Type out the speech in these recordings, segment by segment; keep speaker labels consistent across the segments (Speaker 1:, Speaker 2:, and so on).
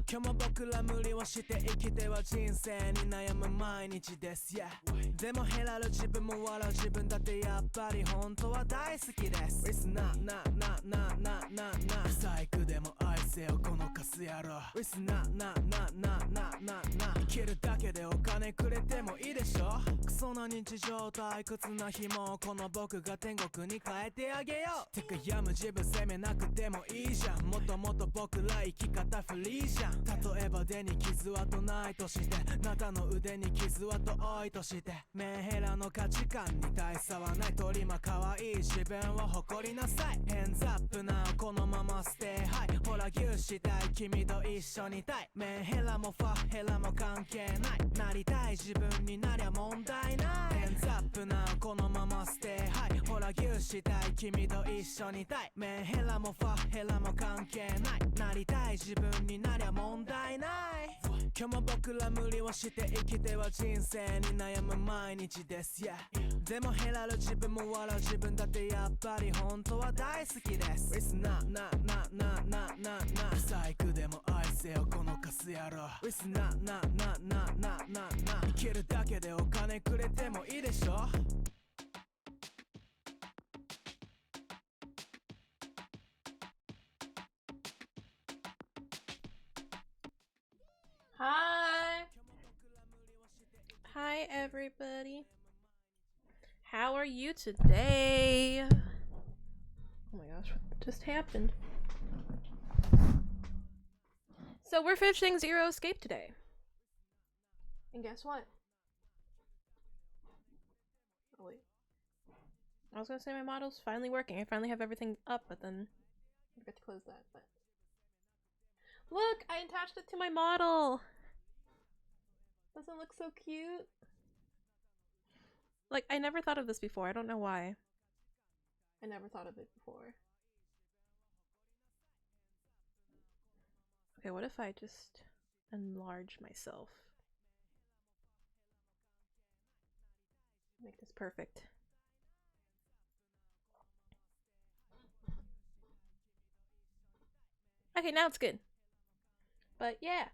Speaker 1: 今日も僕ら無理をして生きては人生に悩む毎日です、yeah、でもヘラる自分も笑う自分だってやっぱり本当は大好きです。 It's not 不細工でも愛せよこのカス野郎。 It's not 生きるだけでお金くれてもいいでしょ。クソな日常退屈な日もこの僕が天国に変えてあげよう。てかやむ自分責めなくてもいいじゃん。もともと僕ら生き方フリーじゃん。例えば腕に傷跡ないとして、あなたの腕に傷跡多いとして、メンヘラの価値観に大差はない。鳥も可愛い自分を誇りなさい。ヘンズアップなこのままステイハイ。ほらギューしたい君と一緒にいたい。メンヘラもファヘラも関係ない。なりたい自分になりゃ問題ない。ヘンズアップなこのままステイハイ。ほらギューしたい君と一緒にいたい。メンヘラもファヘラも関係ない。なりたい自分になりゃ問題ない。今日も僕ら無理をして生きては人生に悩む毎日です、yeah、でもヘラる自分も笑う自分だってやっぱり本当は大好きです。 It's not 不細工でも愛せよこのカス野郎。 It's not 生きるだけでお金くれてもいいでしょ。
Speaker 2: Hi everybody. How are you today? Oh my gosh, what just happened? So we're finishing Zero Escape today. And guess what? Oh wait. I was gonna say my model's finally working. I finally have everything up, but then I forgot to close that, but look! I attached it to my model! Doesn't it look so cute? Like, I never thought of this before. I don't know why. I never thought of it before. Okay, what if I just enlarge myself? Make this perfect. Okay, now it's good. But yeah.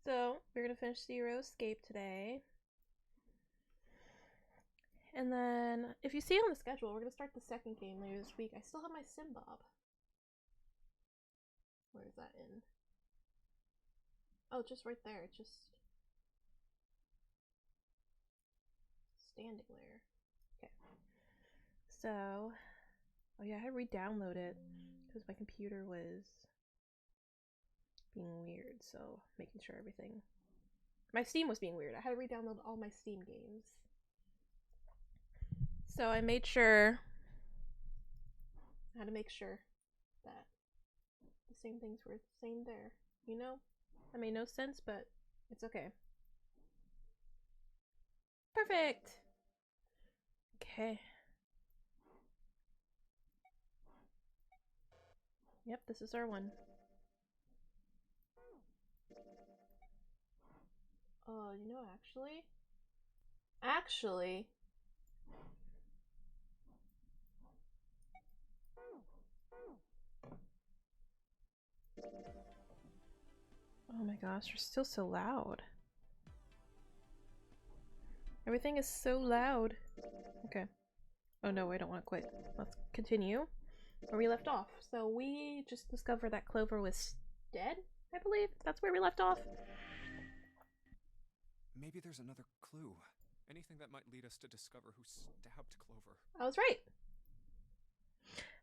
Speaker 2: So, we're gonna finish Zero Escape today. And then, if you see on the schedule, we're gonna start the second game later this week. I still have my Simbob. Where is that in? Oh, just right there. It's just standing there. Okay. So, oh yeah, I had to re-download it because my computer was being weird, so making sure everything... My Steam was being weird. I had to re-download all my Steam games. So I made sure... I had to make sure that the same things were the same there. You know? That made no sense, but it's okay. Perfect! Okay. Yep, this is our one. You know, actually, oh my gosh, you're still so loud. Everything is so loud. Okay. Oh no, I don't want to quit. Let's continue where we left off. So we just discovered that Clover was dead, I believe. That's where we left off.
Speaker 3: Maybe there's another clue. Anything that might lead us to discover who stabbed Clover.
Speaker 2: I was right.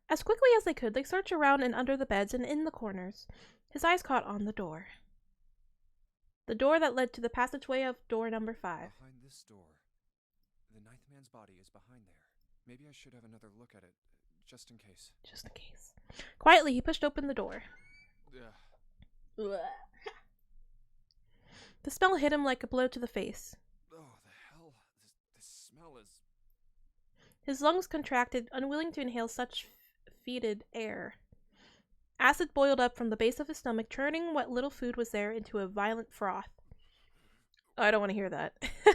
Speaker 2: As quickly as they could, they searched around and under the beds and in the corners. His eyes caught on the door. The door that led to the passageway of door number 5.
Speaker 3: Behind this door. The ninth man's body is behind there. Maybe I should have another look at it, just in case.
Speaker 2: Just in case. Quietly, he pushed open the door.
Speaker 3: Ugh.
Speaker 2: The smell hit him like a blow to the face.
Speaker 3: Oh, the hell. This smell is...
Speaker 2: His lungs contracted, unwilling to inhale such fetid air. Acid boiled up from the base of his stomach, turning what little food was there into a violent froth. Oh, I don't want to hear that.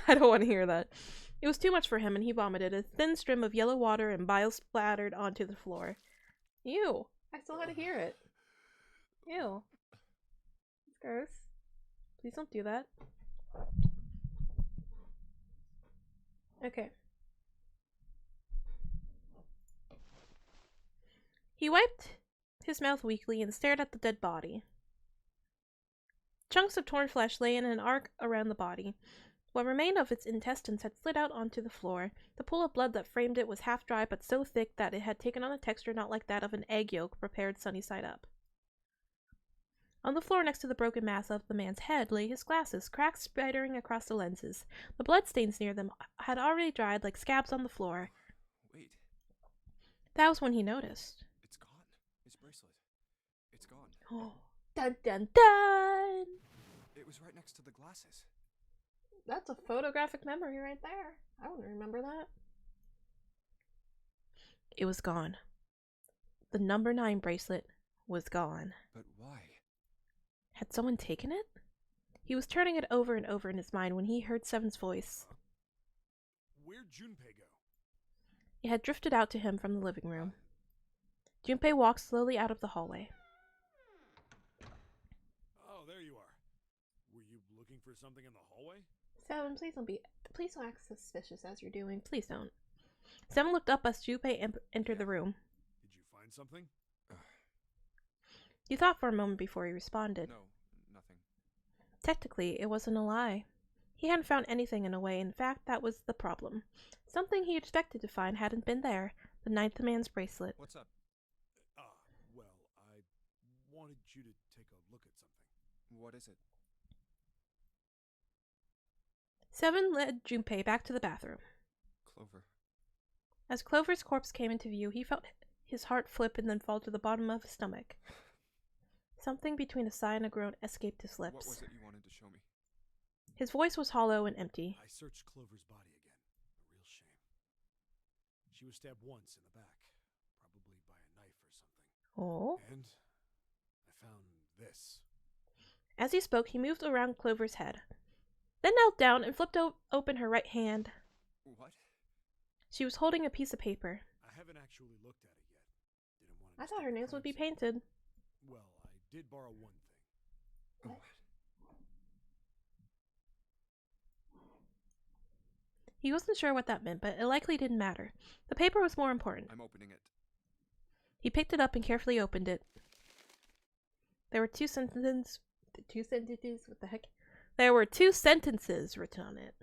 Speaker 2: I don't want to hear that. It was too much for him, and he vomited. A thin stream of yellow water and bile splattered onto the floor. Ew. I still had to hear it. Ew. gross. Please don't do that. Okay. He wiped his mouth weakly and stared at the dead body. Chunks of torn flesh lay in an arc around the body. What remained of its intestines had slid out onto the floor. The pool of blood that framed it was half dry but so thick that it had taken on a texture not like that of an egg yolk prepared sunny side up. On the floor next to the broken mass of the man's head lay his glasses, cracks spittering across the lenses. The bloodstains near them had already dried like scabs on the floor.
Speaker 3: Wait,
Speaker 2: That was when he noticed.
Speaker 3: it's gone. His bracelet. It's gone.
Speaker 2: Oh, dun dun dun!
Speaker 3: It was right next to the glasses.
Speaker 2: That's a photographic memory right there. I wouldn't remember that. It was gone. The number 9 bracelet was gone.
Speaker 3: But why?
Speaker 2: Had someone taken it? He was turning it over and over in his mind when he heard Seven's voice.
Speaker 4: Where'd Junpei go?
Speaker 2: It had drifted out to him from the living room. Junpei walked slowly out of the hallway.
Speaker 4: Oh, there you are. Were you looking for something in the hallway?
Speaker 2: Seven, please don't act suspicious as you're doing. Please don't. Seven looked up as Junpei entered the room.
Speaker 4: Did you find something?
Speaker 2: He thought for a moment before he responded.
Speaker 3: No, nothing.
Speaker 2: Technically, it wasn't a lie. He hadn't found anything in a way. In fact, that was the problem. Something he expected to find hadn't been there. The 9th man's bracelet.
Speaker 3: What's up?
Speaker 4: Well, I wanted you to take a look at something.
Speaker 3: What is it?
Speaker 2: Seven led Junpei back to the bathroom.
Speaker 3: Clover.
Speaker 2: As Clover's corpse came into view, he felt his heart flip and then fall to the bottom of his stomach. Something between a sigh and a groan escaped his lips.
Speaker 3: What was it you wanted to show me?
Speaker 2: His voice was hollow and empty.
Speaker 4: I searched Clover's body again. A real shame. She was stabbed once in the back, probably by a knife or something.
Speaker 2: Oh.
Speaker 4: And I found this.
Speaker 2: As he spoke, he moved around Clover's head, then knelt down and flipped open her right hand.
Speaker 3: What?
Speaker 2: She was holding a piece of paper.
Speaker 4: I haven't actually looked at it yet. Didn't want to
Speaker 2: I thought
Speaker 4: mistake
Speaker 2: her
Speaker 4: the
Speaker 2: nails would be
Speaker 4: crime scene.
Speaker 2: painted.
Speaker 4: Well, I did borrow one thing.
Speaker 3: What?
Speaker 2: He wasn't sure what that meant, but it likely didn't matter. The paper was more important.
Speaker 3: I'm opening it.
Speaker 2: He picked it up and carefully opened it. There were two sentences. What the heck? There were 2 sentences written on it.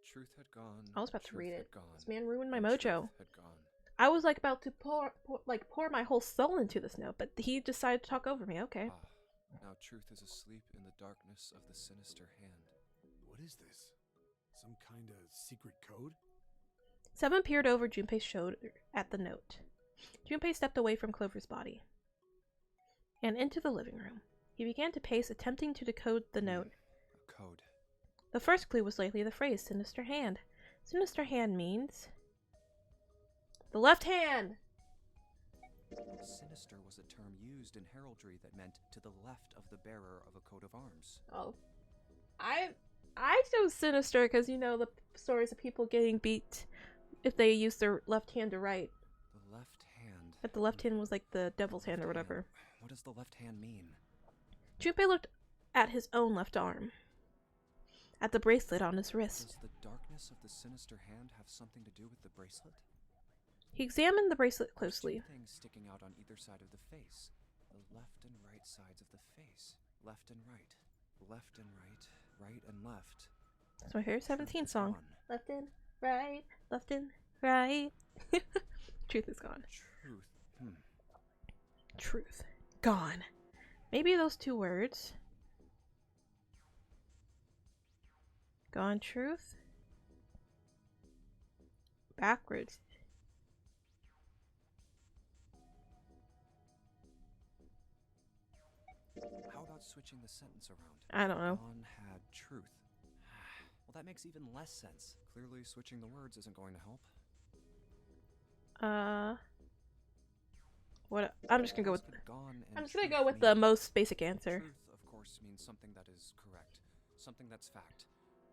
Speaker 3: Truth had gone.
Speaker 2: I was about to
Speaker 3: truth
Speaker 2: read
Speaker 3: had
Speaker 2: it.
Speaker 3: Gone,
Speaker 2: This man ruined my
Speaker 3: and
Speaker 2: mojo.
Speaker 3: truth had gone.
Speaker 2: I was like about to pour my whole soul into this note, but he decided to talk over me. Okay.
Speaker 3: Now truth is asleep in the darkness of the sinister hand.
Speaker 4: What is this? Some kind of secret code?
Speaker 2: Seven peered over Junpei's shoulder at the note. Junpei stepped away from Clover's body and into the living room. He began to pace, attempting to decode the note.
Speaker 3: A code.
Speaker 2: The first clue was likely the phrase sinister hand. Sinister hand means the left hand.
Speaker 3: Sinister was a term used in heraldry that meant to the left of the bearer of a coat of arms.
Speaker 2: Oh, I chose sinister because you know the stories of people getting beat if they use their left hand to write.
Speaker 3: The left hand.
Speaker 2: But the left hand was like the devil's hand or whatever.
Speaker 3: What does the left hand mean?
Speaker 2: Junpei looked at his own left arm, at the bracelet on his wrist.
Speaker 3: Does the darkness of the sinister hand have something to do with the bracelet?
Speaker 2: He examined the bracelet
Speaker 3: There's
Speaker 2: closely.
Speaker 3: 2 things sticking out on either side of the face. The left and right sides of the face. Left and right. Left and right. Right and left.
Speaker 2: That's my favorite 17
Speaker 3: Truth is
Speaker 2: song.
Speaker 3: gone.
Speaker 2: Left and right, left and right. Truth is gone.
Speaker 3: Truth.
Speaker 2: Truth. Gone. Maybe those 2 words. Gone truth. Backwards.
Speaker 3: How about switching the sentence around?
Speaker 2: I don't know.
Speaker 3: Gone had truth. Well, that makes even less sense. Clearly, switching the words isn't going to help.
Speaker 2: What? I'm just gonna go with.
Speaker 3: What else could gone and
Speaker 2: I'm just gonna
Speaker 3: truth
Speaker 2: go with
Speaker 3: mean?
Speaker 2: the most basic answer.
Speaker 3: Truth, of course, means something that is correct, something that's fact.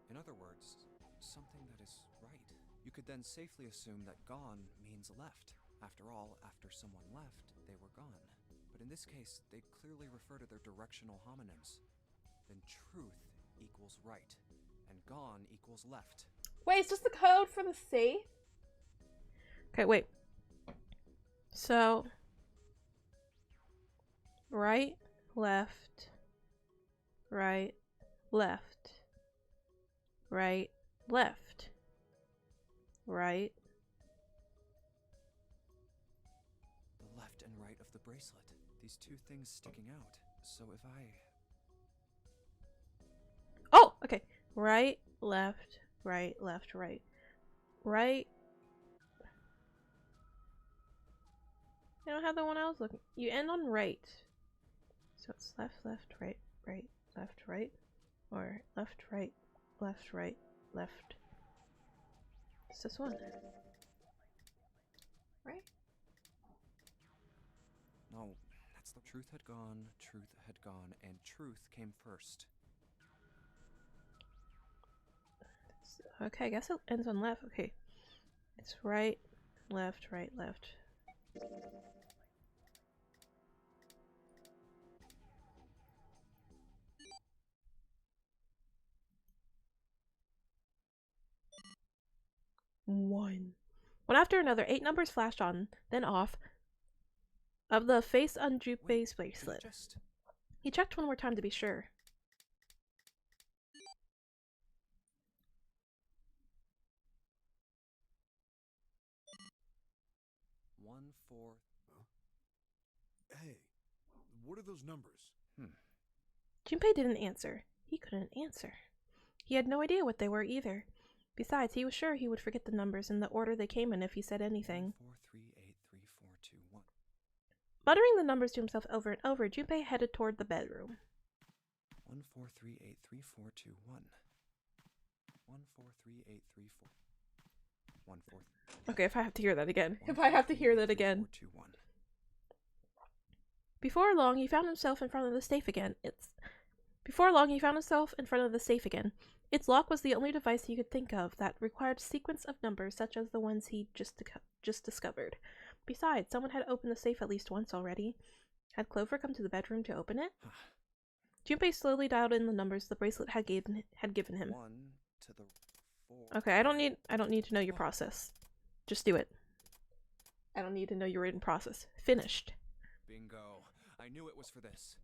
Speaker 3: In other words, something that is right. You could then safely assume that gone means left. After all, after someone left, they were gone. But in this case, they clearly refer to their directional homonyms. Then truth equals right, and gone equals left.
Speaker 2: Wait, is this the code for the safe? Okay, wait. So, right, left, right, left, right, left, right.
Speaker 3: The left and right of the bracelet. These two things sticking out. So if I...
Speaker 2: Oh, okay. Right, left, right, left, right. Right. I don't have the one I was looking. You end on right. So it's left, left, right, right, left, right. Or left, right, left, right, left. It's this one. Right?
Speaker 3: No, that's the truth had gone, and truth came first.
Speaker 2: Okay, I guess it ends on left. Okay. It's right, left, right, left. One after another, 8 numbers flashed on, then off, of the face on Junpei's bracelet. He checked one more time to be sure.
Speaker 3: One, four...
Speaker 4: Huh? Hey, what are those numbers?
Speaker 2: Junpei didn't answer. He couldn't answer. He had no idea what they were either. Besides, he was sure he would forget the numbers in the order they came in if he said anything.
Speaker 3: 4, 3, 8, 3, 4, 2, 1.
Speaker 2: Muttering the numbers to himself over and over, Junpei headed toward the bedroom.
Speaker 3: 1, 4, 3, 8, 3, 4, 2, 1. 1, 4, 3, 8, 3, 4. 1, 4.
Speaker 2: Okay, if I have to hear that again.
Speaker 3: 1,
Speaker 2: If I have to
Speaker 3: 4,
Speaker 2: hear
Speaker 3: 3,
Speaker 2: that
Speaker 3: 8, 3,
Speaker 2: again.
Speaker 3: 4, 2, 1.
Speaker 2: Before long, he found himself in front of the safe again. Before long, he found himself in front of the safe again. Its lock was the only device he could think of that required a sequence of numbers such as the ones he just discovered. Besides, someone had opened the safe at least once already. Had Clover come to the bedroom to open it? Junpei slowly dialed in the numbers the bracelet had given him.
Speaker 3: 1 to the 4.
Speaker 2: Okay, I don't need to know your process. Just do it. I don't need to know your written process. Finished.
Speaker 3: Bingo. I knew it was for this.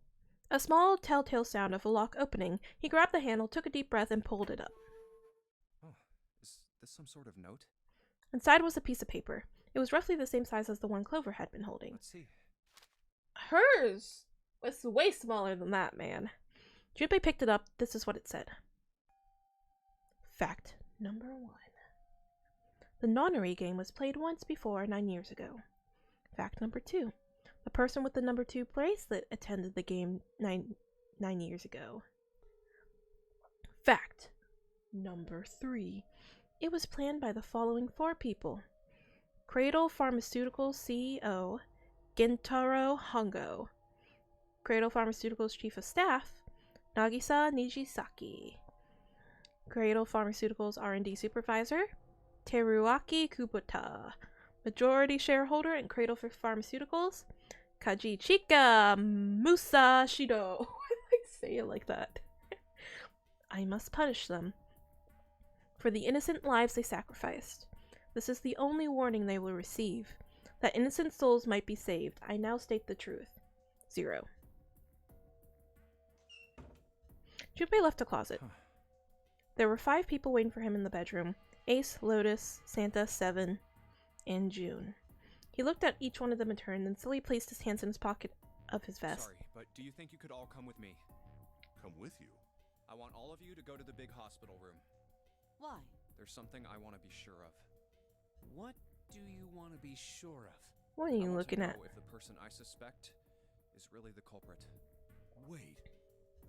Speaker 2: A small telltale sound of a lock opening. He grabbed the handle, took a deep breath, and pulled it up.
Speaker 3: Oh, is this some sort of note?
Speaker 2: Inside was a piece of paper. It was roughly the same size as the one Clover had been holding.
Speaker 3: Let's see.
Speaker 2: Hers was way smaller than that, man. Junpei picked it up. This is what it said. Fact number 1. The nonary game was played once before 9 years ago. Fact number 2. The person with the number 2 bracelet attended the game 9 years ago. Fact number 3. It was planned by the following 4 people. Cradle Pharmaceuticals CEO, Gentaro Hongo. Cradle Pharmaceuticals Chief of Staff, Nagisa Nijisaki. Cradle Pharmaceuticals R&D Supervisor, Teruaki Kubota. Majority shareholder in Cradle for Pharmaceuticals, Kajichika Musashido. I like say it like that. I must punish them for the innocent lives they sacrificed. This is the only warning they will receive. That innocent souls might be saved. I now state the truth. 0. Junpei left the closet. There were 5 people waiting for him in the bedroom. Ace, Lotus, Santa, Seven, and June. He looked at each one of them in turn, then slowly placed his hands in his pocket of his vest.
Speaker 3: Sorry, but do you think you could all come with me?
Speaker 5: Come with you?
Speaker 3: I want all of you to go to the big hospital room.
Speaker 6: Why?
Speaker 3: There's something I want to be sure of.
Speaker 5: What do you want to be sure of?
Speaker 2: What are
Speaker 3: I
Speaker 2: you
Speaker 3: want
Speaker 2: looking
Speaker 3: to
Speaker 2: at?
Speaker 3: know if the person I suspect is really the culprit.
Speaker 4: Wait,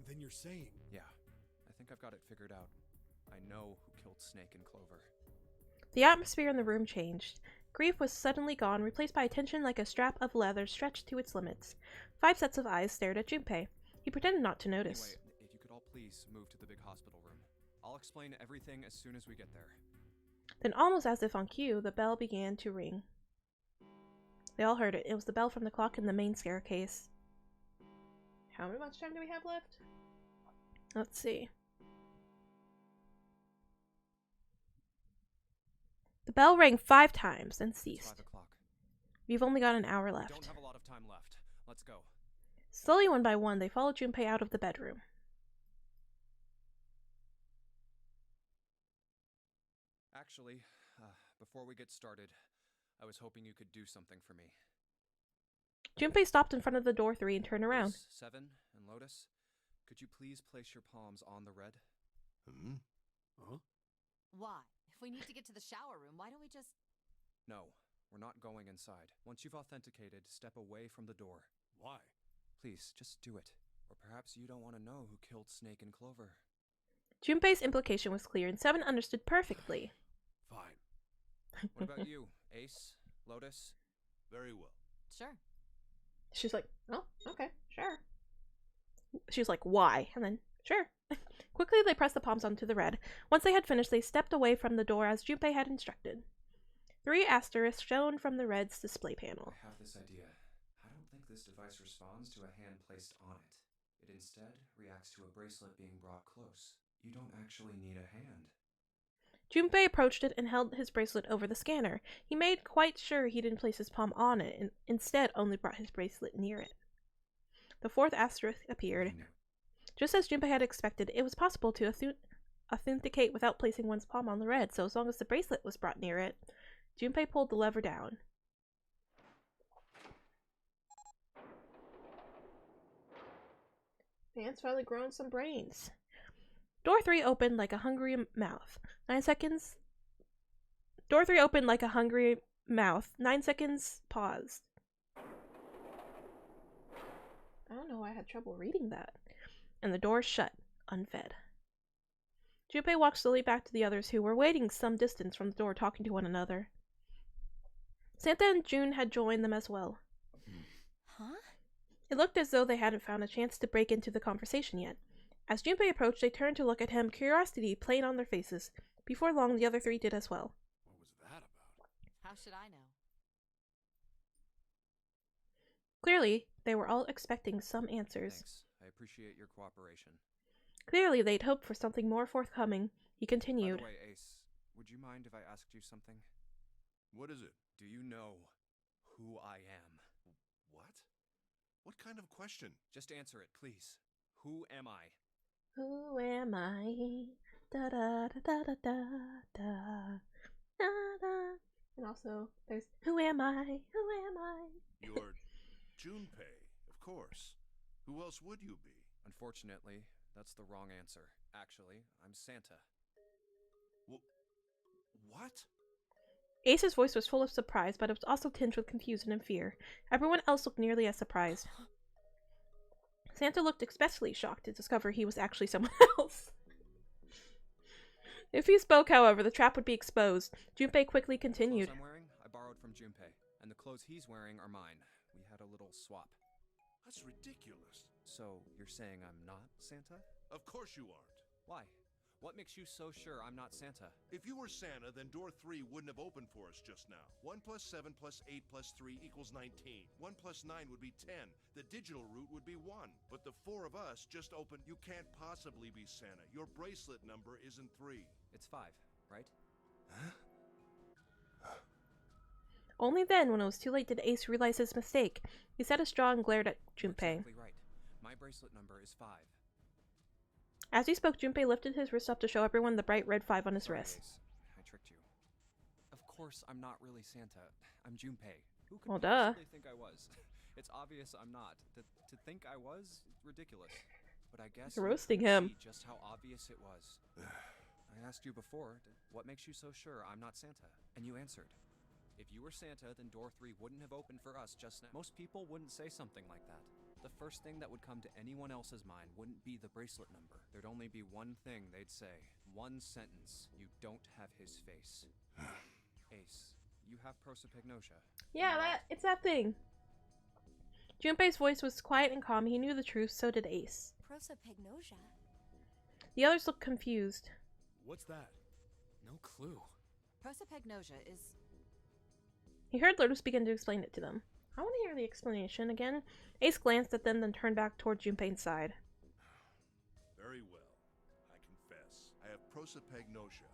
Speaker 4: then you're saying...
Speaker 3: Yeah, I think I've got it figured out. I know who killed Snake and Clover.
Speaker 2: The atmosphere in the room changed. Grief was suddenly gone, replaced by attention like a strap of leather stretched to its limits. 5 sets of eyes stared at Junpei. He pretended not to notice.
Speaker 3: Anyway, if you could all please move to the big hospital room. I'll explain everything as soon as we get there.
Speaker 2: Then, almost as if on cue, the bell began to ring. They all heard it. It was the bell from the clock in the main staircase. How much time do we have left? Let's see. The bell rang 5 times and
Speaker 3: It's
Speaker 2: ceased.
Speaker 3: 5 o'clock.
Speaker 2: We've only got an hour
Speaker 3: We
Speaker 2: left.
Speaker 3: don't have a lot of time left. Let's go.
Speaker 2: Slowly, one by one, they followed Junpei out of the bedroom.
Speaker 3: Actually, before we get started, I was hoping you could do something for me.
Speaker 2: Junpei stopped in front of the door 3 and turned around.
Speaker 3: Ace, 7 and Lotus, could you please place your palms on the red?
Speaker 4: Hmm? Huh?
Speaker 6: Why? If we need to get to the shower room, why don't we just...
Speaker 3: No, we're not going inside. Once you've authenticated, step away from the door.
Speaker 4: Why?
Speaker 3: Please, just do it. Or perhaps you don't want to know who killed Snake and Clover.
Speaker 2: Junpei's implication was clear, and 7 understood perfectly.
Speaker 4: Fine.
Speaker 3: What about you, Ace, Lotus?
Speaker 4: Very well.
Speaker 6: Sure.
Speaker 2: She's like, oh, okay, sure. She was like, why? And then, sure. Quickly, they pressed the palms onto the red. Once they had finished, they stepped away from the door as Junpei had instructed. 3 asterisks shone from the red's display panel.
Speaker 3: I have this idea. I don't think this device responds to a hand placed on it. It instead reacts to a bracelet being brought close. You don't actually need a hand.
Speaker 2: Junpei approached it and held his bracelet over the scanner. He made quite sure he didn't place his palm on it, and instead only brought his bracelet near it. The 4th asterisk appeared. Just as Junpei had expected, it was possible to authenticate without placing one's palm on the red, so as long as the bracelet was brought near it, Junpei pulled the lever down. Man's finally grown some brains. Door 3 opened like a hungry mouth. 9 seconds. Door 3 opened like a hungry mouth. 9 seconds paused. I don't know why I had trouble reading that. And the door shut, unfed. Junpei walked slowly back to the others who were waiting some distance from the door talking to one another. Santa and June had joined them as well.
Speaker 6: Huh?
Speaker 2: It looked as though they hadn't found a chance to break into the conversation yet. As Junpei approached, they turned to look at him, curiosity plain on their faces. Before long, the other 3 did as well.
Speaker 4: What was that about?
Speaker 6: How should I know?
Speaker 2: Clearly, they were all expecting some answers.
Speaker 3: Thanks. I appreciate your cooperation.
Speaker 2: Clearly, they'd hoped for something more forthcoming. He continued.
Speaker 3: By the way, Ace, would you mind if I asked you something?
Speaker 4: What is it?
Speaker 3: Do you know who I am?
Speaker 4: What? What kind of question?
Speaker 3: Just answer it, please. Who am I?
Speaker 2: Who am I? Da da da da da da da da da. And also, there's Who am I? Who am I?
Speaker 7: You're Junpei, of course. Who else would you be?
Speaker 3: Unfortunately, that's the wrong answer. Actually, I'm Santa.
Speaker 7: What?
Speaker 2: Ace's voice was full of surprise, but it was also tinged with confusion and fear. Everyone else looked nearly as surprised. Santa looked especially shocked to discover he was actually someone else. If he spoke, however, the trap would be exposed. Junpei quickly continued.
Speaker 3: The clothes I'm wearing, I borrowed from Junpei, and the clothes he's wearing are mine. We had a little swap.
Speaker 7: That's ridiculous.
Speaker 3: So, you're saying I'm not Santa?
Speaker 7: Of course you aren't.
Speaker 3: Why? What makes you so sure I'm not Santa?
Speaker 7: If you were Santa, then door 3 wouldn't have opened for us just now. 1 plus 7 plus 8 plus 3 equals 19. 1 plus 9 would be 10. The digital route would be 1. But the 4 of us just opened. You can't possibly be Santa. Your bracelet number isn't 3.
Speaker 3: It's 5, right?
Speaker 2: Only then, when it was too late, did Ace realize his mistake. He set a straw and glared at Junpei.
Speaker 3: Exactly right. My bracelet number is 5.
Speaker 2: As he spoke, Junpei lifted his wrist up to show everyone the bright red 5 on his
Speaker 3: Sorry,
Speaker 2: wrist.
Speaker 3: Ace. I tricked you. Of course, I'm not really Santa. I'm Junpei. Who could
Speaker 2: Well, duh.
Speaker 3: possibly think I was? It's obvious I'm not. To think I was, ridiculous. But I guess
Speaker 2: You're
Speaker 3: you
Speaker 2: roasting
Speaker 3: could
Speaker 2: him.
Speaker 3: see just how obvious it was. I asked you before, what makes you so sure I'm not Santa? And you answered. If you were Santa, then door 3 wouldn't have opened for us just now. Most people wouldn't say something like that. The first thing that would come to anyone else's mind wouldn't be the bracelet number. There'd only be one thing they'd say. One sentence. You don't have his face. Ace, you have prosopagnosia.
Speaker 2: Yeah, it's that thing. Junpei's voice was quiet and calm. He knew the truth, so did Ace.
Speaker 6: Prosopagnosia?
Speaker 2: The others looked confused.
Speaker 4: What's that?
Speaker 5: No clue.
Speaker 6: Prosopagnosia is...
Speaker 2: He heard Lotus begin to explain it to them. I want to hear the explanation again. Ace glanced at them, then turned back toward Junpei's side.
Speaker 7: Very well. I confess. I have prosopagnosia.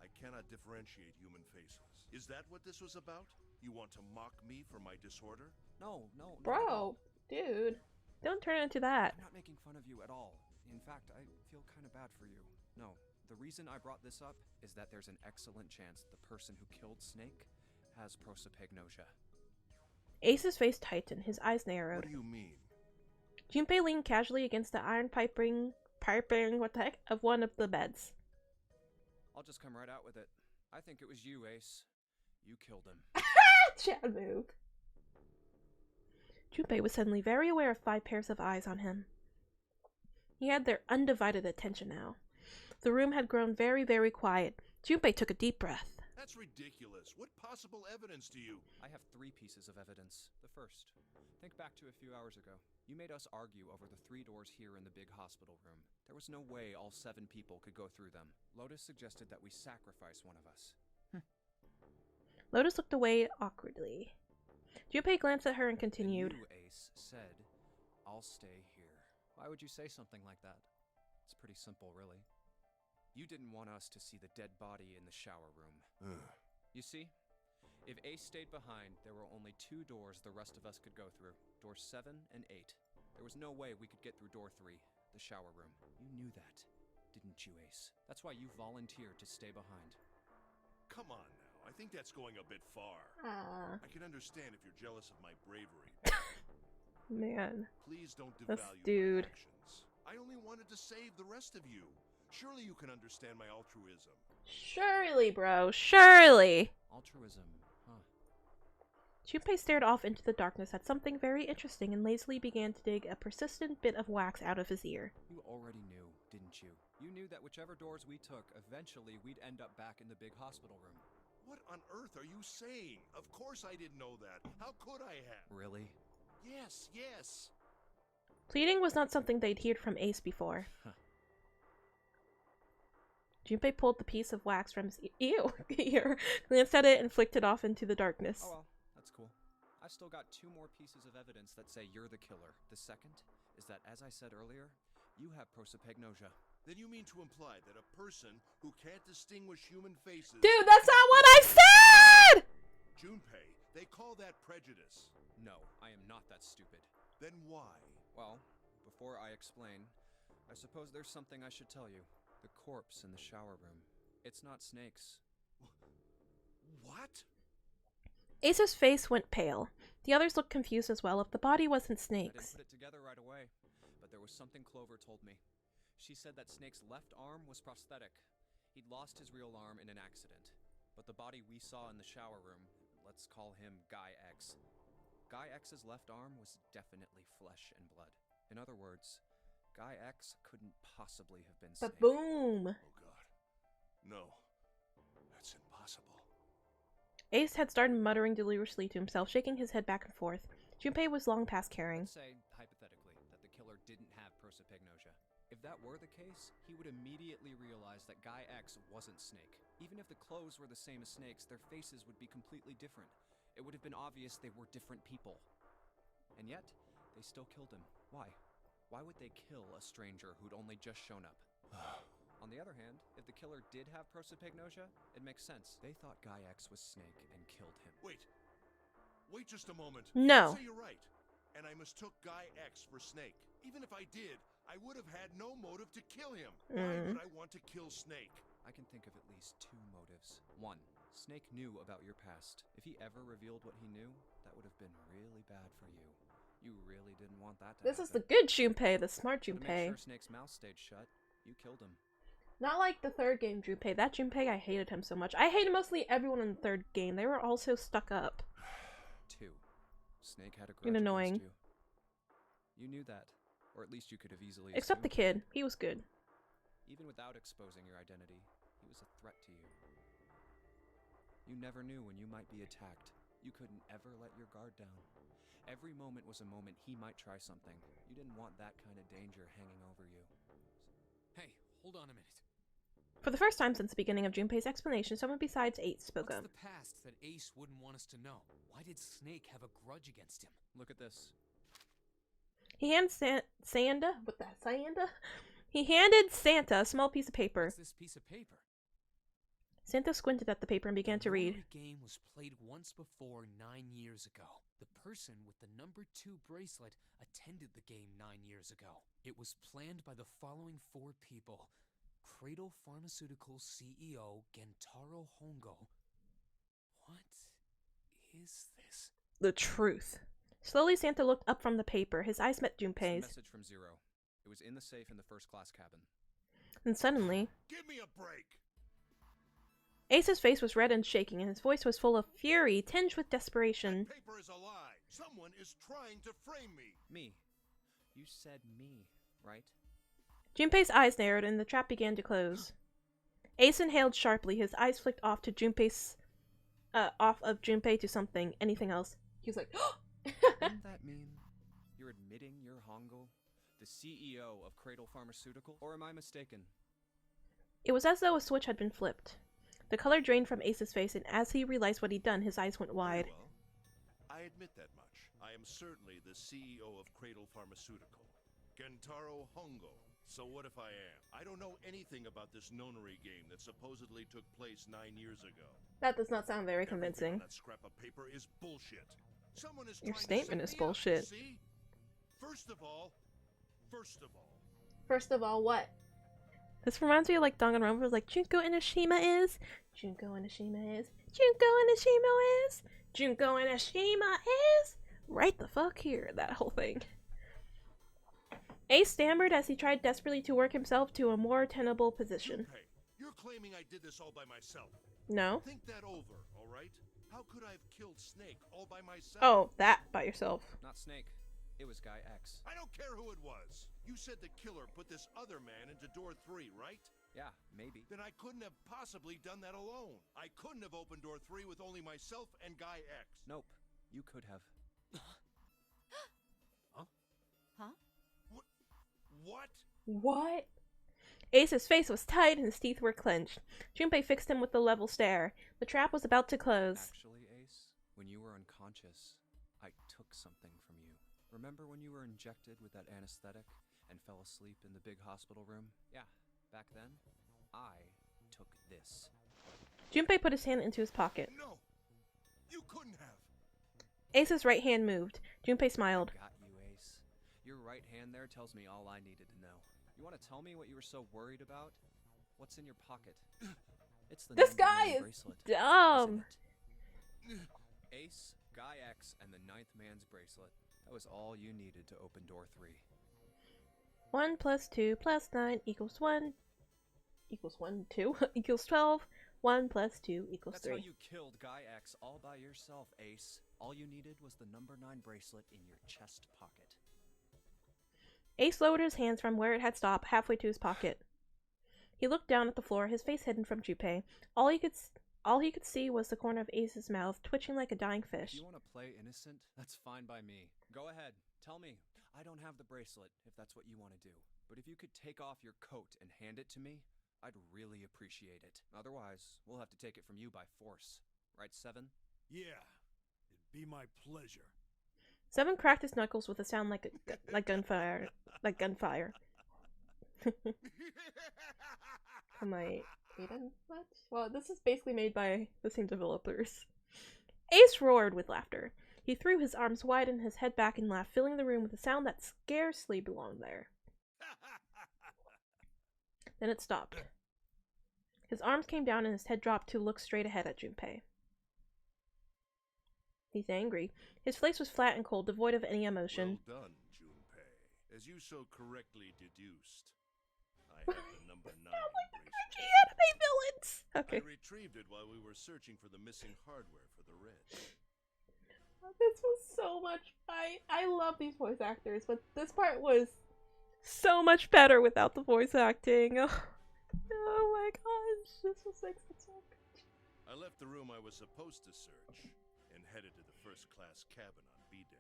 Speaker 7: I cannot differentiate human faces. Is that what this was about? You want to mock me for my disorder?
Speaker 3: No, not at
Speaker 2: Bro,
Speaker 3: all.
Speaker 2: dude. Don't turn it into that.
Speaker 3: I'm not making fun of you at all. In fact, I feel kind of bad for you. No, the reason I brought this up is that there's an excellent chance the person who killed Snake has prosopagnosia.
Speaker 2: Ace's face tightened, his eyes narrowed.
Speaker 7: What do you mean?
Speaker 2: Junpei leaned casually against the iron piping, what the heck, of one of the beds.
Speaker 3: I'll just come right out with it. I think it was you, Ace. You killed him.
Speaker 2: Chad move. Junpei was suddenly very aware of 5 pairs of eyes on him. He had their undivided attention now. The room had grown very, very quiet. Junpei took a deep breath.
Speaker 7: That's ridiculous. What possible evidence do you...
Speaker 3: I have 3 pieces of evidence. The first, think back to a few hours ago. You made us argue over the 3 doors here in the big hospital room. There was no way all 7 people could go through them. Lotus suggested that we sacrifice one of us.
Speaker 2: Lotus looked away awkwardly. Junpei glanced at her and continued.
Speaker 3: You, Ace, said, I'll stay here. Why would you say something like that? It's pretty simple, really. You didn't want us to see the dead body in the shower room. You see, if Ace stayed behind, there were only 2 doors the rest of us could go through. Doors 7 and 8. There was no way we could get through door 3, the shower room. You knew that, didn't you, Ace? That's why you volunteered to stay behind.
Speaker 7: Come on now. I think that's going a bit far. I can understand if you're jealous of my bravery.
Speaker 2: Man.
Speaker 7: Please don't
Speaker 2: This
Speaker 7: devalue
Speaker 2: dude.
Speaker 7: my actions. I only wanted to save the rest of you. Surely you can understand my altruism.
Speaker 2: Surely, bro. Surely.
Speaker 3: Altruism, huh?
Speaker 2: Junpei stared off into the darkness at something very interesting and lazily began to dig a persistent bit of wax out of his ear.
Speaker 3: You already knew, didn't you? You knew that whichever doors we took, eventually we'd end up back in the big hospital room.
Speaker 7: What on earth are you saying? Of course I didn't know that. How could I have?
Speaker 3: Really?
Speaker 7: Yes, yes.
Speaker 2: Pleading was not something they'd heard from Ace before. Junpei pulled the piece of wax from his ear, glanced at it, and flicked it off into the darkness.
Speaker 3: Oh well, that's cool. I've still got 2 more pieces of evidence that say you're the killer. The second is that, as I said earlier, you have prosopagnosia.
Speaker 7: Then you mean to imply that a person who can't distinguish human faces...
Speaker 2: Dude, that's not what I said!
Speaker 7: Junpei, they call that prejudice.
Speaker 3: No, I am not that stupid.
Speaker 7: Then why?
Speaker 3: Well, before I explain, I suppose there's something I should tell you. The corpse in the shower room. It's not Snake's.
Speaker 7: What?
Speaker 2: Ace's face went pale. The others looked confused as well if the body wasn't
Speaker 3: I
Speaker 2: Snake's.
Speaker 3: didn't put it together right away, but there was something Clover told me. She said that Snake's left arm was prosthetic. He'd lost his real arm in an accident. But the body we saw in the shower room, let's call him Guy X. Guy X's left arm was definitely flesh and blood. In other words, Guy X couldn't possibly have been Snake.
Speaker 2: Ba-boom!
Speaker 7: Oh God. No. That's impossible.
Speaker 2: Ace had started muttering deliriously to himself, shaking his head back and forth. Junpei was long past caring.
Speaker 3: Let's say, hypothetically, that the killer didn't have prosopagnosia. If that were the case, he would immediately realize that Guy X wasn't Snake. Even if the clothes were the same as Snake's, their faces would be completely different. It would have been obvious they were different people. And yet, they still killed him. Why? Why would they kill a stranger who'd only just shown up? On the other hand, if the killer did have prosopagnosia, it makes sense. They thought Guy X was Snake and killed him.
Speaker 7: Wait. Wait just a moment.
Speaker 2: No.
Speaker 7: Say you're right. And I mistook Guy X for Snake. Even if I did, I would have had no motive to kill him. Why would I want to kill Snake?
Speaker 3: I can think of at least 2 motives. 1, Snake knew about your past. If he ever revealed what he knew, that would have been really bad for you. You really didn't want that to
Speaker 2: This
Speaker 3: happen.
Speaker 2: is the good Junpei, the smart
Speaker 3: So to make
Speaker 2: Junpei.
Speaker 3: sure Snake's mouth stayed shut, you killed him.
Speaker 2: Not like the third game Junpei. That Junpei, I hated him so much. I hated mostly everyone in the third game. They were all so stuck up.
Speaker 3: 2, Snake had a grudge
Speaker 2: And annoying.
Speaker 3: against you. You knew that. Or at least you could have easily
Speaker 2: Except the
Speaker 3: assumed
Speaker 2: kid. He was good.
Speaker 3: Even without exposing your identity, he was a threat to you. You never knew when you might be attacked. You couldn't ever let your guard down. Every moment was a moment he might try something. You didn't want that kind of danger hanging over you.
Speaker 5: Hey, hold on a minute.
Speaker 2: For the first time since the beginning of Junpei's explanation, someone besides Ace spoke
Speaker 5: What's
Speaker 2: up.
Speaker 5: the past that Ace wouldn't want us to know? Why did Snake have a grudge against him?
Speaker 3: Look at this.
Speaker 2: He handed Santa. What the Santa? He handed Santa a small piece of paper.
Speaker 5: What's this piece of paper?
Speaker 2: Santa squinted at the paper and began to read.
Speaker 5: The game was played once before 9 years ago. The person with the number 2 bracelet attended the game 9 years ago. It was planned by the following 4 people. Cradle Pharmaceuticals CEO Gentaro Hongo. What is this?
Speaker 2: The truth. Slowly, Santa looked up from the paper. His eyes met
Speaker 3: It's a
Speaker 2: Junpei's.
Speaker 3: message from Zero. It was in the safe in the first class cabin.
Speaker 2: And suddenly,
Speaker 7: Give me a break!
Speaker 2: Ace's face was red and shaking, and his voice was full of fury, tinged with desperation.
Speaker 7: That paper is a lie! Someone is trying to frame me!
Speaker 3: Me. You said me, right?
Speaker 2: Junpei's eyes narrowed, and the trap began to close. Ace inhaled sharply. His eyes flicked off to off of Junpei to something, anything else. He was like,
Speaker 3: Doesn't that mean you're admitting you're Hongo, the CEO of Cradle Pharmaceutical? Or am I mistaken?
Speaker 2: It was as though a switch had been flipped. The color drained from Ace's face, and as he realized what he'd done, his eyes went wide.
Speaker 7: Very well. I admit that much. I am certainly the CEO of Cradle Pharmaceutical. Gentaro Hongo. So what if I am? I don't know anything about this nonary game that supposedly took place 9 years ago.
Speaker 2: That does not sound very
Speaker 7: Everything
Speaker 2: convincing.
Speaker 7: on that scrap of paper is bullshit. Someone is
Speaker 2: Your
Speaker 7: trying
Speaker 2: statement
Speaker 7: to
Speaker 2: is
Speaker 7: set me up,
Speaker 2: bullshit.
Speaker 7: see? First of all,
Speaker 2: First of all, what? This reminds me of like Danganronpa was like Junko Enoshima is. Junko Enoshima is. Junko Enoshima is. Junko Enoshima is. Right the fuck here, that whole thing. Ace stammered as he tried desperately to work himself to a more tenable position.
Speaker 7: Hey, you're claiming I did this all by myself.
Speaker 2: No.
Speaker 7: Think that over, all right? How could I have killed Snake all by myself?
Speaker 2: Oh, that by yourself.
Speaker 3: Not Snake. It was Guy X.
Speaker 7: I don't care who it was. You said the killer put this other man into door 3, right?
Speaker 3: Yeah, maybe.
Speaker 7: Then I couldn't have possibly done that alone. I couldn't have opened door 3 with only myself and Guy X.
Speaker 3: Nope. You could have.
Speaker 6: Huh?
Speaker 7: What?
Speaker 2: What? Ace's face was tight and his teeth were clenched. Junpei fixed him with a level stare. The trap was about to close.
Speaker 3: Actually, Ace, when you were unconscious, I took something from you. Remember when you were injected with that anesthetic and fell asleep in the big hospital room? Yeah, back then, I took this.
Speaker 2: Junpei put his hand into his pocket.
Speaker 7: No! You couldn't have!
Speaker 2: Ace's right hand moved. Junpei smiled.
Speaker 3: Got you, Ace. Your right hand there tells me all I needed to know. You want to tell me what you were so worried about? What's in your pocket? It's the
Speaker 2: This
Speaker 3: number
Speaker 2: guy
Speaker 3: 9
Speaker 2: is
Speaker 3: bracelet,
Speaker 2: dumb.
Speaker 3: isn't it? Ace, Guy X, and the 9th man's bracelet. That was all you needed to open door 3.
Speaker 2: 1 plus 2 plus 9 equals 1. Equals 1, 2. Equals 12. 1 plus 2 equals
Speaker 3: That's
Speaker 2: 3.
Speaker 3: how you killed Guy X all by yourself, Ace. All you needed was the number 9 bracelet in your chest pocket.
Speaker 2: Ace lowered his hands from where it had stopped, halfway to his pocket. He looked down at the floor, his face hidden from Junpei. All he could see was the corner of Ace's mouth, twitching like a dying
Speaker 3: If
Speaker 2: fish.
Speaker 3: you want to play innocent, that's fine by me. Go ahead, tell me. I don't have the bracelet, if that's what you want to do. But if you could take off your coat and hand it to me, I'd really appreciate it. Otherwise, we'll have to take it from you by force. Right, Seven?
Speaker 4: Yeah, it'd be my pleasure.
Speaker 2: Seven cracked his knuckles with a sound like gunfire. Like gunfire. Am I Aiden? What? Well, this is basically made by the same developers. Ace roared with laughter. He threw his arms wide and his head back and laughed, filling the room with a sound that scarcely belonged there. Then it stopped. His arms came down and his head dropped to look straight ahead at Junpei. He's angry. His face was flat and cold, devoid of any emotion.
Speaker 7: Well done, Junpei. As you so correctly deduced, I have the number 9 bracelet.
Speaker 2: Anime villains! Okay.
Speaker 7: I retrieved it while we were searching for the missing hardware for the Red.
Speaker 2: This was so much. I love these voice actors, but this part was so much better without the voice acting. Oh my gosh, this was like so good.
Speaker 7: I left the room I was supposed to search and headed to the first-class cabin on B deck.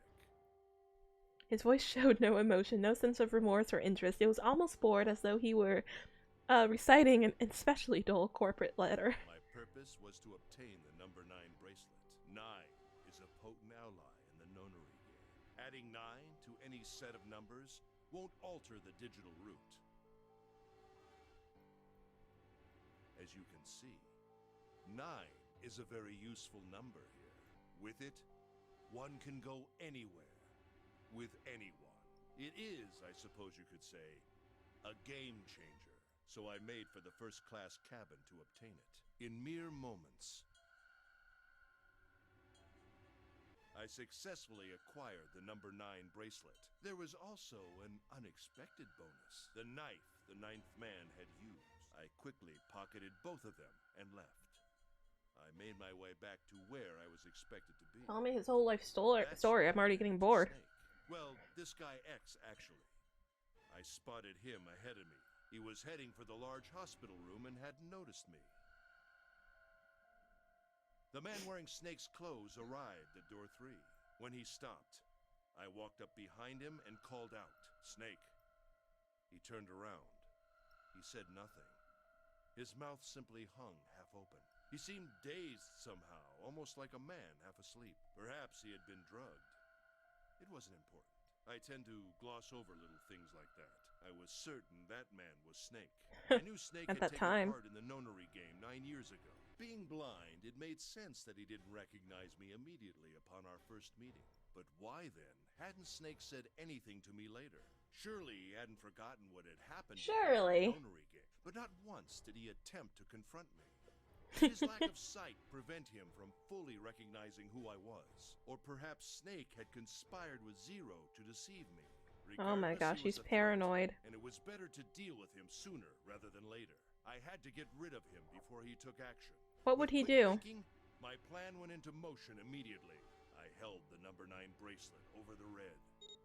Speaker 2: His voice showed no emotion, no sense of remorse or interest. It was almost bored, as though he were reciting an especially dull corporate letter.
Speaker 7: My purpose was to obtain the number 9 bracelet. 9 is a potent ally in the nonary game. Adding 9 to any set of numbers won't alter the digital root. As you can see, 9 is a very useful number here. With it, one can go anywhere, with anyone. It is, I suppose you could say, a game changer. So I made for the first-class cabin to obtain it. In mere moments, I successfully acquired the number 9 bracelet. There was also an unexpected bonus. The knife the 9th man had used. I quickly pocketed both of them and left. I made my way back to where I was expected to be.
Speaker 2: Tell me his whole life story.
Speaker 7: That's
Speaker 2: I'm already getting bored.
Speaker 7: Snake. Well, this guy X, actually. I spotted him ahead of me. He was heading for the large hospital room and hadn't noticed me. The man wearing Snake's clothes arrived at door 3. When he stopped, I walked up behind him and called out, "Snake." He turned around. He said nothing. His mouth simply hung half open. He seemed dazed somehow, almost like a man half asleep. Perhaps he had been drugged. It wasn't important. I tend to gloss over little things like that. I was certain that man was Snake. I knew Snake
Speaker 2: At
Speaker 7: had
Speaker 2: that
Speaker 7: taken
Speaker 2: time.
Speaker 7: part in the nonary game 9 years ago. Being blind, it made sense that he didn't recognize me immediately upon our first meeting. But why then hadn't Snake said anything to me later? Surely he hadn't forgotten what had happened
Speaker 2: Surely.
Speaker 7: in the nonary game. But not once did he attempt to confront me. Did his lack of sight prevent him from fully recognizing who I was? Or perhaps Snake had conspired with Zero to deceive me?
Speaker 2: Oh my
Speaker 7: Regardless,
Speaker 2: gosh,
Speaker 7: he was
Speaker 2: he's
Speaker 7: a threat,
Speaker 2: paranoid.
Speaker 7: and it was better to deal with him sooner rather than later. I had to get rid of him before he took action.
Speaker 2: What would
Speaker 7: With
Speaker 2: he
Speaker 7: quick
Speaker 2: do?
Speaker 7: thinking, my plan went into motion immediately. I held the number 9 bracelet over the red.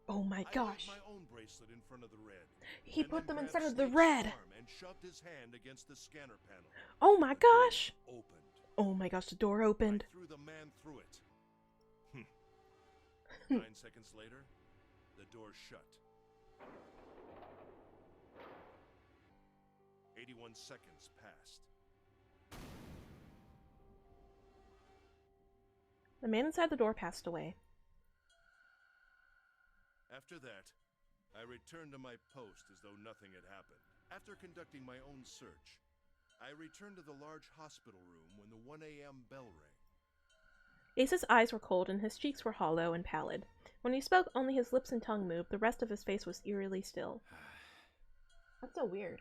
Speaker 2: Oh my
Speaker 7: I
Speaker 2: gosh.
Speaker 7: held my own bracelet in front of the red.
Speaker 2: He
Speaker 7: and
Speaker 2: put
Speaker 7: then
Speaker 2: them
Speaker 7: grabbed
Speaker 2: instead of the
Speaker 7: Snake's
Speaker 2: red.
Speaker 7: arm and shoved his hand against the scanner panel.
Speaker 2: Oh my
Speaker 7: The door
Speaker 2: gosh.
Speaker 7: opened.
Speaker 2: Oh my gosh, the door opened.
Speaker 7: I threw the man through it. 9 seconds later, the door shut. 81 seconds passed.
Speaker 2: The man inside the door passed away.
Speaker 7: After that, I returned to my post as though nothing had happened. After conducting my own search, I returned to the large hospital room when the 1 a.m. bell rang.
Speaker 2: Ace's eyes were cold and his cheeks were hollow and pallid. When he spoke, only his lips and tongue moved. The rest of his face was eerily still. That's so weird.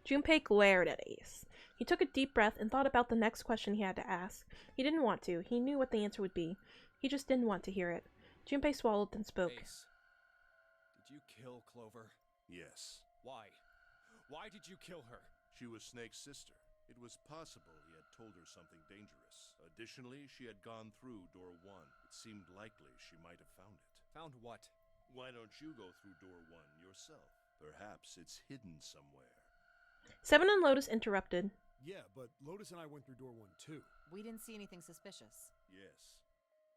Speaker 2: Junpei glared at Ace. He took a deep breath and thought about the next question he had to ask. He didn't want to. He knew what the answer would be. He just didn't want to hear it. Junpei swallowed and spoke.
Speaker 3: Ace, did you kill Clover?
Speaker 7: Yes.
Speaker 3: Why? Why did you kill her?
Speaker 7: She was Snake's sister. It was possible he had told her something dangerous. Additionally, she had gone through door 1. It seemed likely she might have found it.
Speaker 3: Found what?
Speaker 7: Why don't you go through door 1 yourself? Perhaps it's hidden somewhere.
Speaker 2: Seven and Lotus interrupted.
Speaker 4: Yeah, but Lotus and I went through door 1 too.
Speaker 6: We didn't see anything suspicious.
Speaker 7: Yes.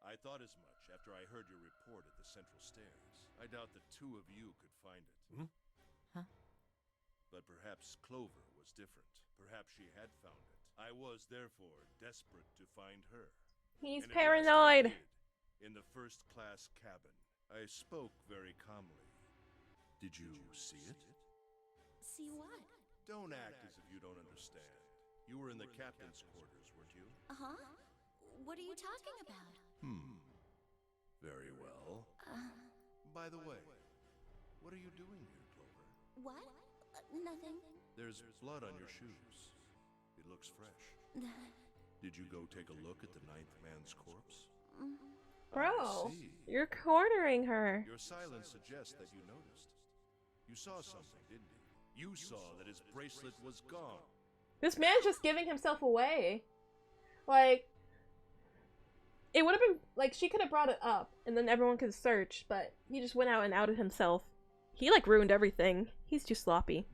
Speaker 7: I thought as much after I heard your report at the central stairs. I doubt the two of you could find it.
Speaker 6: Huh?
Speaker 7: But perhaps Clover was different. Perhaps she had found it. I was, therefore, desperate to find her.
Speaker 2: He's
Speaker 7: And at last I
Speaker 2: paranoid.
Speaker 7: did, in the first-class cabin. I spoke very calmly. Did you see it?
Speaker 8: See what?
Speaker 7: Don't act as if you don't understand. You were in the captain's quarters, weren't you?
Speaker 8: Uh-huh. What are you talking about?
Speaker 7: Very well. By the way, what are you doing here, Clover?
Speaker 8: What? Nothing.
Speaker 7: There's blood on your shoes. It looks fresh. Did you go take a look at the 9th man's corpse?
Speaker 2: Bro,
Speaker 7: I see.
Speaker 2: you're cornering her.
Speaker 7: Your silence suggests that you noticed. You saw something, didn't you? You saw that his bracelet was gone.
Speaker 2: This man's just giving himself away. Like, it would have been, like, she could have brought it up, and then everyone could search, but he just went out and outed himself. He, like, ruined everything. He's too sloppy.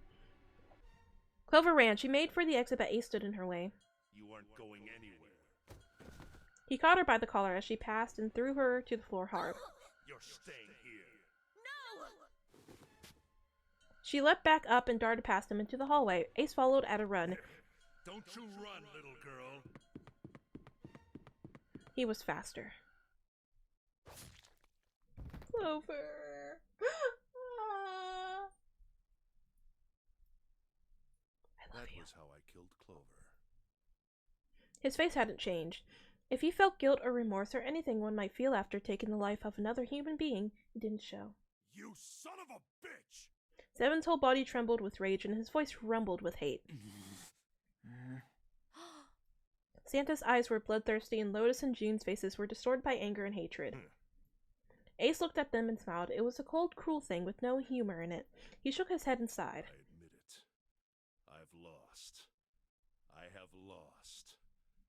Speaker 2: Clover ran. She made for the exit, but Ace stood in her way.
Speaker 7: You aren't going anywhere.
Speaker 2: He caught her by the collar as she passed and threw her to the floor hard.
Speaker 7: You're staying here.
Speaker 8: No!
Speaker 2: She leapt back up and darted past him into the hallway. Ace followed at a run.
Speaker 7: Don't you run, little girl.
Speaker 2: He was faster. Clover. I love
Speaker 7: That
Speaker 2: you.
Speaker 7: was how I killed Clover.
Speaker 2: His face hadn't changed. If he felt guilt or remorse or anything one might feel after taking the life of another human being, it didn't show.
Speaker 4: You son of a bitch!
Speaker 2: Seven's whole body trembled with rage and his voice rumbled with hate. Santa's eyes were bloodthirsty and Lotus and June's faces were distorted by anger and hatred. Ace looked at them and smiled. It was a cold, cruel thing with no humor in it. He shook his head and sighed.
Speaker 7: I admit it. I've lost. I have lost.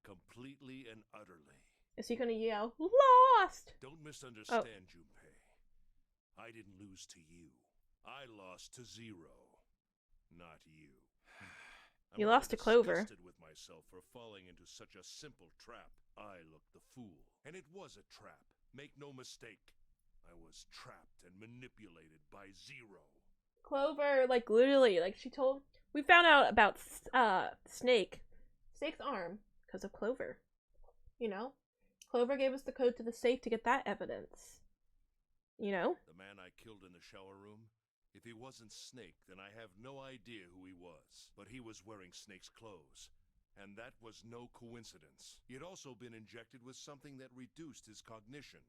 Speaker 7: Completely and utterly.
Speaker 2: Is he gonna yell, "Lost"?
Speaker 7: Don't misunderstand, Junpei. I didn't lose to you. I lost to Zero. Not you.
Speaker 2: You lost to Clover.
Speaker 7: I'm disgusted with myself for falling into such a simple trap. I looked the fool. And it was a trap. Make no mistake. I was trapped and manipulated by Zero.
Speaker 2: Clover, like literally, like she told. We found out about Snake's arm because of Clover. You know, Clover gave us the code to the safe to get that evidence. You know.
Speaker 7: The man I killed in the shower room. If he wasn't Snake, then I have no idea who he was. But he was wearing Snake's clothes. And that was no coincidence. He had also been injected with something that reduced his cognition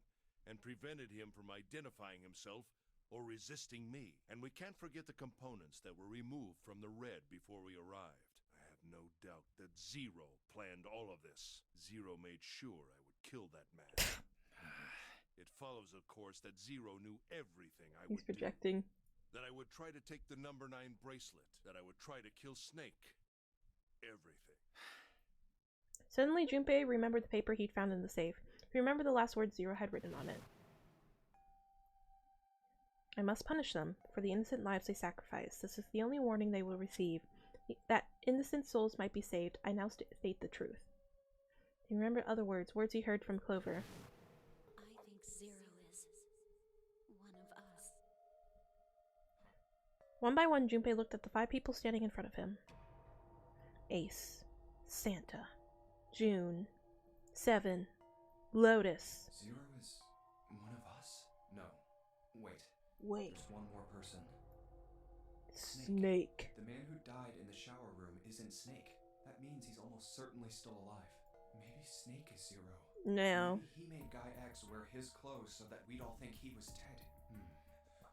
Speaker 7: and prevented him from identifying himself or resisting me. And we can't forget the components that were removed from the red before we arrived. I have no doubt that Zero planned all of this. Zero made sure I would kill that man. It follows, of course, that Zero knew everything I would
Speaker 2: He's projecting.
Speaker 7: do. That I would try to take the number 9 bracelet. That I would try to kill Snake. Everything.
Speaker 2: Suddenly, Junpei remembered the paper he'd found in the safe. He remembered the last words Zero had written on it. I must punish them for the innocent lives they sacrificed. This is the only warning they will receive. That innocent souls might be saved. I now state the truth. He remembered other words he heard from Clover.
Speaker 8: I think Zero is one of us.
Speaker 2: One by one, Junpei looked at the 5 people standing in front of him. Ace, Santa, June, Seven, Lotus.
Speaker 3: Zero is one of us? No. Wait.
Speaker 2: Wait.
Speaker 3: There's one more person.
Speaker 2: Snake.
Speaker 3: The man who died in the shower room isn't Snake. That means he's almost certainly still alive. Maybe Snake is Zero.
Speaker 2: No.
Speaker 3: Maybe he made Guy X wear his clothes so that we'd all think he was dead.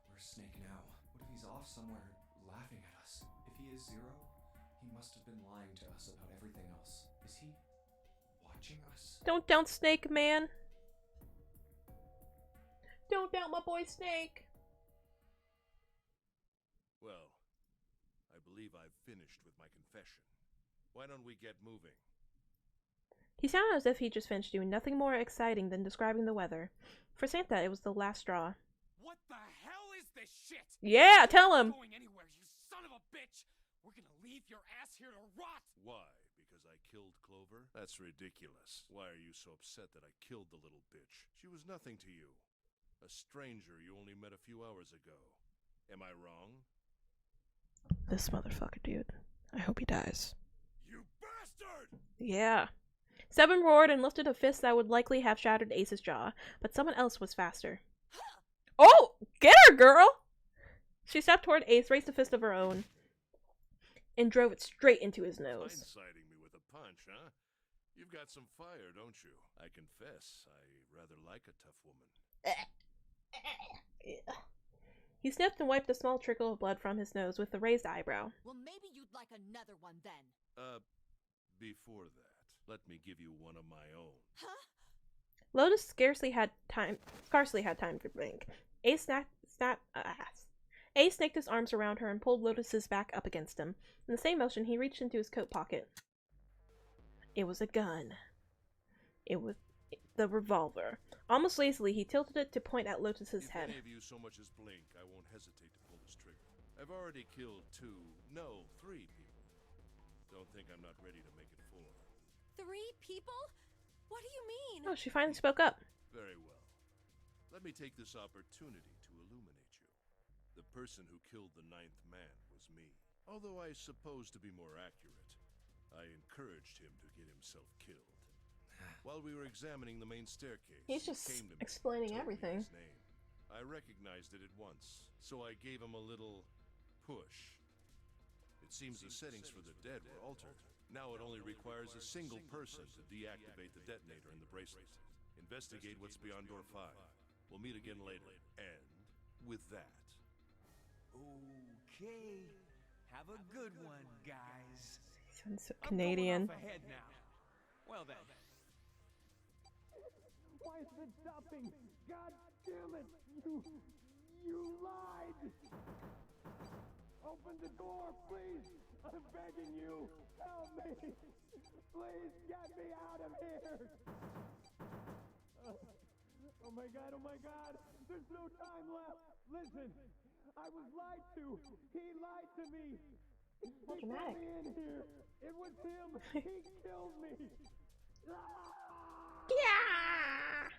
Speaker 3: Where's Snake now? What if he's off somewhere laughing at us? If he is Zero, he must have been lying to us about everything else. Is he watching us?
Speaker 2: Don't doubt Snake, man. Don't doubt my boy Snake.
Speaker 7: Well, I believe I've finished with my confession. Why don't we get moving?
Speaker 2: He sounded as if he'd just finished doing nothing more exciting than describing the weather. For Santa, it was the last straw.
Speaker 5: What the hell is this shit?
Speaker 2: Yeah, tell him!
Speaker 5: Going anywhere, you son of a bitch! We're gonna leave your ass here to rot!
Speaker 7: Why? Because I killed Clover? That's ridiculous. Why are you so upset that I killed the little bitch? She was nothing to you. A stranger you only met a few hours ago. Am I wrong?
Speaker 2: This motherfucker, dude. I hope he dies.
Speaker 7: You bastard!
Speaker 2: Yeah. Seven roared and lifted a fist that would likely have shattered Ace's jaw, but someone else was faster. Oh! Get her, girl! She stepped toward Ace, raised a fist of her own, and drove it straight into his nose.
Speaker 7: Blindsiding me with a punch, huh? You've got some fire, don't you? I confess, I rather like a tough woman.
Speaker 2: He sniffed and wiped a small trickle of blood from his nose with a raised eyebrow.
Speaker 6: Well, maybe you'd like another one then.
Speaker 7: Before that, let me give you one of my own.
Speaker 6: Huh?
Speaker 2: Lotus scarcely had time to blink. Ace snaked his arms around her and pulled Lotus's back up against him. In the same motion, he reached into his coat pocket. It was a gun. It was the revolver. Almost lazily, he tilted it to point at Lotus's head.
Speaker 7: If any of you so much as blink, I won't hesitate to pull this trigger. I've already killed 3 people. Don't think I'm not ready to make it 4.
Speaker 6: 3 people? What do you mean?
Speaker 2: Oh, she finally spoke up.
Speaker 7: Very well. Let me take this opportunity to illuminate you. The person who killed the 9th man was me. Although I suppose, to be more accurate, I encouraged him to get himself killed. While we were examining the main staircase,
Speaker 2: He's
Speaker 7: he
Speaker 2: just
Speaker 7: came to me,
Speaker 2: explaining
Speaker 7: told me
Speaker 2: everything.
Speaker 7: his name. I recognized it at once, so I gave him a little push. It seems the settings for the dead were altered. Now it only requires a single person to deactivate the detonator in the bracelet. Investigate what's beyond door 5. We'll meet again later. And with that...
Speaker 9: Okay. Have a good one, guys.
Speaker 2: Sounds so
Speaker 9: I'm going
Speaker 2: Canadian.
Speaker 9: off ahead now. Well then. Why is it stopping? God damn it! You lied! Open the door, please! I'm begging you! Help me! Please get me out of here! Oh my god! There's no time left! Listen! I was lied to! He lied to me! He put me in here! It was him! He killed me!
Speaker 2: Yeah!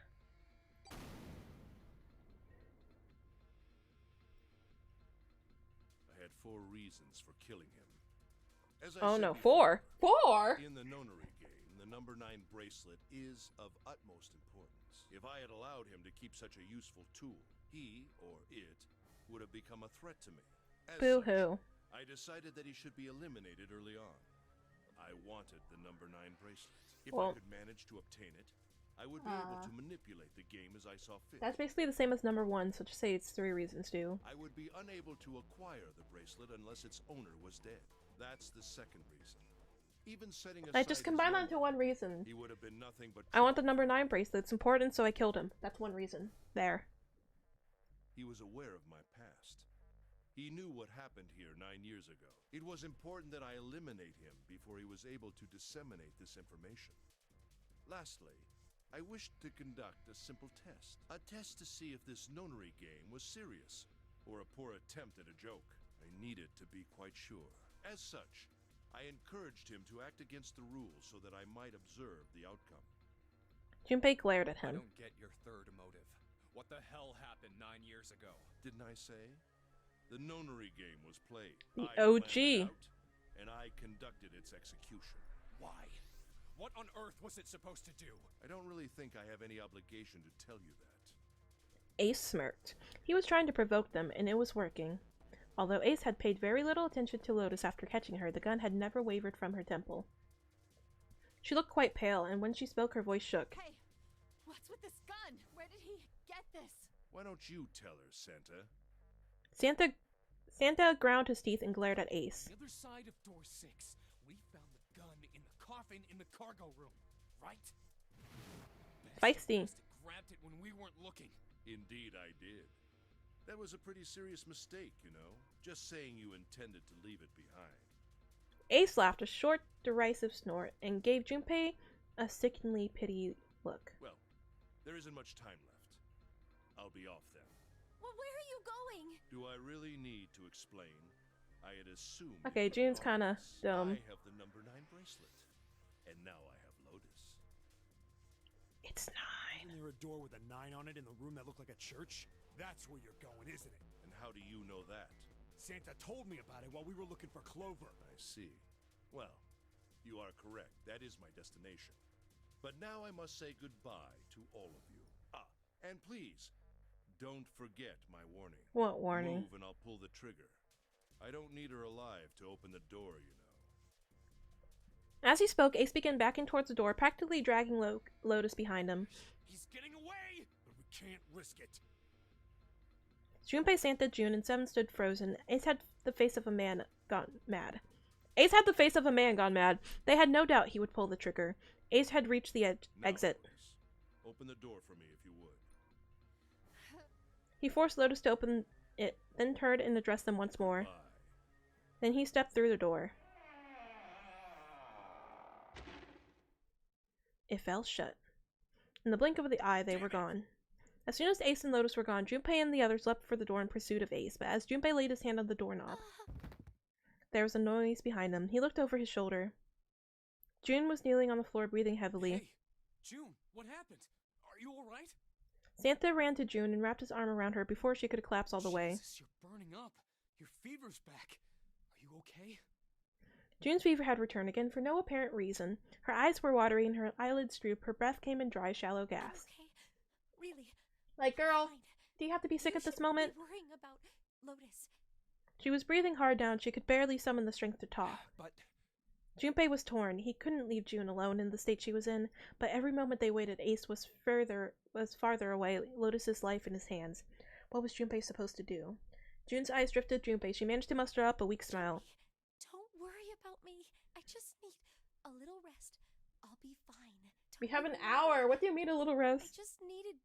Speaker 7: I had 4 reasons for killing him. As I
Speaker 2: Oh
Speaker 7: said
Speaker 2: no,
Speaker 7: before,
Speaker 2: 4?
Speaker 7: in the nonary game, the number 9 bracelet is of utmost importance. If I had allowed him to keep such a useful tool, he, or it, would have become a threat to me. As
Speaker 2: Boo-hoo.
Speaker 7: such, I decided that he should be eliminated early on. I wanted the number 9 bracelet. If I could manage to obtain it, I would be able to manipulate the game as I saw fit.
Speaker 2: That's basically the same as number 1, so just say it's 3 reasons too.
Speaker 7: I would be unable to acquire the bracelet unless its owner was dead. That's the second reason. Even setting aside
Speaker 2: I just combined that into one reason.
Speaker 7: he would have been nothing but
Speaker 2: I want the number 9 bracelet. It's important, so I killed him. That's one reason. There.
Speaker 7: He was aware of my past. He knew what happened here 9 years ago. It was important that I eliminate him before he was able to disseminate this information. Lastly, I wished to conduct a simple test. A test to see if this nonary game was serious, or a poor attempt at a joke. I needed to be quite sure. As such, I encouraged him to act against the rules so that I might observe the outcome.
Speaker 2: Junpei glared at
Speaker 3: I
Speaker 2: him.
Speaker 3: don't get your third motive. What the hell happened 9 years ago?
Speaker 7: Didn't I say? The nonary game was played.
Speaker 2: The
Speaker 7: I planned
Speaker 2: OG.
Speaker 7: it out, and I conducted its execution.
Speaker 3: Why? What on earth was it supposed to do?
Speaker 7: I don't really think I have any obligation to tell you that.
Speaker 2: Ace smirked. He was trying to provoke them, and it was working. Although Ace had paid very little attention to Lotus after catching her, the gun had never wavered from her temple. She looked quite pale, and when she spoke, her voice shook.
Speaker 6: Hey, what's with this gun? Where did he get this?
Speaker 7: Why don't you tell her, Santa?
Speaker 2: Santa ground his teeth and glared at Ace.
Speaker 5: The other side of door 6, we found the gun in the coffin in the cargo room, right?
Speaker 2: Feisty.
Speaker 5: Must have grabbed it when we weren't looking.
Speaker 7: Indeed I did. That was a pretty serious mistake, you know. Just saying you intended to leave it behind.
Speaker 2: Ace laughed a short, derisive snort and gave Junpei a sickeningly pity look.
Speaker 7: Well, there isn't much time left. I'll be off then.
Speaker 6: Well, where are you going?
Speaker 7: Do I really need to explain? I had assumed...
Speaker 2: Okay,
Speaker 7: you
Speaker 2: June's
Speaker 7: were
Speaker 2: kinda
Speaker 7: Lotus.
Speaker 2: dumb.
Speaker 7: I have the number 9 bracelet. And now I have Lotus.
Speaker 2: It's 9.
Speaker 4: Isn't there a door with a 9 on it in the room that looked like a church? That's where you're going, isn't it?
Speaker 7: And how do you know that?
Speaker 4: Santa told me about it while we were looking for Clover.
Speaker 7: I see. Well, you are correct. That is my destination. But now I must say goodbye to all of you. Ah, and please, don't forget my warning.
Speaker 2: What warning?
Speaker 7: Move and I'll pull the trigger. I don't need her alive to open the door, you know.
Speaker 2: As he spoke, Ace began backing towards the door, practically dragging Lotus behind him.
Speaker 5: He's getting away!
Speaker 4: But we can't risk it.
Speaker 2: Junpei, Santa, June, and Seven stood frozen. Ace had the face of a man gone mad. Ace had the face of a man gone mad. They had no doubt he would pull the trigger. Ace had reached the
Speaker 7: Now,
Speaker 2: exit.
Speaker 7: Lotus, open the door for me if you would.
Speaker 2: He forced Lotus to open it, then turned and addressed them once more.
Speaker 7: Bye.
Speaker 2: Then he stepped through the door. It fell shut. In the blink of the eye, they were gone. As soon as Ace and Lotus were gone, Junpei and the others leapt for the door in pursuit of Ace, but as Junpei laid his hand on the doorknob, there was a noise behind him. He looked over his shoulder. June was kneeling on the floor, breathing heavily.
Speaker 5: Hey, June, what happened? Are you alright?
Speaker 2: Santa ran to June and wrapped his arm around her before she could collapse all the way.
Speaker 5: Jesus, you're burning acting up. Your fever's back. Are you okay?
Speaker 2: June's fever had returned again for no apparent reason. Her eyes were watery and her eyelids drooped. Her breath came in dry, shallow gasps.
Speaker 8: Okay. Really.
Speaker 2: Like, girl,
Speaker 8: Fine.
Speaker 2: do you have to be sick
Speaker 8: You
Speaker 2: at this
Speaker 8: shouldn't
Speaker 2: moment?
Speaker 8: be worrying about Lotus.
Speaker 2: She was breathing hard now and she could barely summon the strength to talk.
Speaker 3: But
Speaker 2: Junpei was torn. He couldn't leave June alone in the state she was in, but every moment they waited, Ace was farther away, Lotus's life in his hands. What was Junpei supposed to do? June's eyes drifted to Junpei. She managed to muster up a weak smile.
Speaker 8: Don't worry about me. I just need a little rest. I'll be fine.
Speaker 2: We
Speaker 8: Don't
Speaker 2: have an
Speaker 8: worry.
Speaker 2: hour. What do you mean a little
Speaker 8: I
Speaker 2: rest?
Speaker 8: just needed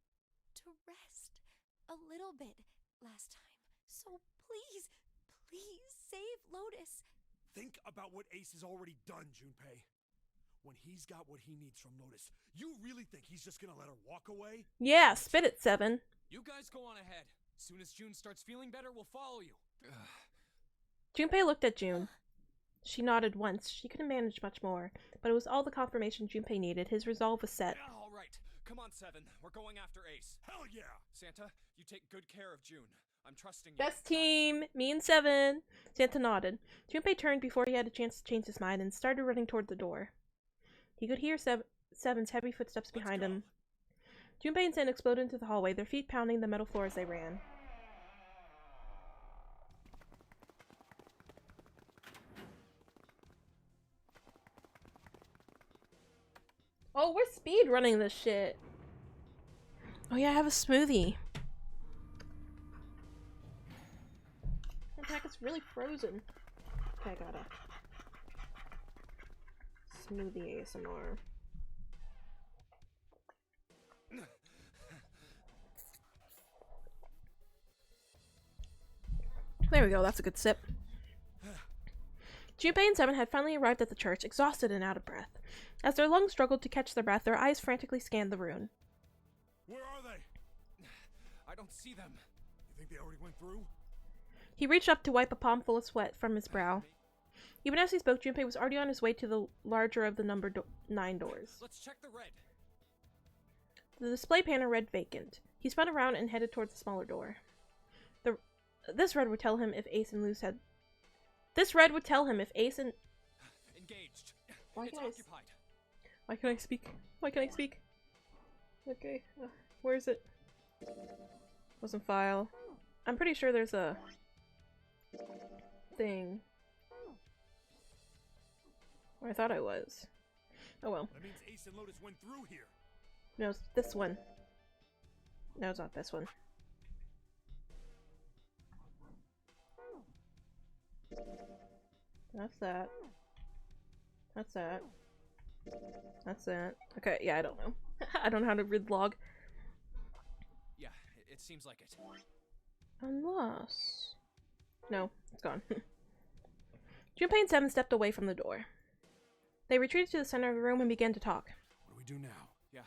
Speaker 8: to rest a little bit last time. So please, please save Lotus.
Speaker 4: Think about what Ace has already done, Junpei. When he's got what he needs from Lotus, you really think he's just gonna let her walk away?
Speaker 2: Yeah, spit it, Seven.
Speaker 5: You guys go on ahead. As soon as June starts feeling better, we'll follow you.
Speaker 2: Junpei looked at June. She nodded once. She couldn't manage much more, but it was all the confirmation Junpei needed. His resolve was set.
Speaker 3: all right, come on, Seven. We're going after Ace.
Speaker 4: Hell yeah!
Speaker 3: Santa, you take good care of June. I'm trusting you.
Speaker 2: Best team! Me and Seven! Santa nodded. Junpei turned before he had a chance to change his mind and started running toward the door. He could hear Seven's heavy footsteps behind him. Junpei and Santa exploded into the hallway, their feet pounding the metal floor as they ran. Oh, we're speed running this shit. Oh yeah, I have a smoothie. The packet's really frozen. Okay, I got a smoothie ASMR. There we go, that's a good sip. Junpei and Seven had finally arrived at the church, exhausted and out of breath. As their lungs struggled to catch their breath, their eyes frantically scanned the ruin.
Speaker 4: Where are they?
Speaker 3: I don't see them.
Speaker 4: You think they already went through?
Speaker 2: He reached up to wipe a palm full of sweat from his brow. Even as he spoke, Junpei was already on his way to the larger of the number 9 doors.
Speaker 3: Let's check the red.
Speaker 2: The display panel read vacant. He spun around and headed towards the smaller door. This red would tell him if Ace and Luz had... This red would tell him if Ace and...
Speaker 3: Engaged.
Speaker 2: Why
Speaker 3: It's
Speaker 2: can I...
Speaker 3: occupied.
Speaker 2: Why can I speak? Why can I speak? Okay, where is it? Wasn't file. I'm pretty sure there's a... thing. Or I thought I was. Oh well.
Speaker 4: That means Ace and Lotus went through here.
Speaker 2: No, it's this one. No, it's not this one. That's that. That's that. That's that. Okay, yeah, I don't know. I don't know how to read log.
Speaker 3: Yeah, it seems like it.
Speaker 2: Unless... No, it's gone. Junpei and Seven stepped away from the door. They retreated to the center of the room and began to talk.
Speaker 4: What do we do now?
Speaker 3: Yeah,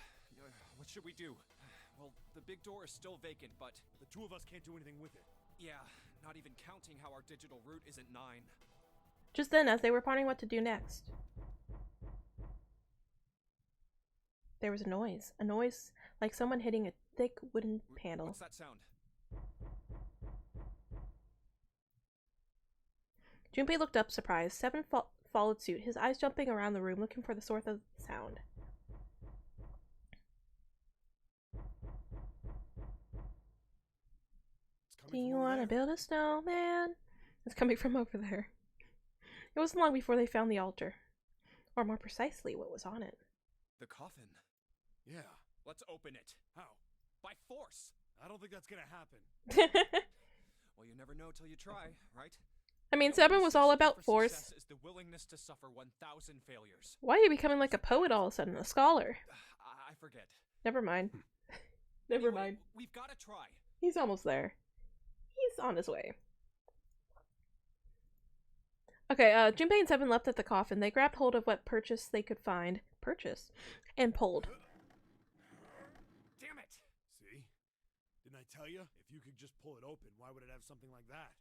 Speaker 3: what should we do? Well, the big door is still vacant, but...
Speaker 4: The two of us can't do anything with it.
Speaker 3: Yeah, not even counting how our digital route isn't 9.
Speaker 2: Just then, as they were pondering what to do next, there was a noise. A noise like someone hitting a thick wooden panel.
Speaker 3: What's that sound?
Speaker 2: Junpei looked up, surprised. Seven followed suit, his eyes jumping around the room, looking for the source of the sound. Do you want to build a snowman? It's coming from over there. It wasn't long before they found the altar. Or more precisely, what was on it.
Speaker 3: The coffin.
Speaker 4: Yeah.
Speaker 3: Let's open it.
Speaker 4: How?
Speaker 3: By force.
Speaker 4: I don't think that's gonna happen.
Speaker 3: Well, you never know till you try, right?
Speaker 2: I mean,
Speaker 3: The
Speaker 2: Seven
Speaker 3: only
Speaker 2: was all
Speaker 3: substitute
Speaker 2: about
Speaker 3: for
Speaker 2: force.
Speaker 3: success is the willingness to suffer 1,000 failures.
Speaker 2: Why are you becoming like a poet all of a sudden? A scholar?
Speaker 3: I forget.
Speaker 2: Never mind. Never
Speaker 3: Anyway,
Speaker 2: mind.
Speaker 3: We've got to try.
Speaker 2: He's almost there. He's on his way. Okay, Junpei and Seven leapt at the coffin. They grabbed hold of what purchase they could find. Purchase? And pulled.
Speaker 3: Damn it!
Speaker 4: See? Didn't I tell you? If you could just pull it open, why would it have something like that?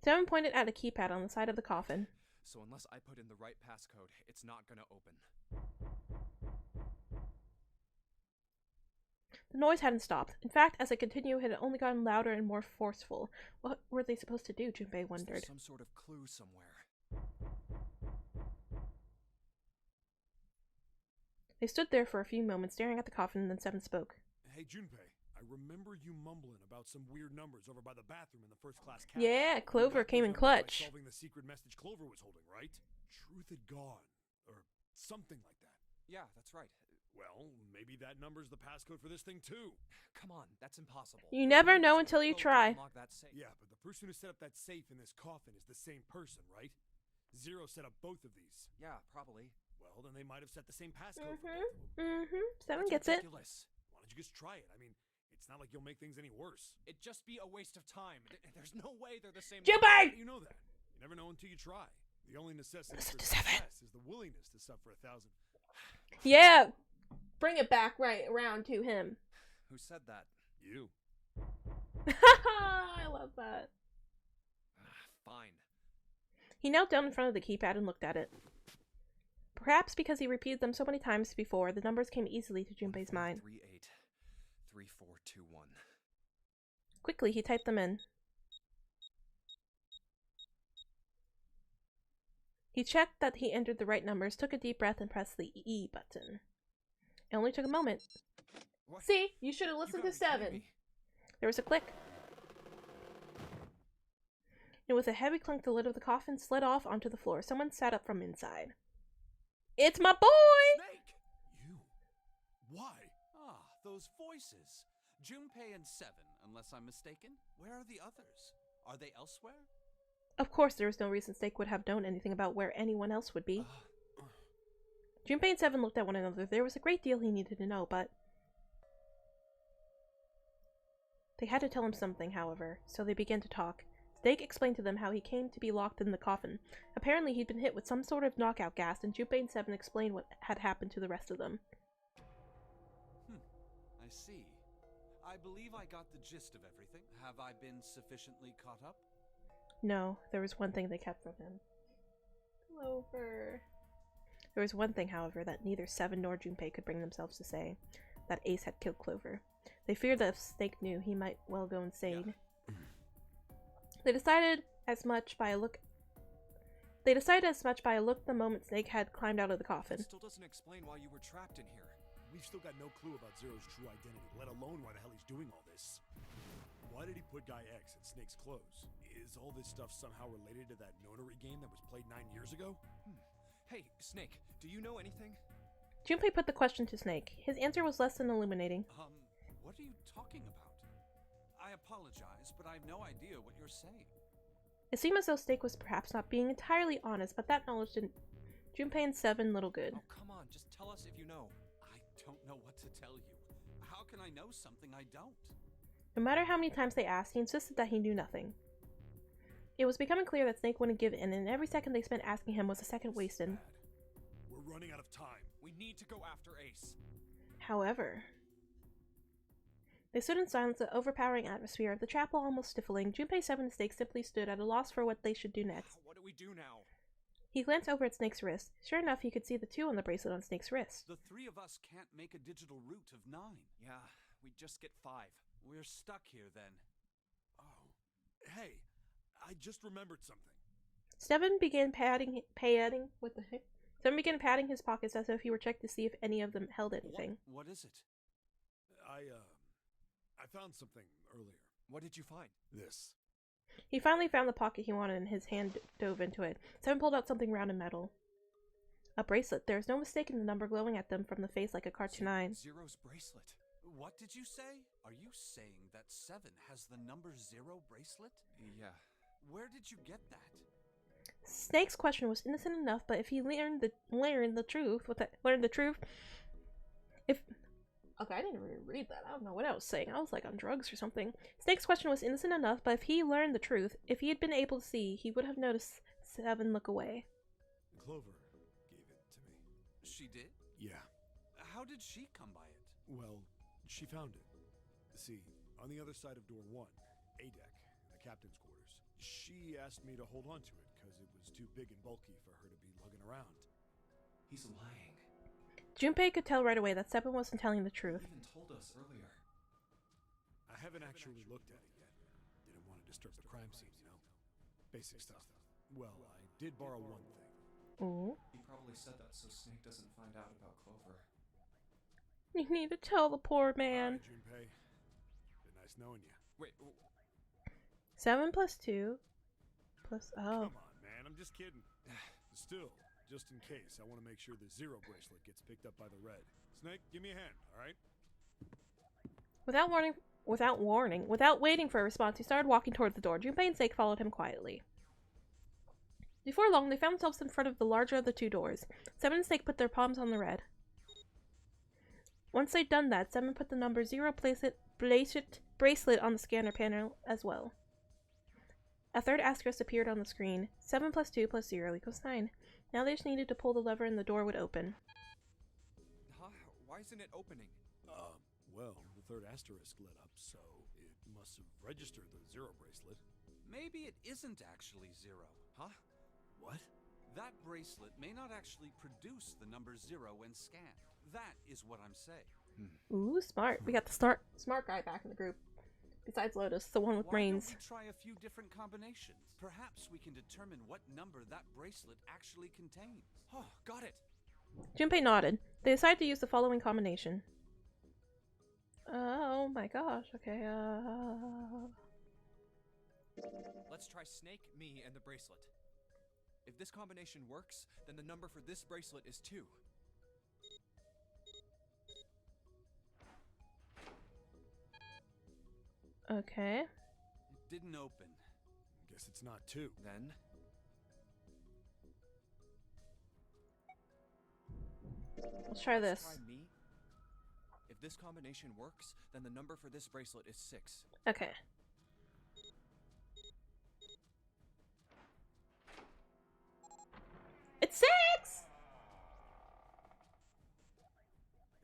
Speaker 2: Seven pointed at a keypad on the side of the coffin.
Speaker 3: So unless I put in the right passcode, it's not gonna open.
Speaker 2: The noise hadn't stopped. In fact, as it continued, it had only gotten louder and more forceful. What were they supposed to do, Junpei
Speaker 3: Is there
Speaker 2: wondered.
Speaker 3: some sort of clue somewhere?
Speaker 2: They stood there for a few moments, staring at the coffin, and then Seven spoke.
Speaker 4: Hey, Junpei, I remember you mumbling about some weird numbers over by the bathroom in the first-class cabin.
Speaker 2: Yeah, Clover came in
Speaker 4: By
Speaker 2: clutch.
Speaker 4: solving the secret message Clover was holding, right? Truth had gone, or something like that.
Speaker 3: Yeah, that's right.
Speaker 4: Well, maybe that number's the passcode for this thing too.
Speaker 3: Come on, that's impossible.
Speaker 2: You never
Speaker 3: There's
Speaker 2: know
Speaker 3: no
Speaker 2: until you
Speaker 3: code to
Speaker 2: try.
Speaker 3: unlock that safe.
Speaker 4: Yeah, but the person who set up that safe in this coffin is the same person, right? Zero set up both of these.
Speaker 3: Yeah, probably.
Speaker 4: Well, then they might have set the same passcode for both of them.
Speaker 2: Seven
Speaker 3: That's
Speaker 2: gets it.
Speaker 3: ridiculous.
Speaker 4: Why don't you just try it? I mean, it's not like you'll make things any worse.
Speaker 3: It'd just be a waste of time. There's no way they're the same.
Speaker 4: How
Speaker 2: Junpei!
Speaker 4: do you know that? You never know until you try. The only necessity
Speaker 2: Listen
Speaker 4: for
Speaker 2: to Seven.
Speaker 4: success is the willingness to suffer 1,000.
Speaker 2: Yeah! Bring it back right around to him.
Speaker 3: Who said that?
Speaker 4: You.
Speaker 2: I love that.
Speaker 3: Fine.
Speaker 2: He knelt down in front of the keypad and looked at it. Perhaps because he repeated them so many times before, the numbers came easily to Junpei's mind.
Speaker 3: 38 3421.
Speaker 2: Quickly, he typed them in. He checked that he entered the right numbers, took a deep breath, and pressed the E button. It only took a moment.
Speaker 3: What?
Speaker 2: See? You should have
Speaker 3: You
Speaker 2: listened
Speaker 3: gotta
Speaker 2: to
Speaker 3: be kidding
Speaker 2: 7.
Speaker 3: me.
Speaker 2: There was a click. And with a heavy clunk, the lid of the coffin slid off onto the floor. Someone sat up from inside. It's my boy!
Speaker 3: Snake!
Speaker 4: You. Why?
Speaker 10: Ah, those voices. Junpei and Seven, unless I'm mistaken. Where are the others? Are they elsewhere?
Speaker 2: Of course, there was no reason Snake would have known anything about where anyone else would be. Junpei and Seven looked at one another. There was a great deal he needed to know, but... They had to tell him something, however, so they began to talk. Snake explained to them how he came to be locked in the coffin. Apparently, he'd been hit with some sort of knockout gas, and Junpei and Seven explained what had happened to the rest of them.
Speaker 10: I see. I believe I got the gist of everything. Have I been sufficiently caught up?
Speaker 2: No, there was one thing they kept from him. Clover. There was one thing, however, that neither Seven nor Junpei could bring themselves to say. That Ace had killed Clover. They feared that if Snake knew, he might well go insane.
Speaker 10: Yeah.
Speaker 2: They decided as much by a look the moment Snake had climbed out of the coffin.
Speaker 3: That still doesn't explain why you were trapped in here.
Speaker 4: We've still got no clue about Zero's true identity, let alone why the hell he's doing all this. Why did he put Guy X in Snake's clothes? Is all this stuff somehow related to that notary game that was played 9 years ago?
Speaker 3: Hey, Snake, do you know anything?
Speaker 2: Junpei put the question to Snake. His answer was less than illuminating.
Speaker 10: What are you talking about? I apologize, but I have no idea what you're saying.
Speaker 2: It seemed as though Snake was perhaps not being entirely honest, but that knowledge did Junpei and Seven little good.
Speaker 3: Oh, come on, just tell us if you know.
Speaker 10: I don't know what to tell you. How can I know something I don't?
Speaker 2: No matter how many times they asked, he insisted that he knew nothing. It was becoming clear that Snake wouldn't give in, and every second they spent asking him was a second wasted.
Speaker 4: We're running out of time.
Speaker 3: We need to go after Ace.
Speaker 2: However... They stood in silence, the overpowering atmosphere of the chapel almost stifling. Junpei, Seven, and Snake simply stood at a loss for what they should do next.
Speaker 3: What do we do now?
Speaker 2: He glanced over at Snake's wrist. Sure enough, he could see the 2 on the bracelet on Snake's wrist.
Speaker 10: The three of us can't make a digital route of 9.
Speaker 3: Yeah, we just get 5.
Speaker 10: We're stuck here then.
Speaker 4: Oh. Hey, I just remembered something.
Speaker 2: Seven began patting his pockets as if he were checking to see if any of them held anything.
Speaker 10: What is it?
Speaker 4: I found something earlier.
Speaker 3: What did you find?
Speaker 4: This.
Speaker 2: He finally found the pocket he wanted and his hand dove into it. Seven pulled out something round and metal. A bracelet. There was no mistaking the number glowing at them from the face like a cartoon eye.
Speaker 3: Zero's bracelet.
Speaker 10: What did you say? Are you saying that 7 has the number 0 bracelet?
Speaker 3: Yeah.
Speaker 10: Where did you get that?
Speaker 2: Snake's question was innocent enough, but if he learned the truth, okay, I didn't even read that. I don't know what I was saying. I was like on drugs or something. Snake's question was innocent enough, but if he learned the truth, if he had been able to see, he would have noticed Seven look away.
Speaker 4: Clover gave it to me.
Speaker 10: She did?
Speaker 4: Yeah.
Speaker 10: How did she come by it?
Speaker 4: Well, she found it. See, on the other side of door 1, A deck, the captain's quarters. She asked me to hold on to it because it was too big and bulky for her to be lugging around.
Speaker 3: He's lying.
Speaker 2: Junpei could tell right away that Seven wasn't telling the truth.
Speaker 3: He even told us earlier.
Speaker 4: I haven't actually looked at it yet. Didn't want to disturb the crime scene, you know? Basic stuff. Well, I did borrow one thing.
Speaker 2: Ooh.
Speaker 3: He probably said that so Snake doesn't find out about Clover.
Speaker 2: You need to tell the poor man.
Speaker 4: Hi, Junpei. Been nice knowing you.
Speaker 3: Wait,
Speaker 2: 7 plus 2 plus... Oh.
Speaker 4: Come on, man. I'm just kidding. Still, just in case, I want to make sure the zero bracelet gets picked up by the red. Snake, give me a hand, all right?
Speaker 2: Without waiting for a response, he started walking towards the door. Junpei and Snake followed him quietly. Before long, they found themselves in front of the larger of the two doors. 7 and Snake put their palms on the red. Once they'd done that, 7 put the number 0 bracelet on the scanner panel as well. A third asterisk appeared on the screen. 7 plus 2 plus 0 equals 9. Now they just needed to pull the lever and the door would open.
Speaker 3: huh? Why isn't it opening?
Speaker 4: Well, the third asterisk lit up, so it must have registered the zero bracelet.
Speaker 10: Maybe it isn't actually 0.
Speaker 3: Huh?
Speaker 4: What?
Speaker 10: That bracelet may not actually produce the number 0 when scanned. That is what I'm saying.
Speaker 2: Ooh, smart. We got the smart guy back in the group. Besides Lotus, the one with
Speaker 10: Why
Speaker 2: brains.
Speaker 10: don't we try a few different combinations? Perhaps we can determine what number that bracelet actually contains.
Speaker 3: Oh, got it.
Speaker 2: Junpei nodded. They decided to use the following combination. Oh my gosh, okay,
Speaker 3: Let's try Snake, me, and the bracelet. If this combination works, then the number for this bracelet is 2.
Speaker 2: Okay.
Speaker 10: It didn't open.
Speaker 4: Guess it's not 2.
Speaker 3: Then...
Speaker 2: Let's try this.
Speaker 3: Try me. If this combination works, then the number for this bracelet is 6.
Speaker 2: Okay. It's 6!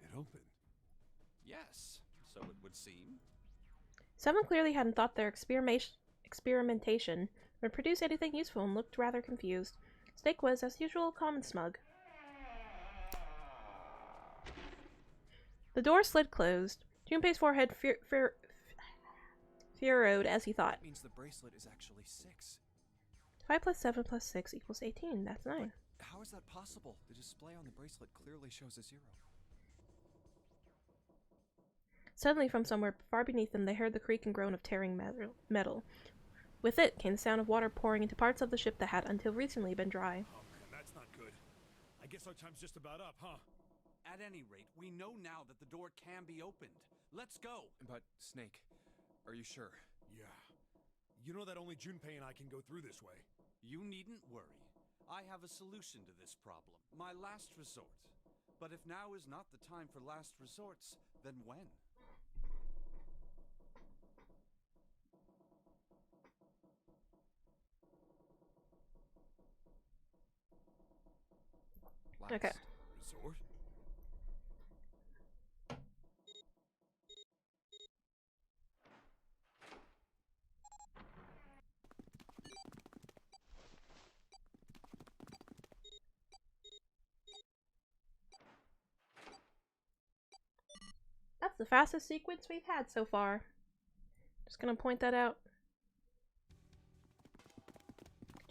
Speaker 4: It opened.
Speaker 10: Yes, so it would seem.
Speaker 2: 7 clearly hadn't thought their experimentation would produce anything useful and looked rather confused. Snake was, as usual, calm and smug. The door slid closed. Junpei's forehead furrowed as he thought.
Speaker 3: That means the bracelet is actually 6.
Speaker 2: 5 plus 7 plus 6 equals 18. That's 9.
Speaker 3: But how is that possible? The display on the bracelet clearly shows a 0.
Speaker 2: Suddenly, from somewhere far beneath them, they heard the creak and groan of tearing metal. With it came the sound of water pouring into parts of the ship that had until recently been dry.
Speaker 4: Oh man, that's not good. I guess our time's just about up, huh?
Speaker 10: At any rate, we know now that the door can be opened. Let's go!
Speaker 3: But, Snake, are you sure?
Speaker 4: Yeah. You know that only Junpei and I can go through this way.
Speaker 10: You needn't worry. I have a solution to this problem. My last resort. But if now is not the time for last resorts, then when?
Speaker 2: Okay.
Speaker 4: Resort?
Speaker 2: That's the fastest sequence we've had so far. Just gonna point that out.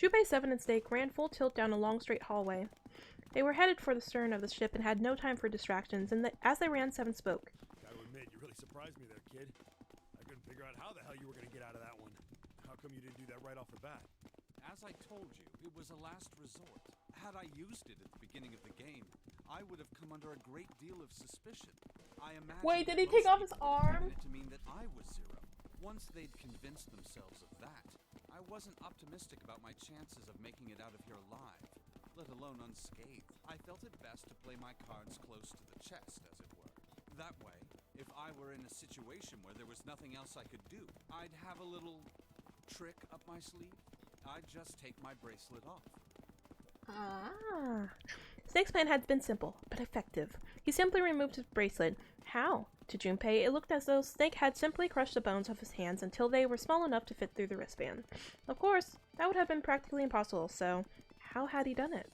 Speaker 2: Junpei, 7, and Snake ran full tilt down a long straight hallway. They were headed for the stern of the ship and had no time for distractions, and as they ran, 7 spoke.
Speaker 4: Gotta admit, you really surprised me there, kid. I couldn't figure out how the hell you were gonna get out of that one. How come you didn't do that right off the bat?
Speaker 10: As I told you, it was a last resort. Had I used it at the beginning of the game, I would have come under a great deal of suspicion. I imagine
Speaker 2: Wait, did
Speaker 10: that
Speaker 2: he take
Speaker 10: most
Speaker 2: off his
Speaker 10: people would have
Speaker 2: arm?
Speaker 10: taken it to mean that I was 0. Once they'd convinced themselves of that, I wasn't optimistic about my chances of making it out of here alive, let alone unscathed. I felt it best to play my cards close to the chest, as it were. That way, if I were in a situation where there was nothing else I could do, I'd have a little trick up my sleeve. I'd just take my bracelet off.
Speaker 2: Ah. Snake's plan had been simple, but effective. He simply removed his bracelet. How? To Junpei, it looked as though Snake had simply crushed the bones of his hands until they were small enough to fit through the wristband. Of course, that would have been practically impossible, so how had he done it?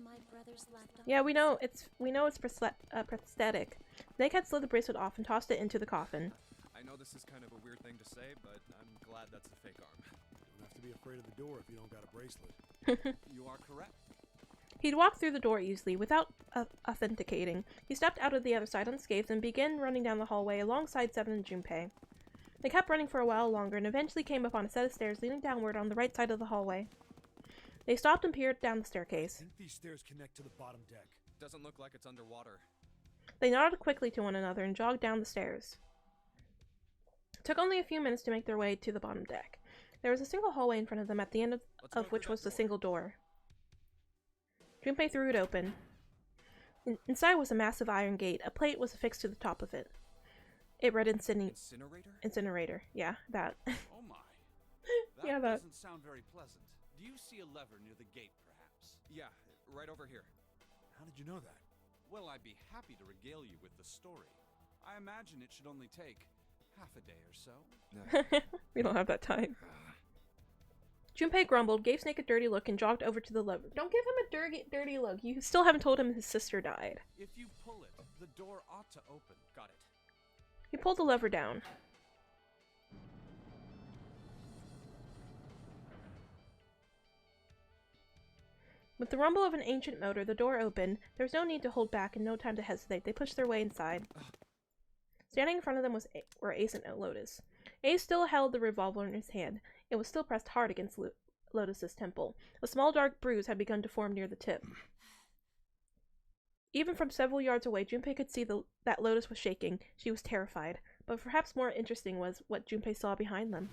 Speaker 8: My brother's left on
Speaker 2: Yeah, we know it's prosthetic. Snake had slid the bracelet off and tossed it into the coffin.
Speaker 3: I I know this is kind of a weird thing to say, but I'm glad that's a fake arm.
Speaker 4: Don't have to be afraid of the door if you don't got a bracelet.
Speaker 3: You are correct.
Speaker 2: He'd walked through the door easily, without authenticating. He stepped out of the other side unscathed and began running down the hallway alongside Seven and Junpei. They kept running for a while longer and eventually came upon a set of stairs leading downward on the right side of the hallway. They stopped and peered down the staircase.
Speaker 4: I think these stairs connect to the bottom deck.
Speaker 3: Doesn't look like it's underwater.
Speaker 2: They nodded quickly to one another and jogged down the stairs. It took only a few minutes to make their way to the bottom deck. There was a single hallway in front of them, at the end of which was the single door. Junpei threw it open. Inside was a massive iron gate. A plate was affixed to the top of it. It read
Speaker 3: Incinerator?
Speaker 2: Incinerator. Yeah, that.
Speaker 10: Oh my. That
Speaker 2: Yeah, that.
Speaker 10: doesn't sound very pleasant. Do you see a lever near the gate, perhaps?
Speaker 3: Yeah, right over here.
Speaker 4: How did you know that?
Speaker 10: Well, I'd be happy to regale you with the story. I imagine it should only take half a day or so.
Speaker 2: We don't have that time. Junpei grumbled, gave Snake a dirty look, and jogged over to the lever. Don't give him a dirty look. You still haven't told him his sister died.
Speaker 10: If you pull it, the door ought to open.
Speaker 3: Got it.
Speaker 2: He pulled the lever down. With the rumble of an ancient motor, the door opened. There was no need to hold back and no time to hesitate. They pushed their way inside. Standing in front of them were Ace and Lotus. Ace still held the revolver in his hand. It was still pressed hard against Lotus's temple. A small dark bruise had begun to form near the tip. Even from several yards away, Junpei could see that Lotus was shaking. She was terrified. But perhaps more interesting was what Junpei saw behind them.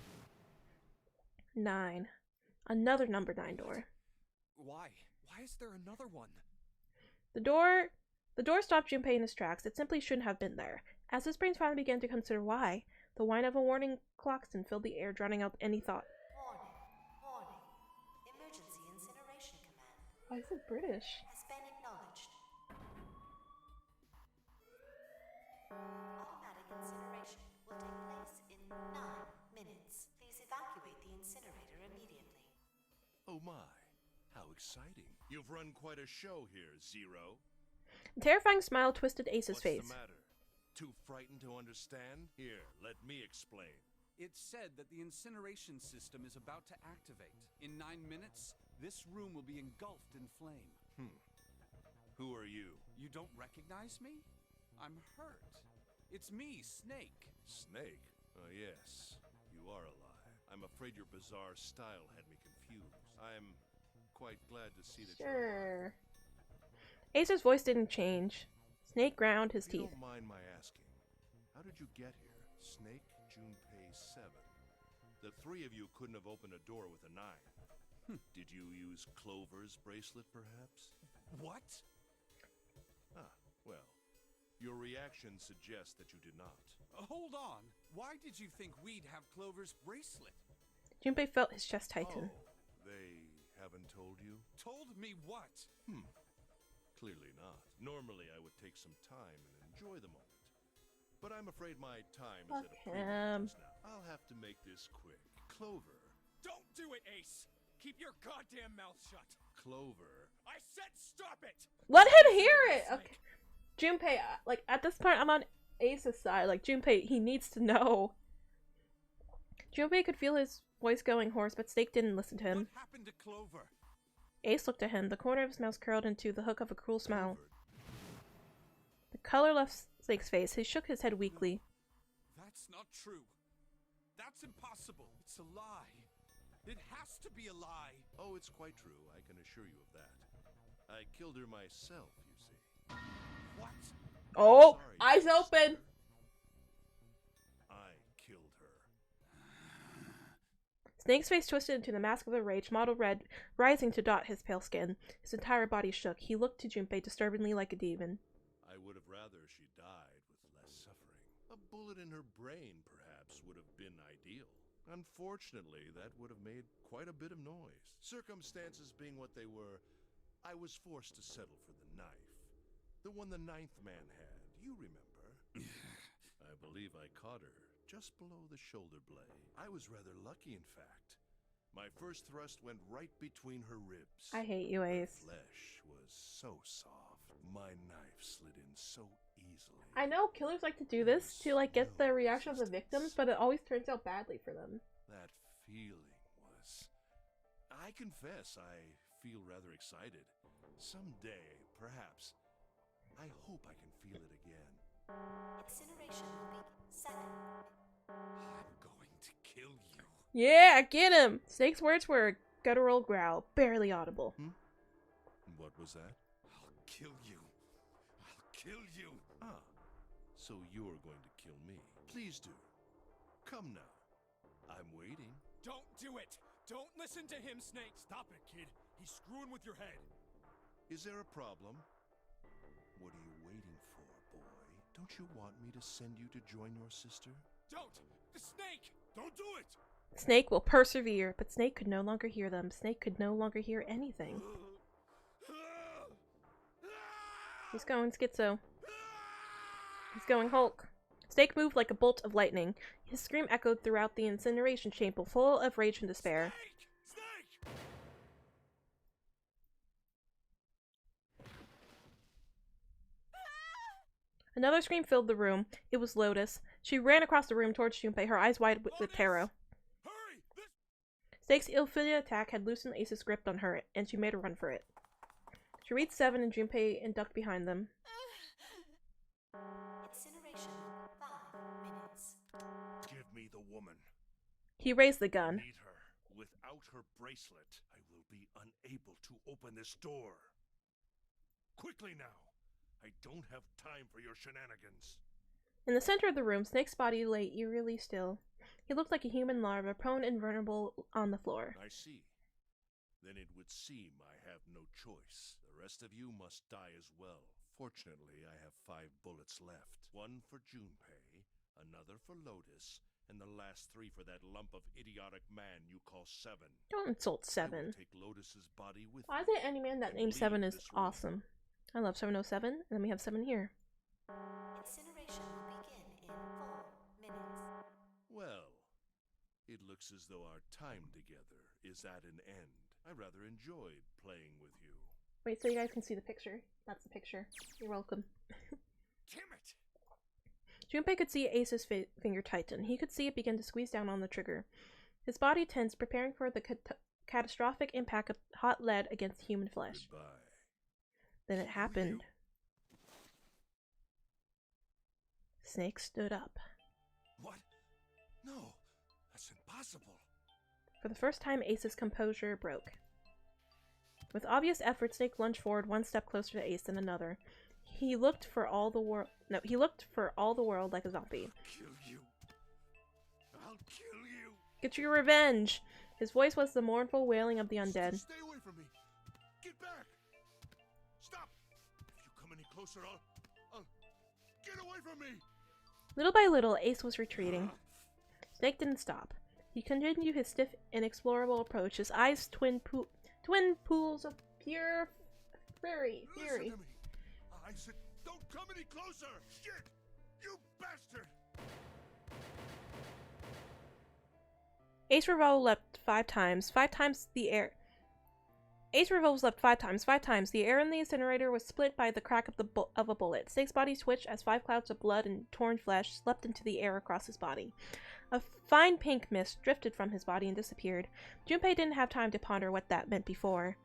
Speaker 2: 9. Another number 9 door.
Speaker 3: Why? Why is there another one?
Speaker 2: The door stopped Junpei in his tracks. It simply shouldn't have been there. As his brains finally began to consider why, the whine of a warning klaxon filled the air, drowning out any thought.
Speaker 11: Warning. Emergency incineration command
Speaker 2: Why is it British?
Speaker 11: has been acknowledged. Automatic incineration will take place in 9 minutes. Please evacuate the incinerator immediately.
Speaker 7: Oh my, how exciting. You've run quite a show here, Zero.
Speaker 2: A terrifying smile twisted Ace's
Speaker 7: What's
Speaker 2: face.
Speaker 7: the matter? Too frightened to understand? Here, let me explain.
Speaker 10: It's said that the incineration system is about to activate. In 9 minutes, this room will be engulfed in flame.
Speaker 7: Who are you?
Speaker 10: You don't recognize me? I'm hurt. It's me, Snake.
Speaker 7: Snake? Oh, yes. You are alive. I'm afraid your bizarre style had me confused. I'm quite glad to see that you're alive.
Speaker 2: Ace's voice didn't change. Snake ground his
Speaker 7: If you
Speaker 2: teeth.
Speaker 7: don't mind my asking, how did you get here? Snake, Junpei, 7. The 3 of you couldn't have opened a door with a 9. Did you use Clover's bracelet, perhaps?
Speaker 10: What?
Speaker 7: Ah, well, your reaction suggests that you did not.
Speaker 10: Hold on. Why did you think we'd have Clover's bracelet?
Speaker 2: Junpei felt his chest tighten.
Speaker 7: Oh, they haven't told you?
Speaker 10: Told me what?
Speaker 7: Clearly not. Normally I would take some time and enjoy the moment. But I'm afraid my time is at a
Speaker 2: Fuck
Speaker 7: premium
Speaker 2: him.
Speaker 7: just now. I'll have to make this quick. Clover.
Speaker 10: Don't do it, Ace! Keep your goddamn mouth shut!
Speaker 7: Clover.
Speaker 10: I said stop it!
Speaker 2: Let him hear it! Okay. Junpei, like, at this point, I'm on Ace's side. Like, Junpei, he needs to know. Junpei could feel his voice going hoarse, but Snake didn't listen to him.
Speaker 10: What happened to Clover?
Speaker 2: Ace looked at him. The corner of his mouth curled into the hook of a cruel smile. The color left Snake's face. He shook his head weakly.
Speaker 10: That's not true. That's impossible. It's a lie. It has to be a lie.
Speaker 7: Oh, it's quite true. I can assure you of that. I killed her myself, you see.
Speaker 10: What?
Speaker 2: Oh,
Speaker 7: Sorry,
Speaker 2: eyes open!
Speaker 7: I killed her.
Speaker 2: Snake's face twisted into the mask of a rage, mottled red, rising to dot his pale skin. His entire body shook. He looked to Junpei disturbingly like a demon.
Speaker 7: I would have rather she died with less suffering. A bullet in her brain, perhaps, would have been ideal. Unfortunately, that would have made quite a bit of noise. Circumstances being what they were, I was forced to settle for the knife. The one the 9th man had, you remember. I believe I caught her just below the shoulder blade. I was rather lucky, in fact. My first thrust went right between her ribs.
Speaker 2: I hate you, Ace.
Speaker 7: Her flesh was so soft. My knife slid in so
Speaker 4: easily.
Speaker 2: I know killers like to do this to like get the reaction of the victims, but it always turns out badly for them.
Speaker 7: That feeling was... I confess, I feel rather excited. Someday, perhaps. I hope I can feel it again.
Speaker 11: Incineration will be 7.
Speaker 10: I'm going to kill you.
Speaker 2: Yeah, get him! Snake's words were a guttural growl, barely audible.
Speaker 7: What was that?
Speaker 10: I'll kill you. I'll kill you.
Speaker 7: Ah, so you're going to kill me. Please do. Come now. I'm waiting.
Speaker 4: Don't do it! Don't listen to him, Snake! Stop it, kid. He's screwing with your head.
Speaker 7: Is there a problem? What are you waiting for, boy? Don't you want me to send you to join your sister?
Speaker 4: Don't! The snake! Don't do it!
Speaker 2: Snake will persevere, but Snake could no longer hear them. Snake could no longer hear anything. He's going schizo. He's going Hulk. Snake moved like a bolt of lightning. His scream echoed throughout the incineration chamber, full of rage and despair.
Speaker 4: Snake!
Speaker 2: Another scream filled the room. It was Lotus. She ran across the room towards Junpei, her eyes wide with terror.
Speaker 4: Hurry!
Speaker 2: Snake's ill-fated attack had loosened Ace's grip on her, and she made a run for it. She reached 7 and Junpei and ducked behind them.
Speaker 11: Incineration, 5 minutes.
Speaker 7: Give me the woman.
Speaker 2: He raised the gun.
Speaker 7: Need her. Without her bracelet, I will be unable to open this door. Quickly now. I don't have time for your shenanigans.
Speaker 2: In the center of the room, Snake's body lay eerily still. He looked like a human larva, prone and vulnerable on the floor.
Speaker 7: I see. Then it would seem I have no choice. The rest of you must die as well. Fortunately, I have 5 bullets left. 1 for Junpei, another for Lotus, and the last 3 for that lump of idiotic man you call 7.
Speaker 2: Don't insult
Speaker 7: I
Speaker 2: 7.
Speaker 7: will take Lotus's body with
Speaker 2: Why is
Speaker 7: me
Speaker 2: it any man that
Speaker 7: and
Speaker 2: named
Speaker 7: leave
Speaker 2: 7 is
Speaker 7: this room.
Speaker 2: awesome? I love 707, and then we have 7 here.
Speaker 11: Incineration will begin in 4 minutes.
Speaker 7: Well, it looks as though our time together is at an end. I rather enjoyed playing with you.
Speaker 2: Wait, so you guys can see the picture. That's the picture. You're welcome.
Speaker 4: Damn it!
Speaker 2: Junpei could see Ace's finger tighten. He could see it begin to squeeze down on the trigger. His body tensed, preparing for the catastrophic impact of hot lead against human flesh.
Speaker 7: Goodbye.
Speaker 2: Then it happened. Snake stood up.
Speaker 4: What? No, that's impossible.
Speaker 2: For the first time, Ace's composure broke. With obvious effort, Snake lunged forward 1 step closer to Ace than another. He looked for all the world. No, he looked for all the world like a zombie.
Speaker 4: Kill you. I'll kill you.
Speaker 2: Get your revenge! His voice was the mournful wailing of the undead.
Speaker 7: Stay away from me. Get back. Stop. If you come any closer, I'll get away from me.
Speaker 2: Little by little, Ace was retreating. Snake didn't stop. He continued his stiff, inexplorable approach, his eyes twin pools of pure fury.
Speaker 7: Listen to me. I said, don't come any closer. Shit! You bastard!
Speaker 2: Ace Revolve leapt 5 times. 5 times the air. Ace Revolves leapt 5 times. 5 times. The air in the incinerator was split by the crack of a bullet. Snake's body twitched as 5 clouds of blood and torn flesh leapt into the air across his body. A fine pink mist drifted from his body and disappeared. Junpei didn't have time to ponder what that meant before.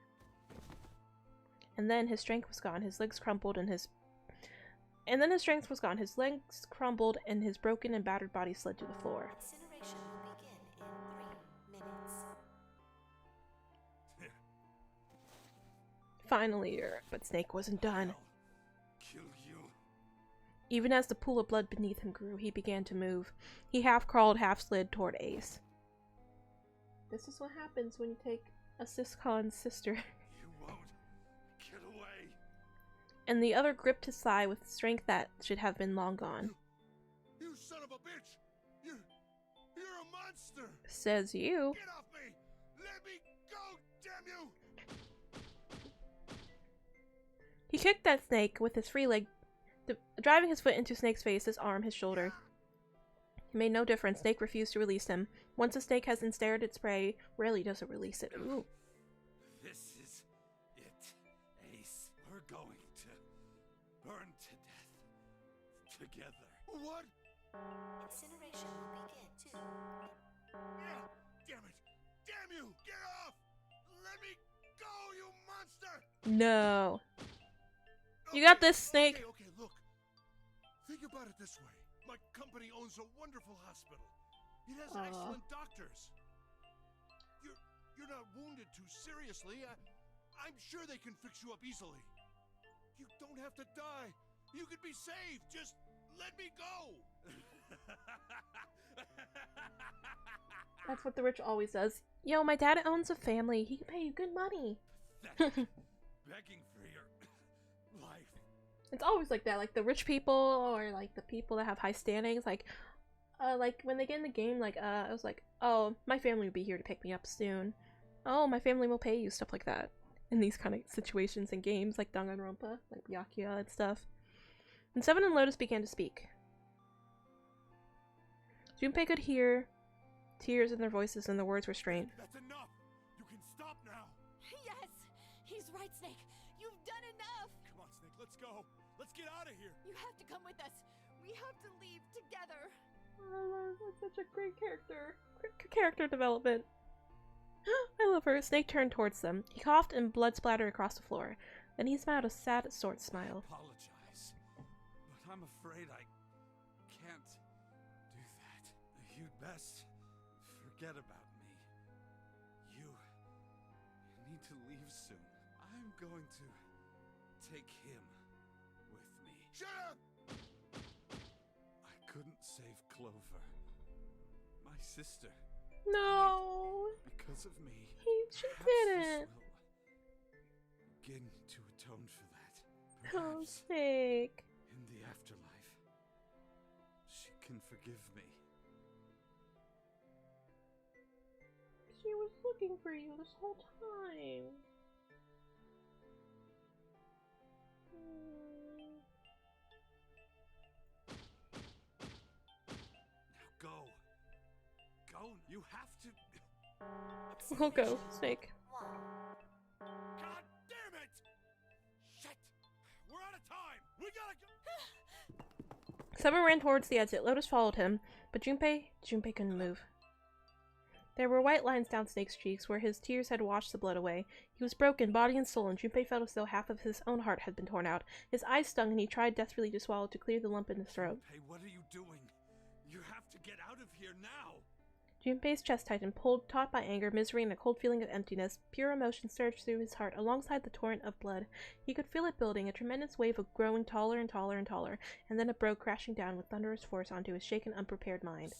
Speaker 2: And then his strength was gone. His legs crumpled and his broken and battered body slid to the floor.
Speaker 11: Incineration will begin in 3 minutes.
Speaker 2: Finally, but Snake wasn't done.
Speaker 4: Kill you.
Speaker 2: Even as the pool of blood beneath him grew, he began to move. He half crawled, half slid toward Ace. This is what happens when you take a Siscon's sister.
Speaker 4: You won't get away.
Speaker 2: And the other gripped his thigh with strength that should have been long gone.
Speaker 7: You son of a bitch! You're a monster!
Speaker 2: Says you.
Speaker 7: Get off me! Let me go, damn you!
Speaker 2: He kicked at Snake with his free leg, driving his foot into Snake's face, his arm, his shoulder. It made no difference. Snake refused to release him. Once a snake has ensnared its prey, rarely does it release it. Ooh.
Speaker 4: This is it, Ace. We're going to burn to death
Speaker 7: what?
Speaker 11: Incineration will begin too.
Speaker 7: Yeah, damn it! Damn you! Get off! Let me go, you monster!
Speaker 2: No. You got this, Snake.
Speaker 7: Okay, look. Think about it this way. My company owns a wonderful hospital. It has excellent doctors. You're not wounded too seriously. I'm sure they can fix you up easily. You don't have to die. You could be saved. Just let me go.
Speaker 2: That's what the rich always does. Yo, my dad owns a family. He can pay you good money.
Speaker 7: Begging for your life.
Speaker 2: It's always like that. Like the rich people or like the people that have high standings. Like when they get in the game, like I was like, oh, my family will be here to pick me up soon. Oh, my family will pay you, stuff like that. In these kind of situations and games like Danganronpa, like Byakuya and stuff. And Seven and Lotus began to speak. Junpei could hear tears in their voices and the words were strained.
Speaker 4: That's enough! You can stop now!
Speaker 8: Yes! He's right, Snake! You've done enough!
Speaker 4: Come on, Snake, let's go! Let's get out of here!
Speaker 8: You have to come with us! We have to leave together!
Speaker 2: Oh, that's such a great character. Character development. I love her. Snake turned towards them. He coughed and blood splattered across the floor. Then he smiled a sad sort of smile.
Speaker 10: I apologize, but I'm afraid I can't do that. You'd best forget about me. You need to leave soon. I'm going to take him with me.
Speaker 7: Shut up!
Speaker 10: I couldn't save Clover. My sister.
Speaker 2: No!
Speaker 10: Because of me.
Speaker 2: She didn't.
Speaker 10: Begin to atone for that.
Speaker 2: Oh,
Speaker 10: Perhaps
Speaker 2: Snake.
Speaker 10: in the afterlife, she can forgive me.
Speaker 2: She was looking for you this whole time.
Speaker 10: Now go. Go. You have to.
Speaker 2: We'll go, Snake.
Speaker 4: God damn it! Shit! We're out of time! We gotta go!
Speaker 2: Seven ran towards the exit. Lotus followed him, but Junpei couldn't move. There were white lines down Snake's cheeks where his tears had washed the blood away. He was broken, body and soul, and Junpei felt as though half of his own heart had been torn out. His eyes stung and he tried desperately to swallow to clear the lump in his throat.
Speaker 10: Hey, what are you doing? You have to get out of here now!
Speaker 2: Junpei's chest tightened, pulled, taut by anger, misery, and a cold feeling of emptiness. Pure emotion surged through his heart alongside the torrent of blood. He could feel it building, a tremendous wave of growing taller and taller and taller, and then it broke, crashing down with thunderous force onto his shaken, unprepared mind.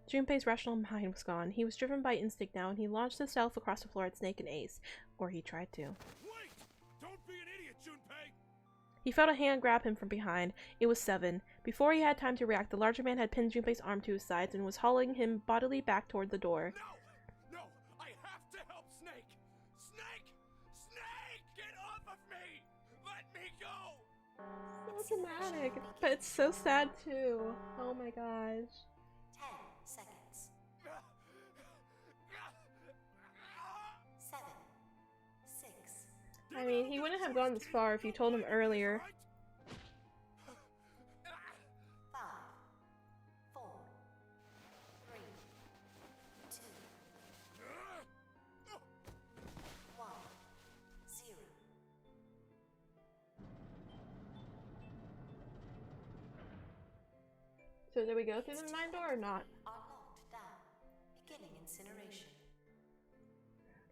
Speaker 2: Junpei's rational mind was gone. He was driven by instinct now, and he launched himself across the floor at Snake and Ace. Or he tried to.
Speaker 4: Wait! Don't be an idiot, Junpei!
Speaker 2: He felt a hand grab him from behind. It was Seven. Before he had time to react, the larger man had pinned Junpei's arm to his sides and was hauling him bodily back toward the door.
Speaker 4: No! No! I have to help Snake! Snake! Snake! Get off of me! Let me go!
Speaker 2: So dramatic, but it's so sad too. Oh my gosh.
Speaker 11: 10 seconds. 7, 6.
Speaker 2: I mean, he wouldn't have gone this far if you told him earlier.
Speaker 11: 5, 4, 3, 2, 1, 0.
Speaker 2: So did we go through the mine door or not?
Speaker 11: Are locked down. Beginning incineration.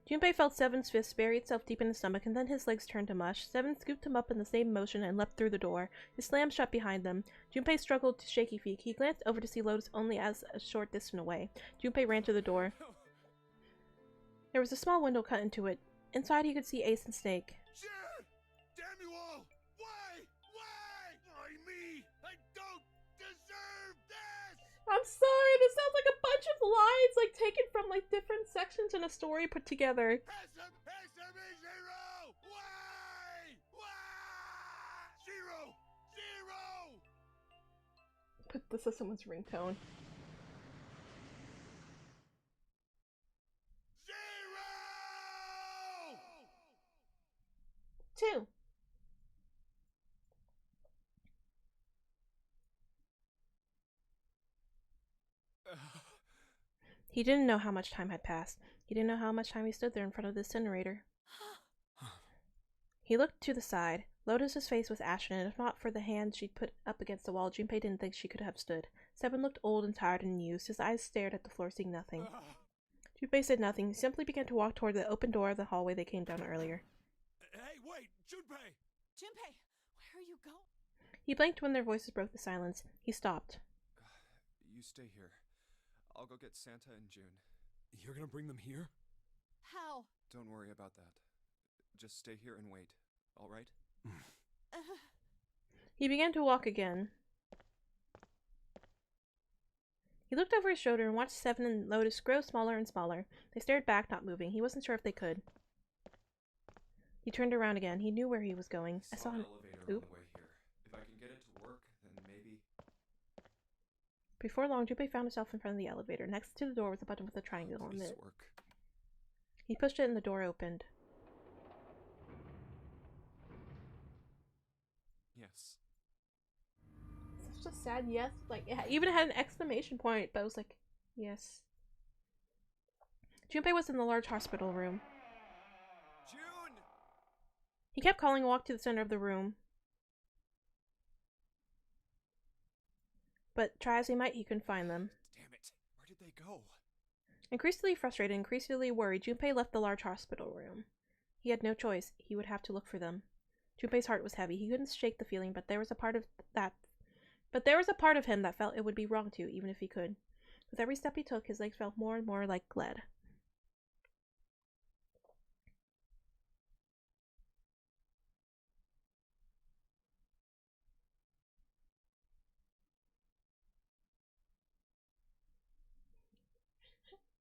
Speaker 2: Junpei felt Seven's fist bury itself deep in his stomach, and then his legs turned to mush. Seven scooped him up in the same motion and leapt through the door. It slammed shut behind them. Junpei struggled to shaky feet. He glanced over to see Lotus only as a short distance away. Junpei ran to the door. There was a small window cut into it. Inside he could see Ace and Snake.
Speaker 7: Shit! Damn you all! Why? Why me? I don't deserve this!
Speaker 2: I'm sorry, this sounds like a bunch of lines like taken from like different sections in a story put together.
Speaker 7: Zero! Why? Why? Zero!
Speaker 2: Put this as someone's ringtone.
Speaker 7: Zero!
Speaker 2: 2. He didn't know how much time had passed. He didn't know how much time he stood there in front of the incinerator. He looked to the side. Lotus's face was ashen, and if not for the hand she'd put up against the wall, Junpei didn't think she could have stood. Seven looked old and tired and used. His eyes stared at the floor, seeing nothing. Junpei said nothing. He simply began to walk toward the open door of the hallway they came down earlier.
Speaker 4: Hey, wait! Junpei!
Speaker 6: Junpei, where are you going?
Speaker 2: He blinked when their voices broke the silence. He stopped.
Speaker 3: You stay here. I'll go get Santa and June.
Speaker 4: You're gonna bring them here?
Speaker 6: How?
Speaker 3: Don't worry about that. Just stay here and wait, all right?
Speaker 2: He began to walk again. He looked over his shoulder and watched Seven and Lotus grow smaller and smaller. They stared back, not moving. He wasn't sure if they could. He turned around again. He knew where he was going. I saw
Speaker 3: an
Speaker 2: him.
Speaker 3: elevator on the way here. If I can get it to work, then maybe...
Speaker 2: Before long, Junpei found himself in front of the elevator. Next to the door was a button with a triangle on
Speaker 3: Please
Speaker 2: it.
Speaker 3: work.
Speaker 2: He pushed it and the door opened.
Speaker 3: Yes.
Speaker 2: Such a sad yes. Like, it even had an exclamation point, but it was like, yes. Junpei was in the large hospital room.
Speaker 3: June!
Speaker 2: He kept calling and walked to the center of the room. But try as he might, he couldn't find them.
Speaker 3: Damn it. Where did they go?
Speaker 2: Increasingly frustrated, increasingly worried, Junpei left the large hospital room. He had no choice. He would have to look for them. Junpei's heart was heavy. He couldn't shake the feeling, but there was a part of him that felt it would be wrong to, even if he could. With every step he took, his legs felt more and more like lead.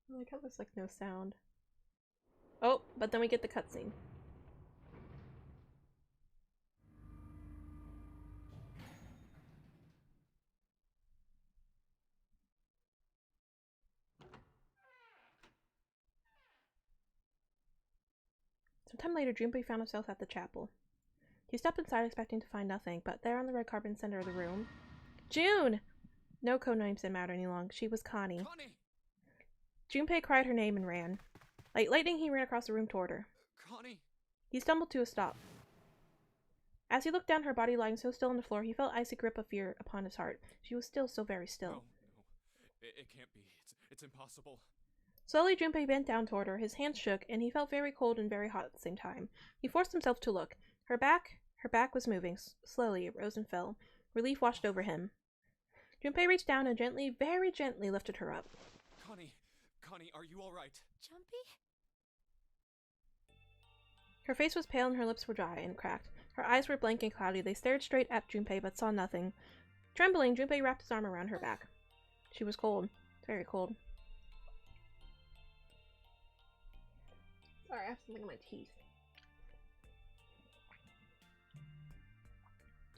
Speaker 2: I like how there's like no sound. Oh, but then we get the cutscene. Sometime later, Junpei found himself at the chapel. He stepped inside expecting to find nothing, but there on the red carpet in the center of the room... June! No codenames didn't matter any longer. She was Connie.
Speaker 3: Connie!
Speaker 2: Junpei cried her name and ran. Like lightning, he ran across the room toward her.
Speaker 3: Connie!
Speaker 2: He stumbled to a stop. As he looked down, her body lying so still on the floor, he felt icy grip of fear upon his heart. She was still so very still.
Speaker 3: No. It can't be. It's impossible.
Speaker 2: Slowly, Junpei bent down toward her. His hands shook, and he felt very cold and very hot at the same time. He forced himself to look. Her back was moving. Slowly, it rose and fell. Relief washed over him. Junpei reached down and gently, very gently, lifted her up.
Speaker 3: Connie, are you all right?
Speaker 8: Jumpy?
Speaker 2: Her face was pale and her lips were dry and cracked. Her eyes were blank and cloudy. They stared straight at Junpei but saw nothing. Trembling, Junpei wrapped his arm around her back. She was cold. Very cold. Sorry, I have something in my teeth.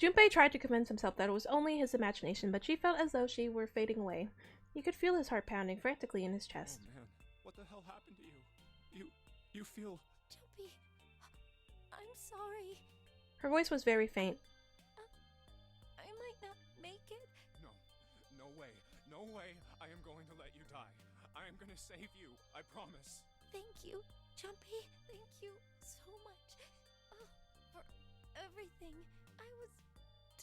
Speaker 2: Junpei tried to convince himself that it was only his imagination, but she felt as though she were fading away. He could feel his heart pounding frantically in his chest.
Speaker 3: Oh man, what the hell happened to you? You feel...
Speaker 8: Jumpy, I'm sorry.
Speaker 2: Her voice was very faint.
Speaker 8: I might not make it.
Speaker 3: No way. No way I am going to let you die. I am gonna save you, I promise.
Speaker 8: Thank you, Jumpy. Thank you so much. For everything. I was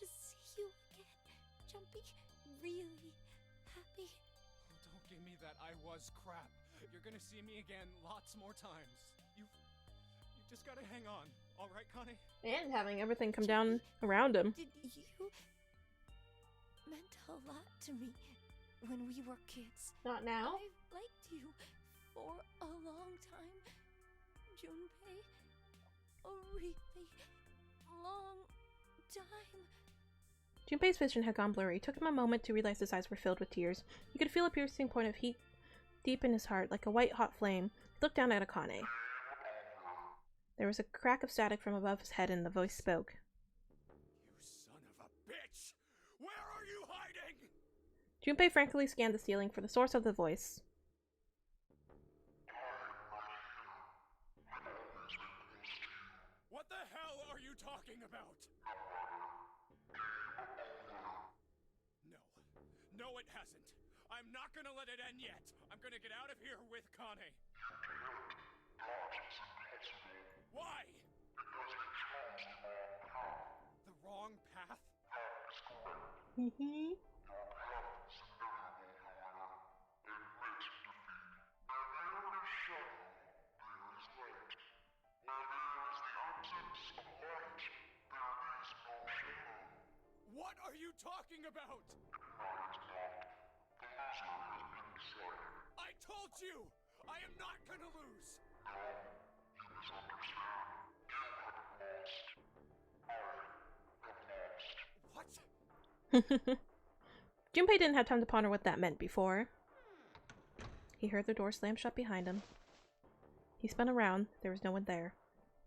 Speaker 8: to see you again. Jumpy, really happy.
Speaker 3: Oh, don't give me that I was crap. You're gonna see me again lots more times. You just gotta hang on. All right, Connie?
Speaker 2: And having everything come down around him.
Speaker 8: Did you meant a lot to me when we were kids.
Speaker 2: Not now?
Speaker 8: I've liked you for a long time, Junpei. A really long time.
Speaker 2: Junpei's vision had gone blurry. It took him a moment to realize his eyes were filled with tears. He could feel a piercing point of heat deep in his heart, like a white hot flame. He looked down at Akane. There was a crack of static from above his head and the voice spoke.
Speaker 4: You son of a bitch! Where are you hiding?
Speaker 2: Junpei frankly scanned the ceiling for the source of the voice.
Speaker 4: What the hell are you talking about? No, it hasn't. I'm not gonna let it end yet. I'm gonna get out of What are you talking about? I told you! I am not gonna lose! What?
Speaker 2: Junpei didn't have time to ponder what that meant before he heard the door slam shut behind him. He spun around. There was no one there.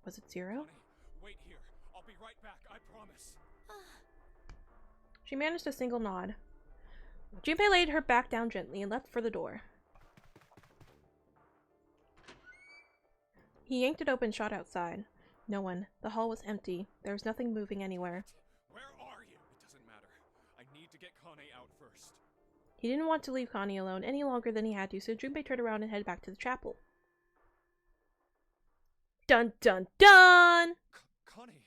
Speaker 2: Was it Zero?
Speaker 4: Connie, wait here. I'll be right back, I promise.
Speaker 2: She managed a single nod. Junpei laid her back down gently and left for the door. He yanked it open and shot outside. No one. The hall was empty. There was nothing moving anywhere.
Speaker 4: Where are you? It doesn't matter. I need to get Connie out first.
Speaker 2: He didn't want to leave Connie alone any longer than he had to, so Junpei turned around and headed back to the chapel. Dun dun dun!
Speaker 4: Connie!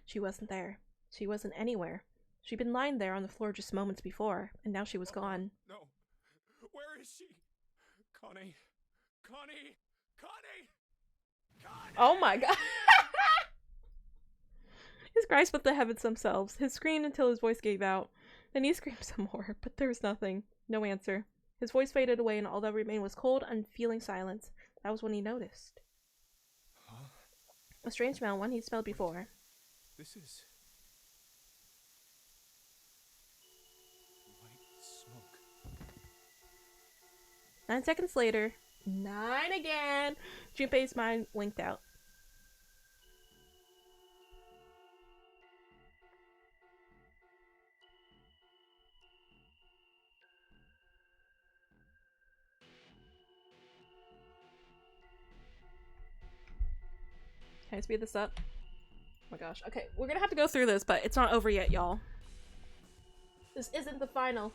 Speaker 2: She wasn't there. She wasn't anywhere. She'd been lying there on the floor just moments before, and now she was gone.
Speaker 4: No. Where is she? Connie! Connie! Connie! Connie!
Speaker 2: Oh my god! His cries split the heavens themselves. He screamed until his voice gave out. Then he screamed some more, but there was nothing. No answer. His voice faded away and all that remained was cold, unfeeling silence. That was when he noticed.
Speaker 4: Huh?
Speaker 2: A strange smell, one he'd smelled before.
Speaker 4: This is... white smoke.
Speaker 2: 9 seconds later, 9 again! Junpei's mind winked out. Can I speed this up? Oh my gosh. Okay, we're gonna have to go through this, but it's not over yet, y'all. This isn't the final.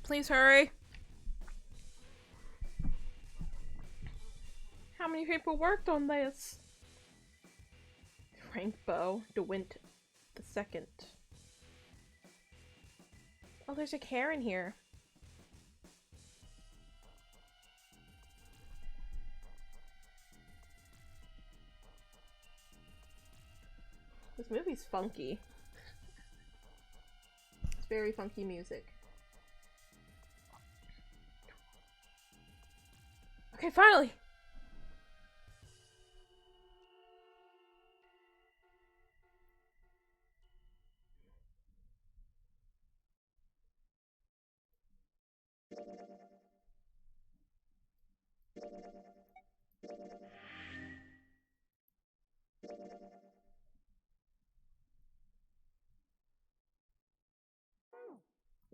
Speaker 2: Please hurry. How many people worked on this? Frank Bow, DeWint the second. Oh, there's a Karen here. This movie's funky. It's very funky music. Okay, finally!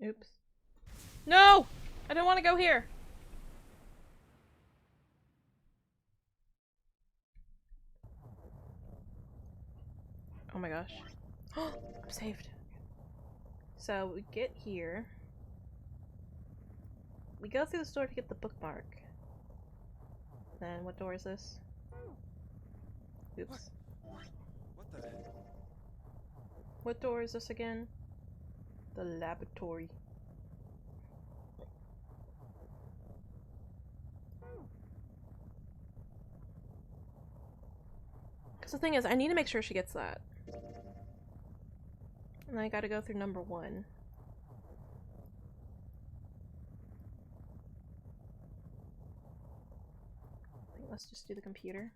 Speaker 2: Oops. No! I didn't want to go here! Oh my gosh. I'm saved. So we get here. We go through the store to get the bookmark. Then what door is this? Oops.
Speaker 4: What the...
Speaker 2: What door is this again? The laboratory. Because the thing is, I need to make sure she gets that. And I gotta go through number 1. I think let's just do the computer.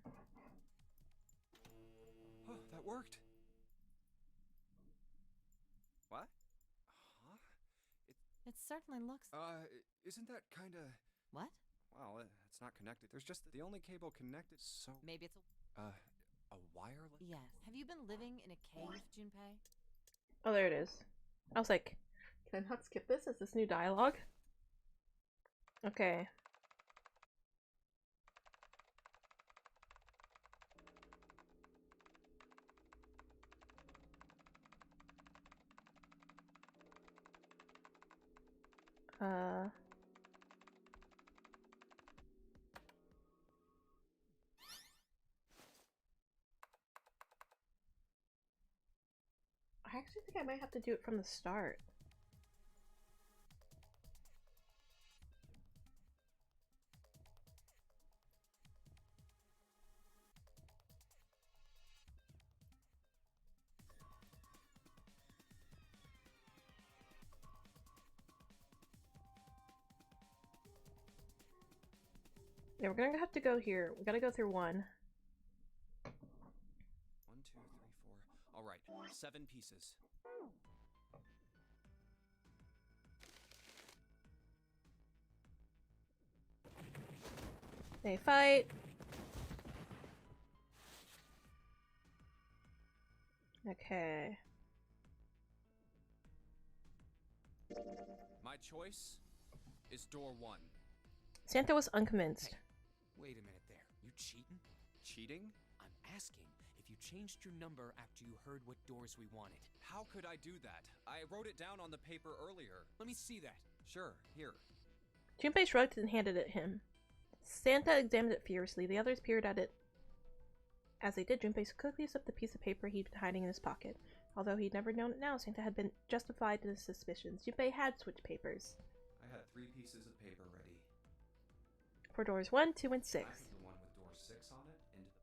Speaker 3: Oh, that worked.
Speaker 6: certainly looks.
Speaker 3: Isn't that kinda...
Speaker 6: What?
Speaker 3: Well, it's not connected. There's just the only cable connected, so...
Speaker 6: Maybe it's
Speaker 3: a wireless...
Speaker 6: Yes. Have you been living in a cave, Junpei?
Speaker 2: Oh, there it is. I was like, can I not skip this? Is this new dialogue? Okay. I actually think I might have to do it from the start. Yeah, we're gonna have to go here. We gotta go through 1.
Speaker 3: 1, 2, 3, 4. All right, 7 pieces.
Speaker 2: They fight. Okay.
Speaker 3: My choice is door 1.
Speaker 2: Santa was unconvinced.
Speaker 5: Wait a minute there. You cheating?
Speaker 3: Cheating?
Speaker 5: I'm asking if you changed your number after you heard what doors we wanted.
Speaker 3: How could I do that? I wrote it down on the paper earlier.
Speaker 5: Let me see that.
Speaker 3: Sure, here.
Speaker 2: Junpei shrugged and handed it him. Santa examined it furiously. The others peered at it. As they did, Junpei quickly slipped the piece of paper he'd been hiding in his pocket. Although he'd never known it now, Santa had been justified in his suspicions. Junpei had switched papers.
Speaker 3: I had 3 pieces of paper ready.
Speaker 2: For doors 1, 2, and 6.
Speaker 3: I put the one with door 6 on it into the...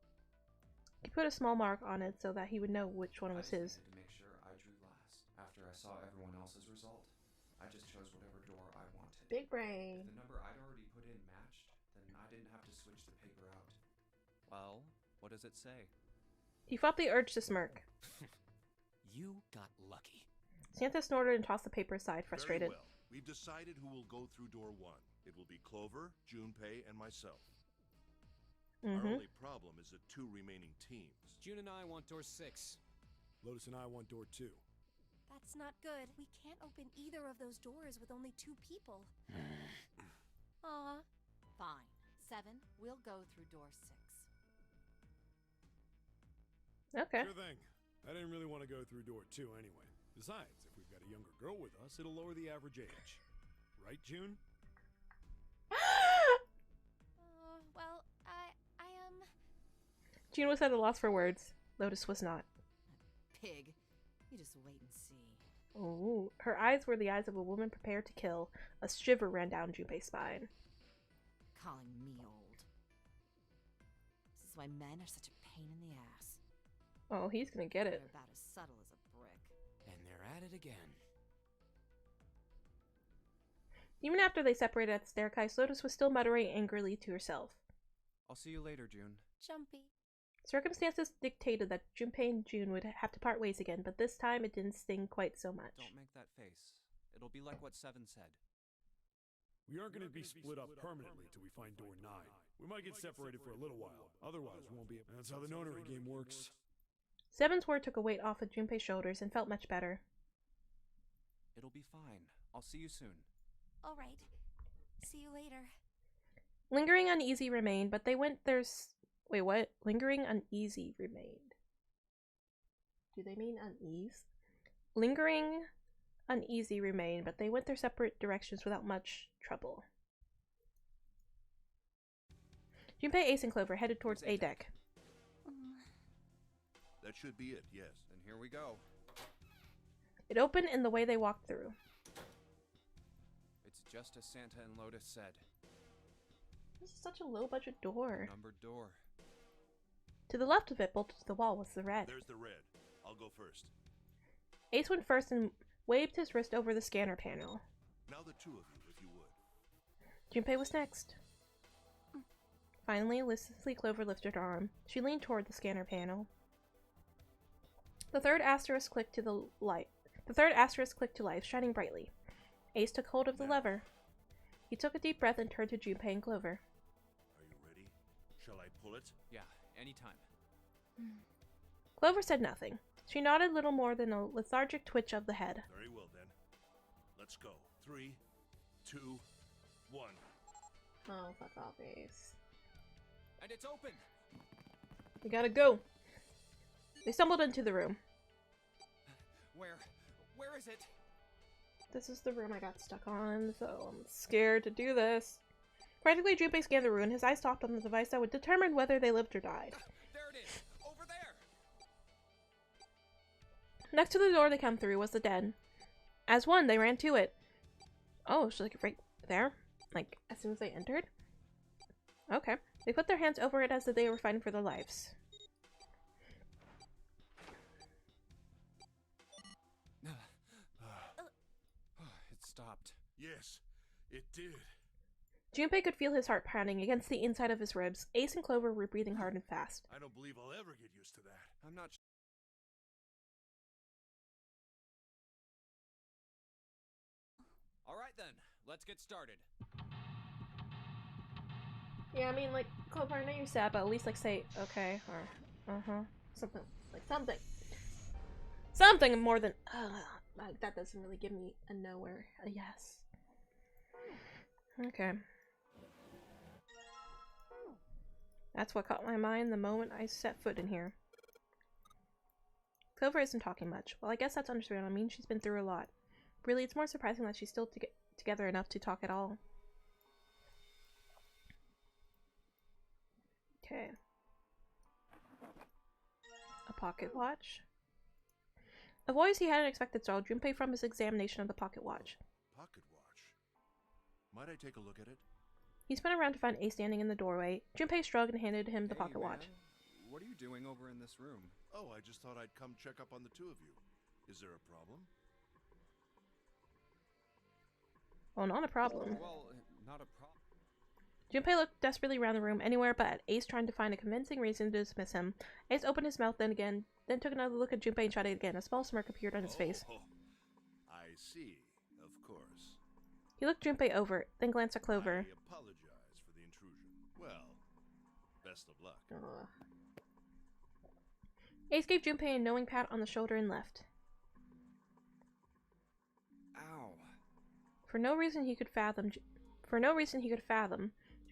Speaker 2: He put a small mark on it so that he would know which one was his.
Speaker 3: To make sure I drew last. After I saw everyone else's result, I just chose whatever door I wanted.
Speaker 2: Big brain.
Speaker 3: If the number I'd already put in matched, then I didn't have to switch the paper out. Well, what does it say?
Speaker 2: He fought the urge to smirk.
Speaker 5: You got lucky.
Speaker 2: Santa snorted and tossed the paper aside, frustrated.
Speaker 7: Very well. We've decided who will go through door 1. It will be Clover, Junpei, and myself. Our only problem is the 2 remaining teams.
Speaker 5: June and I want door 6.
Speaker 4: Lotus and I want door 2.
Speaker 8: That's not good. We can't open either of those doors with only 2 people. Aw.
Speaker 6: Fine. 7, we'll go through door 6.
Speaker 2: Okay.
Speaker 4: Sure thing. I didn't really want to go through door 2 anyway. Besides, if we've got a younger girl with us, it'll lower the average age. Right, June?
Speaker 8: Well,
Speaker 2: June was at a loss for words. Lotus was not.
Speaker 6: Pig. You just wait and see.
Speaker 2: Ooh. Her eyes were the eyes of a woman prepared to kill. A shiver ran down Junpei's spine.
Speaker 6: Calling me old. This is why men are such a pain in the ass.
Speaker 2: Oh, he's gonna get it.
Speaker 6: They're about as subtle as a brick.
Speaker 5: And they're at it again.
Speaker 2: Even after they separated at the staircase, Lotus was still muttering angrily to herself.
Speaker 3: I'll see you later, June.
Speaker 8: Jumpy.
Speaker 2: Circumstances dictated that Junpei and June would have to part ways again, but this time it didn't sting quite so much.
Speaker 3: Don't make that face. It'll be like what 7 said.
Speaker 4: We aren't going to be split up permanently till we find door 9. We might get separated for a little while. Otherwise, we won't be able... That's how the nonary game works.
Speaker 2: 7's word took a weight off of Junpei's shoulders and felt much better.
Speaker 3: It'll be fine. I'll see you soon.
Speaker 8: All right. See you later.
Speaker 2: Lingering uneasy remained, but they went there's... Wait, what? Lingering uneasy remained. Do they mean unease? Lingering uneasy remained, but they went their separate directions without much trouble. Junpei, Ace, and Clover headed towards A deck.
Speaker 7: That should be it, yes.
Speaker 3: Then here we go.
Speaker 2: It opened in the way they walked through.
Speaker 3: It's just as Santa and Lotus said.
Speaker 2: This is such a low-budget door.
Speaker 3: Numbered door.
Speaker 2: To the left of it, bolted to the wall, was the red.
Speaker 7: There's the red. I'll go first.
Speaker 2: Ace went first and waved his wrist over the scanner panel.
Speaker 7: Now the 2 of you, if you would.
Speaker 2: Junpei was next. Finally, listlessly, Clover lifted her arm. She leaned toward the scanner panel. The third asterisk clicked to life, shining brightly. Ace took hold of the
Speaker 7: Now.
Speaker 2: lever. He took a deep breath and turned to Junpei and Clover.
Speaker 7: Are you ready? Shall I pull it?
Speaker 3: Yeah, anytime.
Speaker 2: Clover said nothing. She nodded little more than a lethargic twitch of the head.
Speaker 7: Very well then. Let's go. 3, 2, 1.
Speaker 2: Oh, fuck off, Ace.
Speaker 3: And it's open!
Speaker 2: We gotta go! They stumbled into the room.
Speaker 3: Where is it?
Speaker 2: This is the room I got stuck on, so I'm scared to do this. Frantically, Junpei scanned the room, his eyes stopped on the device that would determine whether they lived or died.
Speaker 3: There it is! Over there!
Speaker 2: Next to the door they come through was the den. As one, they ran to it. Oh, she's like right there? Like, as soon as they entered? Okay. They put their hands over it as if they were fighting for their lives.
Speaker 3: It stopped.
Speaker 7: Yes, it did.
Speaker 2: Junpei could feel his heart pounding against the inside of his ribs. Ace and Clover were breathing hard and fast.
Speaker 7: I don't believe I'll ever get used to that.
Speaker 3: I'm not Alright then, let's get started.
Speaker 2: Yeah, I mean, like, Clover, I know you're sad, but at least, like, say, okay, or, something, like, something. Something more than, like, that doesn't really give me a no or a yes. Okay. That's what caught my mind the moment I set foot in here. Clover isn't talking much. Well, I guess that's understandable. I mean, she's been through a lot. Really, it's more surprising that she's still together enough to talk at all. Okay. A pocket watch. A voice he hadn't expected startled Junpei from his examination of the pocket watch.
Speaker 7: Pocket watch. Might I take a look at it?
Speaker 2: He spun around to find Ace standing in the doorway. Junpei shrugged and handed him the
Speaker 3: Hey,
Speaker 2: pocket
Speaker 3: man.
Speaker 2: watch.
Speaker 3: What are you doing over in this room?
Speaker 7: Oh, I just thought I'd come check up on the two of you. Is there a problem?
Speaker 2: Well, not a problem.
Speaker 3: Well, not a problem.
Speaker 2: Junpei looked desperately around the room, anywhere but at Ace, trying to find a convincing reason to dismiss him. Ace opened his mouth then took another look at Junpei and tried it again. A small smirk appeared on his face.
Speaker 7: I see. Of course.
Speaker 2: He looked Junpei over, then glanced at Clover.
Speaker 7: I apologize for the intrusion. Well, best of luck.
Speaker 2: Ace gave Junpei a knowing pat on the shoulder and left.
Speaker 3: Ow.
Speaker 2: For no reason he could fathom,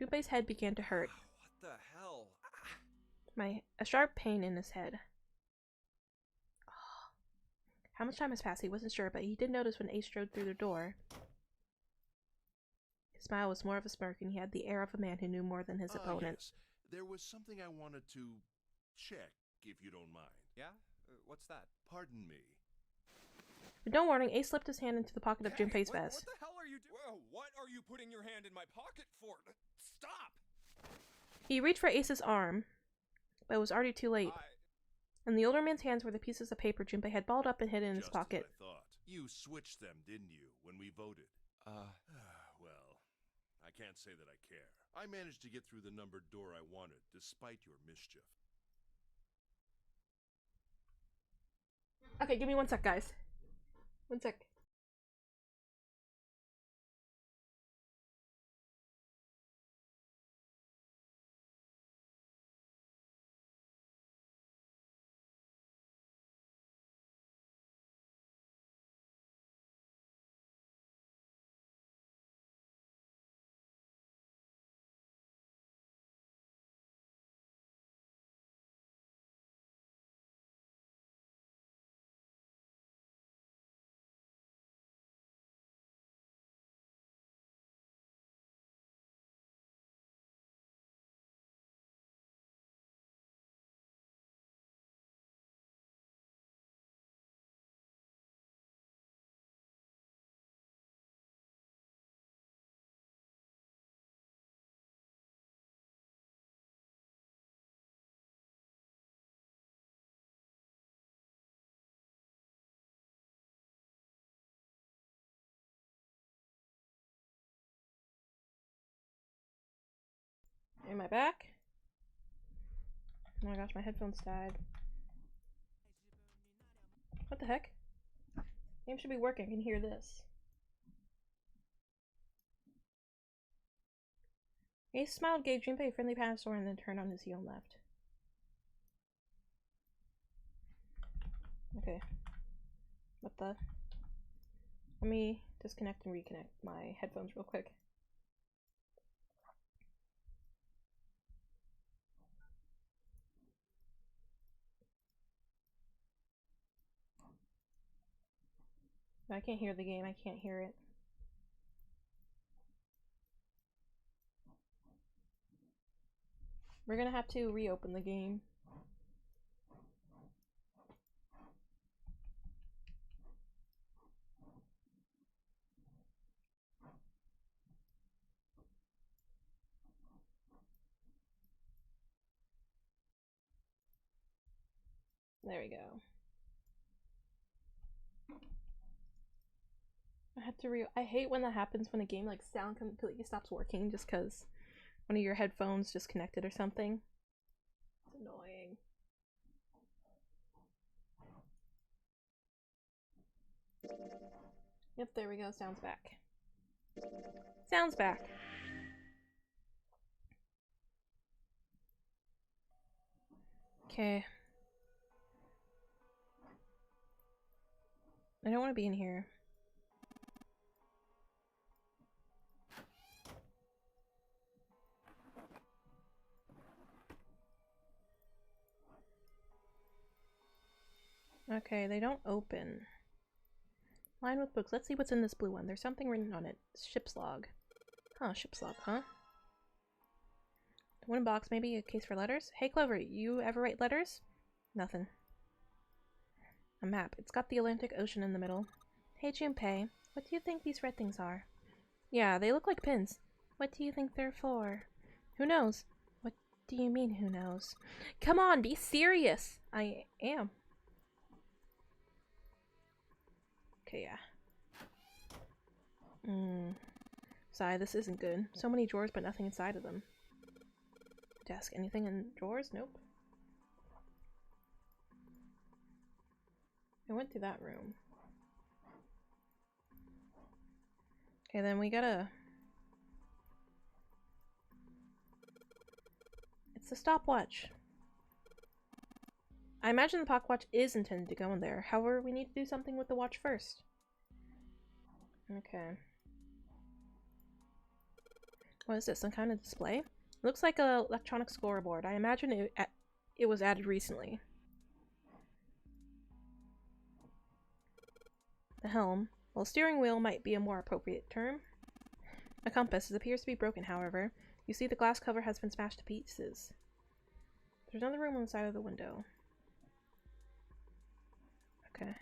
Speaker 2: Junpei's head began to hurt.
Speaker 3: What the hell? Ah.
Speaker 2: A sharp pain in his head. How much time has passed, he wasn't sure, but he did notice when Ace strode through the door. His smile was more of a smirk, and he had the air of a man who knew more than his opponent.
Speaker 7: Yes. There was something I wanted to check, if you don't mind.
Speaker 3: Yeah? What's that?
Speaker 7: Pardon me.
Speaker 2: With no warning, Ace slipped his hand into the pocket of Junpei's vest.
Speaker 3: What the hell are you doing?
Speaker 10: Whoa, what are you putting your hand in my pocket for? Stop!
Speaker 2: He reached for Ace's arm, but it was already too late. In the older man's hands were the pieces of paper Junpei had balled up and hidden in his
Speaker 7: Just as
Speaker 2: pocket.
Speaker 7: I thought. You switched them, didn't you, when we voted? Well, I can't say that I care. I managed to get through the numbered door I wanted, despite your mischief.
Speaker 2: Okay, give me 1 sec, guys. 1 sec. Am I back? Oh my gosh, my headphones died. What the heck? Game should be working. I can hear this. Ace smiled, gave Junpei a friendly pat on the shoulder, and then turned on his heel and left. Okay. What the? Let me disconnect and reconnect my headphones real quick. I can't hear the game, I can't hear it. We're gonna have to reopen the game. There we go. I hate when that happens, when a game like sound completely stops working just because one of your headphones disconnected or something. It's annoying. Yep, there we go. Sound's back. Sound's back. Okay. I don't want to be in here. Okay, they don't open. Line with books. Let's see what's in this blue one. There's something written on it. Ship's log. Huh, ship's log, huh? One box, maybe a case for letters? Hey, Clover, you ever write letters? Nothing. A map. It's got the Atlantic Ocean in the middle. Hey, Junpei, what do you think these red things are? Yeah, they look like pins. What do you think they're for? Who knows? What do you mean, who knows? Come on, be serious! I am. Okay, yeah. Sigh, this isn't good. So many drawers, but nothing inside of them. Desk. Anything in drawers? Nope. I went through that room. Okay, then we gotta... It's the stopwatch. I imagine the pocket watch is intended to go in there. However, we need to do something with the watch first. Okay. What is this? Some kind of display? It looks like an electronic scoreboard. I imagine it was added recently. The helm. Well, steering wheel might be a more appropriate term. A compass. It appears to be broken, however. You see the glass cover has been smashed to pieces. There's another room on the side of the window. Okay.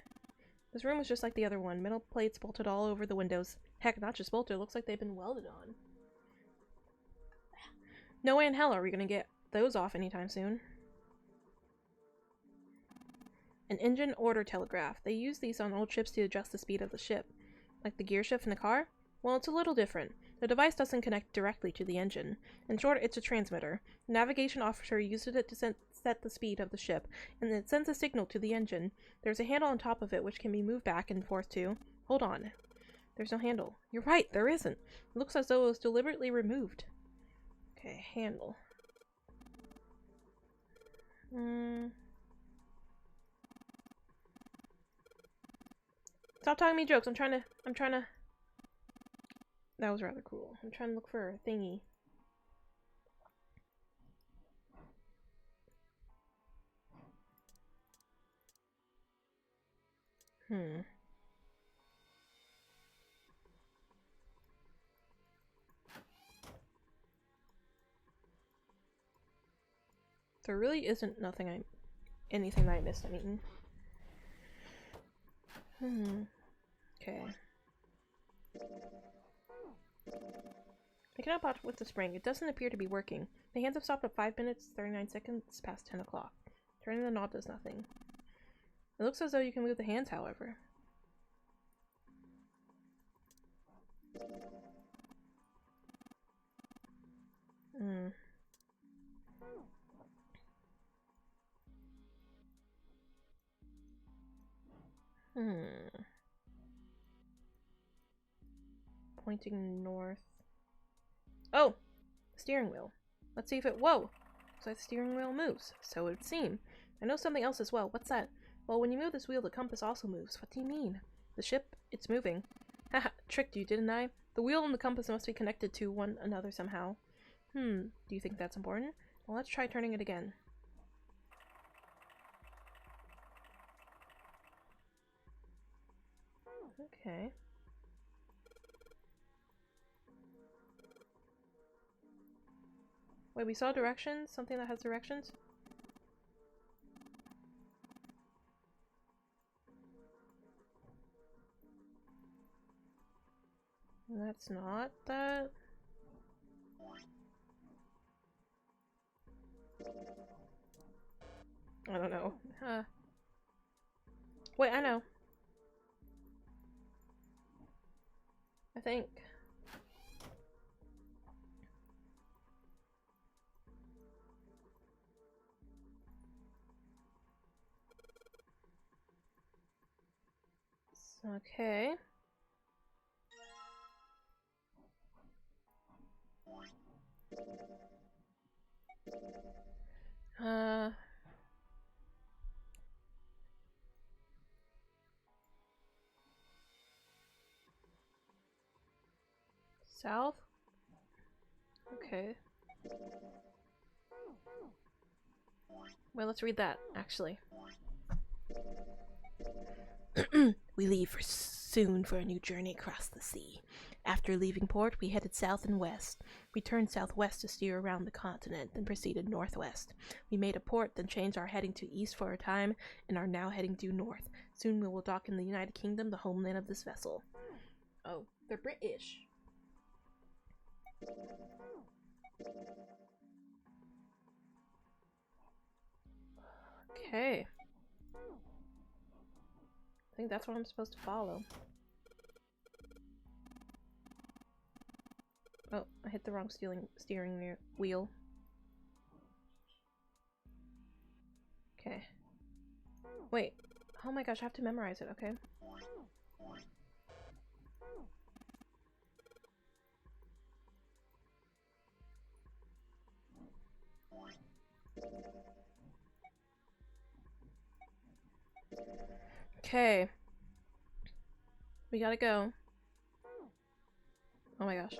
Speaker 2: This room is just like the other one. Metal plates bolted all over the windows. Heck, not just bolted. It looks like they've been welded on. No way in hell are we gonna get those off anytime soon. An engine order telegraph. They use these on old ships to adjust the speed of the ship. Like the gear shift in a car? Well, it's a little different. The device doesn't connect directly to the engine. In short, it's a transmitter. The navigation officer uses it to set the speed of the ship, and it sends a signal to the engine. There's a handle on top of it which can be moved back and forth to. Hold on. There's no handle. You're right, there isn't. It looks as though it was deliberately removed. Okay, handle. Stop telling me jokes. I'm trying to... That was rather cruel. I'm trying to look for a thingy. There really isn't anything that I missed, I mean. Okay. I cannot botch with the spring. It doesn't appear to be working. The hands have stopped at 5 minutes, 39 seconds past 10 o'clock. Turning the knob does nothing. It looks as though you can move the hands, however. Pointing north. Oh! steering wheel. Let's see if it— whoa! Looks like the steering wheel moves. So it would seem. I know something else as well. What's that? Well, when you move this wheel, the compass also moves. What do you mean? The ship? It's moving. Haha, tricked you, didn't I? The wheel and the compass must be connected to one another somehow. Do you think that's important? Well, let's try turning it again. Okay. Wait, we saw directions? Something that has directions? That's not that. I don't know. Wait, I know. I think. Okay. South? Okay. Well, let's read that, actually. We leave soon for a new journey across the sea. After leaving port, we headed south and west. We turned southwest to steer around the continent, then proceeded northwest. We made a port, then changed our heading to east for a time, and are now heading due north. Soon we will dock in the United Kingdom, the homeland of this vessel. Oh, they're British. Okay. I think that's what I'm supposed to follow. Oh, I hit the wrong steering wheel. Okay. Wait. Oh my gosh, I have to memorize it, okay? Okay. We gotta go. Oh my gosh.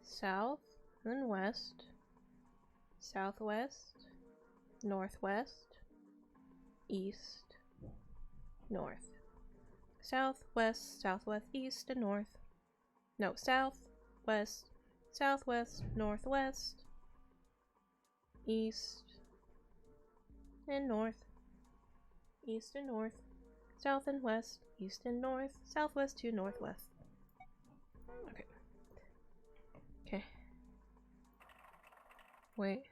Speaker 2: South, then west, southwest, northwest, east, north. South, west, southwest, east, and north. No, south, west, southwest, northwest, east, and north. East and north. South and west. East and north. Southwest to northwest. Okay. Okay. Wait.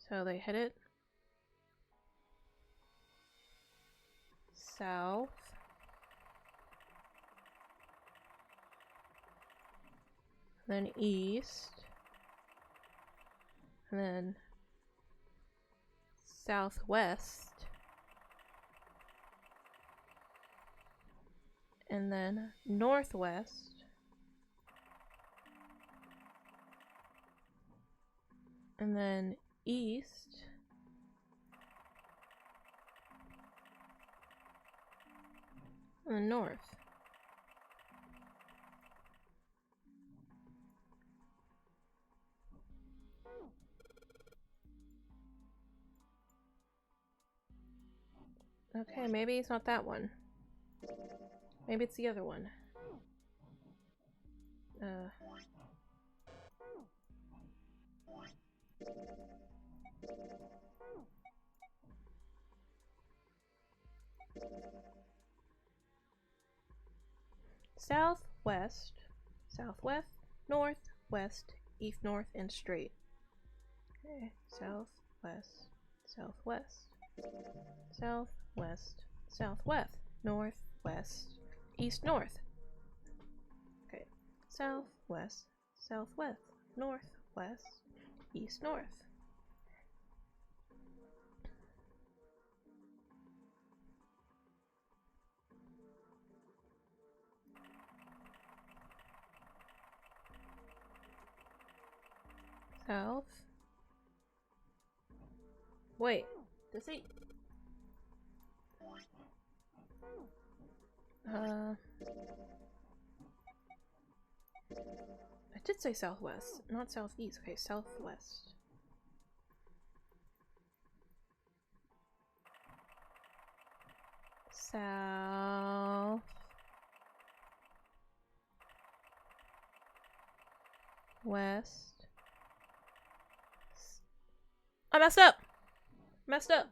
Speaker 2: So they headed south. Then east. And then southwest. And then northwest. And then east. And then north. Okay, maybe it's not that one. Maybe it's the other one. Southwest, southwest, north, west, east, north, and straight. Okay, southwest, southwest, southwest, southwest, north, west, east, north. Okay, southwest, southwest, northwest, east, north. South. Wait, does it? I did say southwest, not southeast. Okay, southwest. South. West. I messed up! Messed up!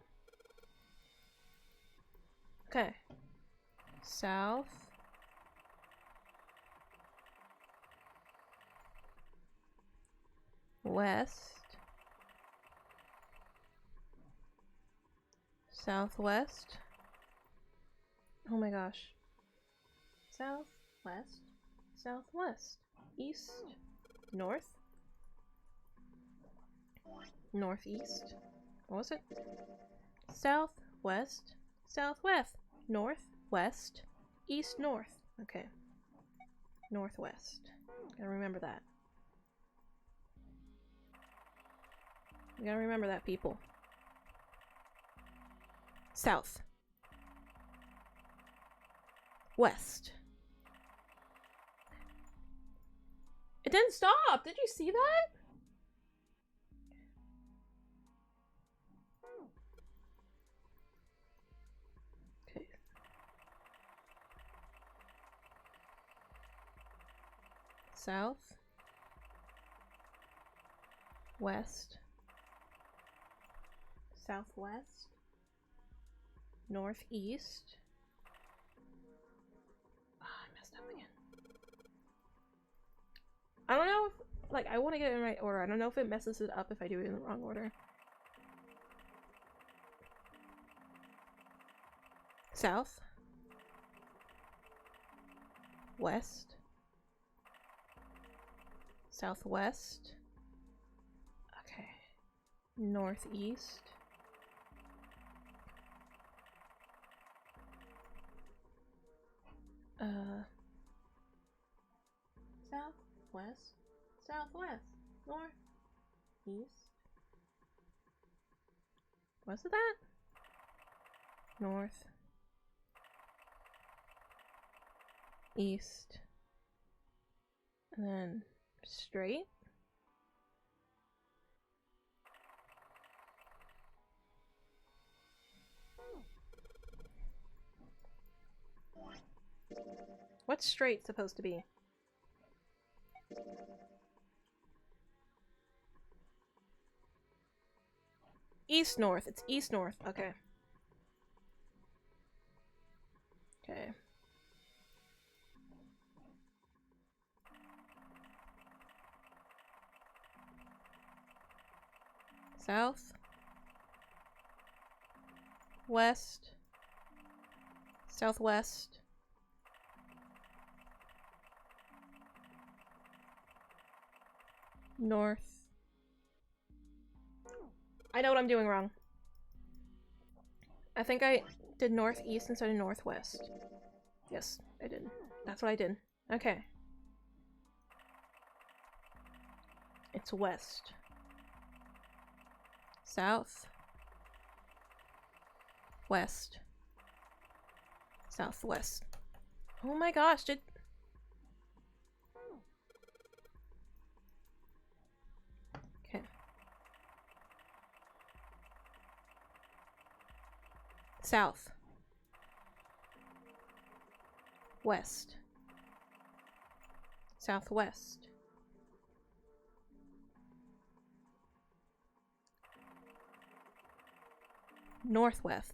Speaker 2: Okay. South. West. Southwest. Oh my gosh. Southwest. Southwest. East. North. Northeast. What was it? Southwest. Southwest. Northwest. East, north. Okay. Northwest. Gotta remember that. You gotta remember that, people. South. West. It didn't stop! Did you see that? Okay. South. West. Southwest. Northeast. I messed up again. I don't know if, like, I want to get it in the right order. I don't know if it messes it up if I do it in the wrong order. South. West. Southwest. Okay. Northeast. Southwest, southwest, north, east. Was it that? North, east, and then straight. What's straight supposed to be? East north. It's east north. Okay. Okay. South. West. Southwest. North. I know what I'm doing wrong. I think I did northeast instead of northwest. Yes, I did. That's what I did. Okay. It's west. South. West. Southwest. Oh my gosh, did... Okay. South. West. Southwest. Northwest.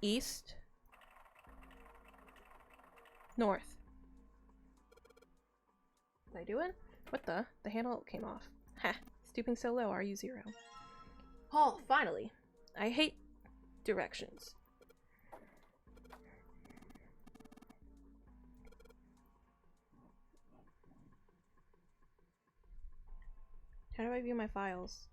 Speaker 2: East. North. Did I do it? What the? The handle came off. Ha! Stooping so low, are you zero? Oh, finally! I hate directions. How do I view my files?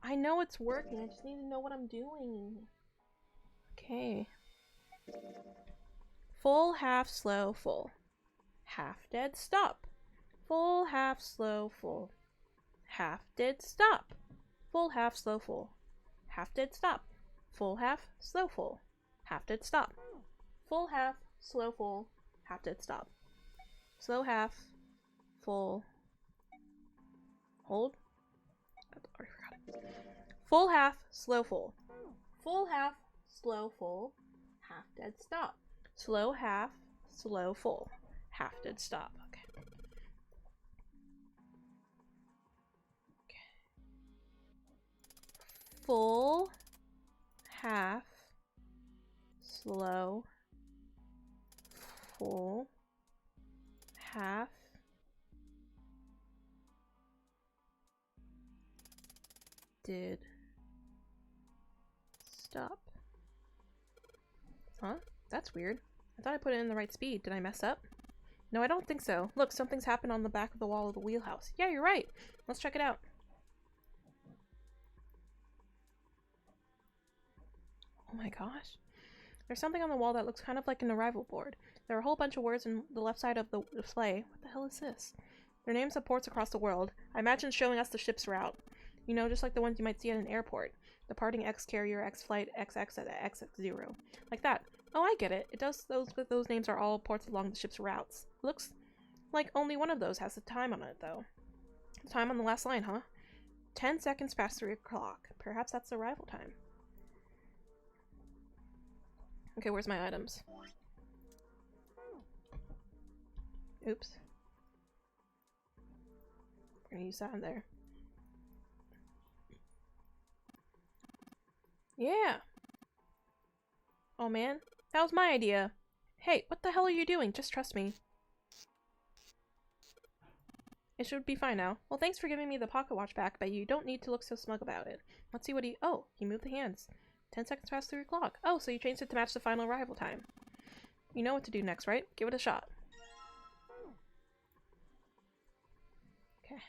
Speaker 2: I know it's working, I just need to know what I'm doing. Okay. Full, half, slow, full. Half dead, stop. Full, half, slow, full. Half dead, stop. Full, half, slow, full. Half dead, stop. Full, half, slow, full. Half dead, stop. Full, half, slow, full. Half dead, stop. Slow, half, full. Hold. I already forgot it. Full, half, slow, full. Full, half, slow, full. Half dead, stop. Slow, half, slow, full. Half dead, stop. Okay. Full, half, slow, full, half, did, stop. Huh? That's weird. I thought I put it in the right speed. Did I mess up? No, I don't think so. Look, something's happened on the back of the wall of the wheelhouse. Yeah, you're right. Let's check it out. Oh my gosh. There's something on the wall that looks kind of like an arrival board. There are a whole bunch of words on the left side of the display. What the hell is this? Their names of ports across the world. I imagine showing us the ship's route. You know, just like the ones you might see at an airport. Departing X carrier, X flight, XX at XX0. Like that. Oh, I get it. It does those names are all ports along the ship's routes. Looks like only one of those has the time on it, though. The time on the last line, huh? 10 seconds past 3 o'clock. Perhaps that's the arrival time. Okay, where's my items? Oops. We're gonna use that in there. Yeah! Oh man, that was my idea. Hey, what the hell are you doing? Just trust me. It should be fine now. Well, thanks for giving me the pocket watch back, but you don't need to look so smug about it. Let's see what he— oh, he moved the hands. 10 seconds past 3 o'clock. Oh, so you changed it to match the final arrival time. You know what to do next, right? Give it a shot. Okay.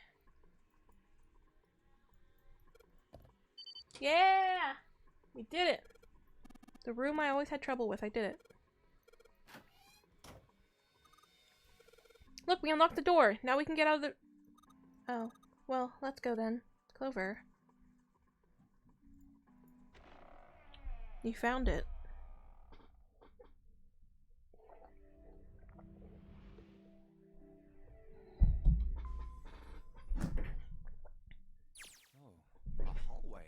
Speaker 2: Yeah! We did it! The room I always had trouble with, I did it. Look, we unlocked the door! Now we can get out of the— oh. Well, let's go then. Clover. You found it.
Speaker 3: Oh, a hallway.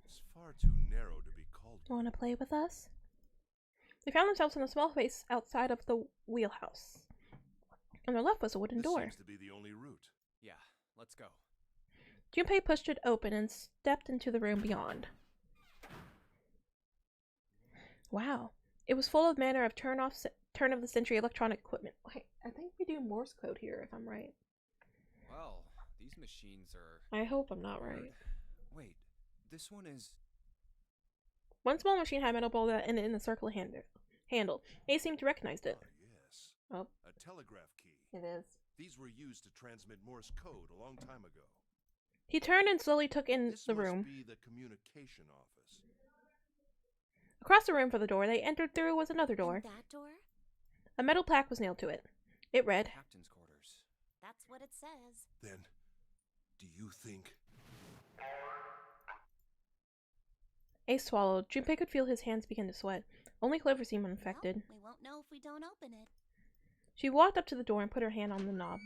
Speaker 7: It's far too narrow to be called.
Speaker 2: Want to play with us? They found themselves in a small space outside of the wheelhouse. On their left was a wooden door.
Speaker 7: Seems to be the only route.
Speaker 3: Yeah, let's go.
Speaker 2: Junpei pushed it open and stepped into the room beyond. Wow. It was full of manner of turn-of-the-century electronic equipment. Wait, I think we do Morse code here, if I'm right.
Speaker 3: Well, these machines are...
Speaker 2: I hope I'm not right.
Speaker 3: Wait, this one is...
Speaker 2: One small machine had a metal ball that ended in a circular handle. They seemed to recognize it.
Speaker 7: Yes.
Speaker 2: Oh.
Speaker 7: A telegraph key.
Speaker 2: It is.
Speaker 7: These were used to transmit Morse code a long time ago.
Speaker 2: He turned and slowly took in
Speaker 7: This
Speaker 2: the
Speaker 7: must
Speaker 2: room.
Speaker 7: be the communication office.
Speaker 2: Across the room from the door they entered through was another door.
Speaker 8: And that door?
Speaker 2: A metal plaque was nailed to it. It read,
Speaker 3: Captain's quarters.
Speaker 8: That's what it says.
Speaker 7: Then, do you think...
Speaker 2: Ace swallowed. Junpei could feel his hands begin to sweat. Only Clover seemed unaffected.
Speaker 8: Well, we won't know if we don't open it.
Speaker 2: She walked up to the door and put her hand on the knob.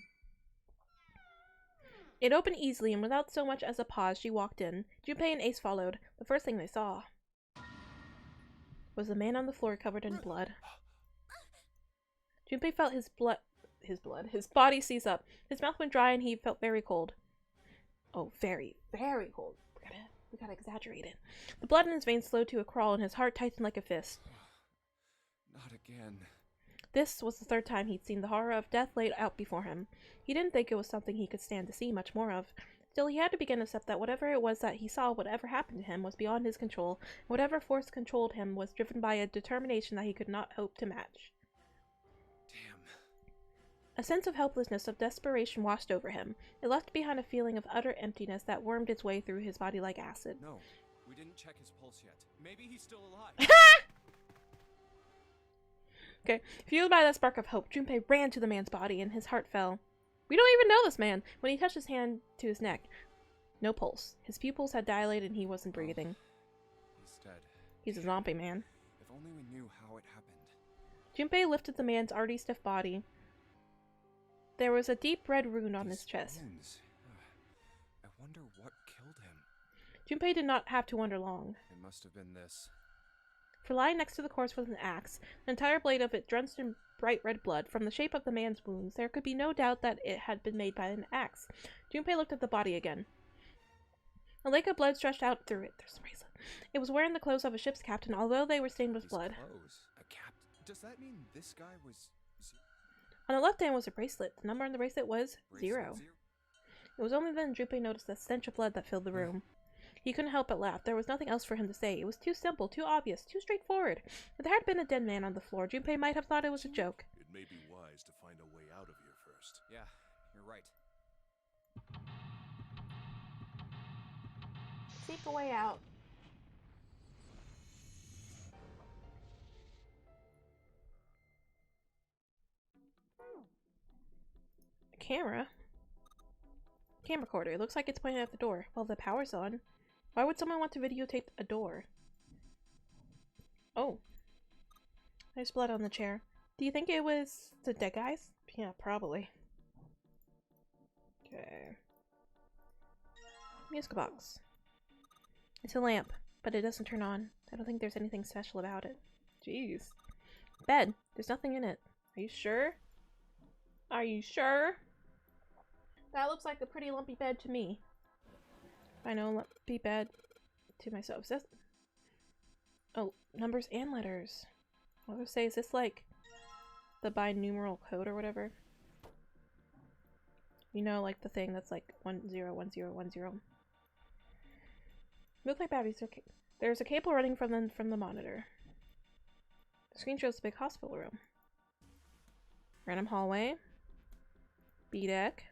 Speaker 2: It opened easily, and without so much as a pause, she walked in. Junpei and Ace followed. The first thing they saw was the man on the floor covered in blood. Junpei felt his body seize up. His mouth went dry and he felt very cold. Oh, very, very cold. We gotta exaggerate it. The blood in his veins slowed to a crawl and his heart tightened like a fist.
Speaker 3: Not again.
Speaker 2: This was the third time he'd seen the horror of death laid out before him. He didn't think it was something he could stand to see much more of. Still, he had to begin to accept that whatever it was that he saw, whatever happened to him, was beyond his control. Whatever force controlled him was driven by a determination that he could not hope to match.
Speaker 3: Damn.
Speaker 2: A sense of helplessness, of desperation washed over him. It left behind a feeling of utter emptiness that wormed its way through his body like acid.
Speaker 3: No, we didn't check his pulse yet. Maybe he's still alive.
Speaker 2: Okay, fueled by that spark of hope, Junpei ran to the man's body and his heart fell. We don't even know this man. When he touched his hand to his neck, no pulse. His pupils had dilated and he wasn't breathing.
Speaker 3: He's dead.
Speaker 2: He's a zombie man.
Speaker 3: If only we knew how it happened.
Speaker 2: Junpei lifted the man's already stiff body. There was a deep red wound on his chest.
Speaker 3: Wounds. I wonder what killed him.
Speaker 2: Junpei did not have to wonder long.
Speaker 3: It must have been this.
Speaker 2: For lying next to the corpse was an axe, the entire blade of it drenched in bright red blood. From the shape of the man's wounds, there could be no doubt that it had been made by an axe. Junpei looked at the body again. A lake of blood stretched out through it. There's a bracelet. It was wearing the clothes of a ship's captain, although they were stained with
Speaker 3: His
Speaker 2: blood.
Speaker 3: Clothes? A captain? Does that mean this guy was...
Speaker 2: On the left hand was a bracelet. The number on the bracelet was
Speaker 3: Bracelet
Speaker 2: 0. It was only then Junpei noticed the stench of blood that filled the room. He couldn't help but laugh. There was nothing else for him to say. It was too simple, too obvious, too straightforward. If there had been a dead man on the floor, Junpei might have thought it was a joke.
Speaker 7: It may be wise to find a way out of here first.
Speaker 3: Yeah, you're right.
Speaker 2: Seek a way out. A camera? Camera recorder. It looks like it's pointing at the door. Well, the power's on. Why would someone want to videotape a door? Oh. There's blood on the chair. Do you think it was the dead guys? Yeah, probably. Okay. Music box. It's a lamp, but it doesn't turn on. I don't think there's anything special about it. Jeez. Bed. There's nothing in it. Are you sure? Are you sure? That looks like a pretty lumpy bed to me. I know lumpy bed to myself. Is this... Oh, numbers and letters. I was gonna say, is this like the binumeral code or whatever? You know, like the thing that's like 101010. Look like batteries. There's a cable running from the monitor. The screen shows a big hospital room. Random hallway. B deck.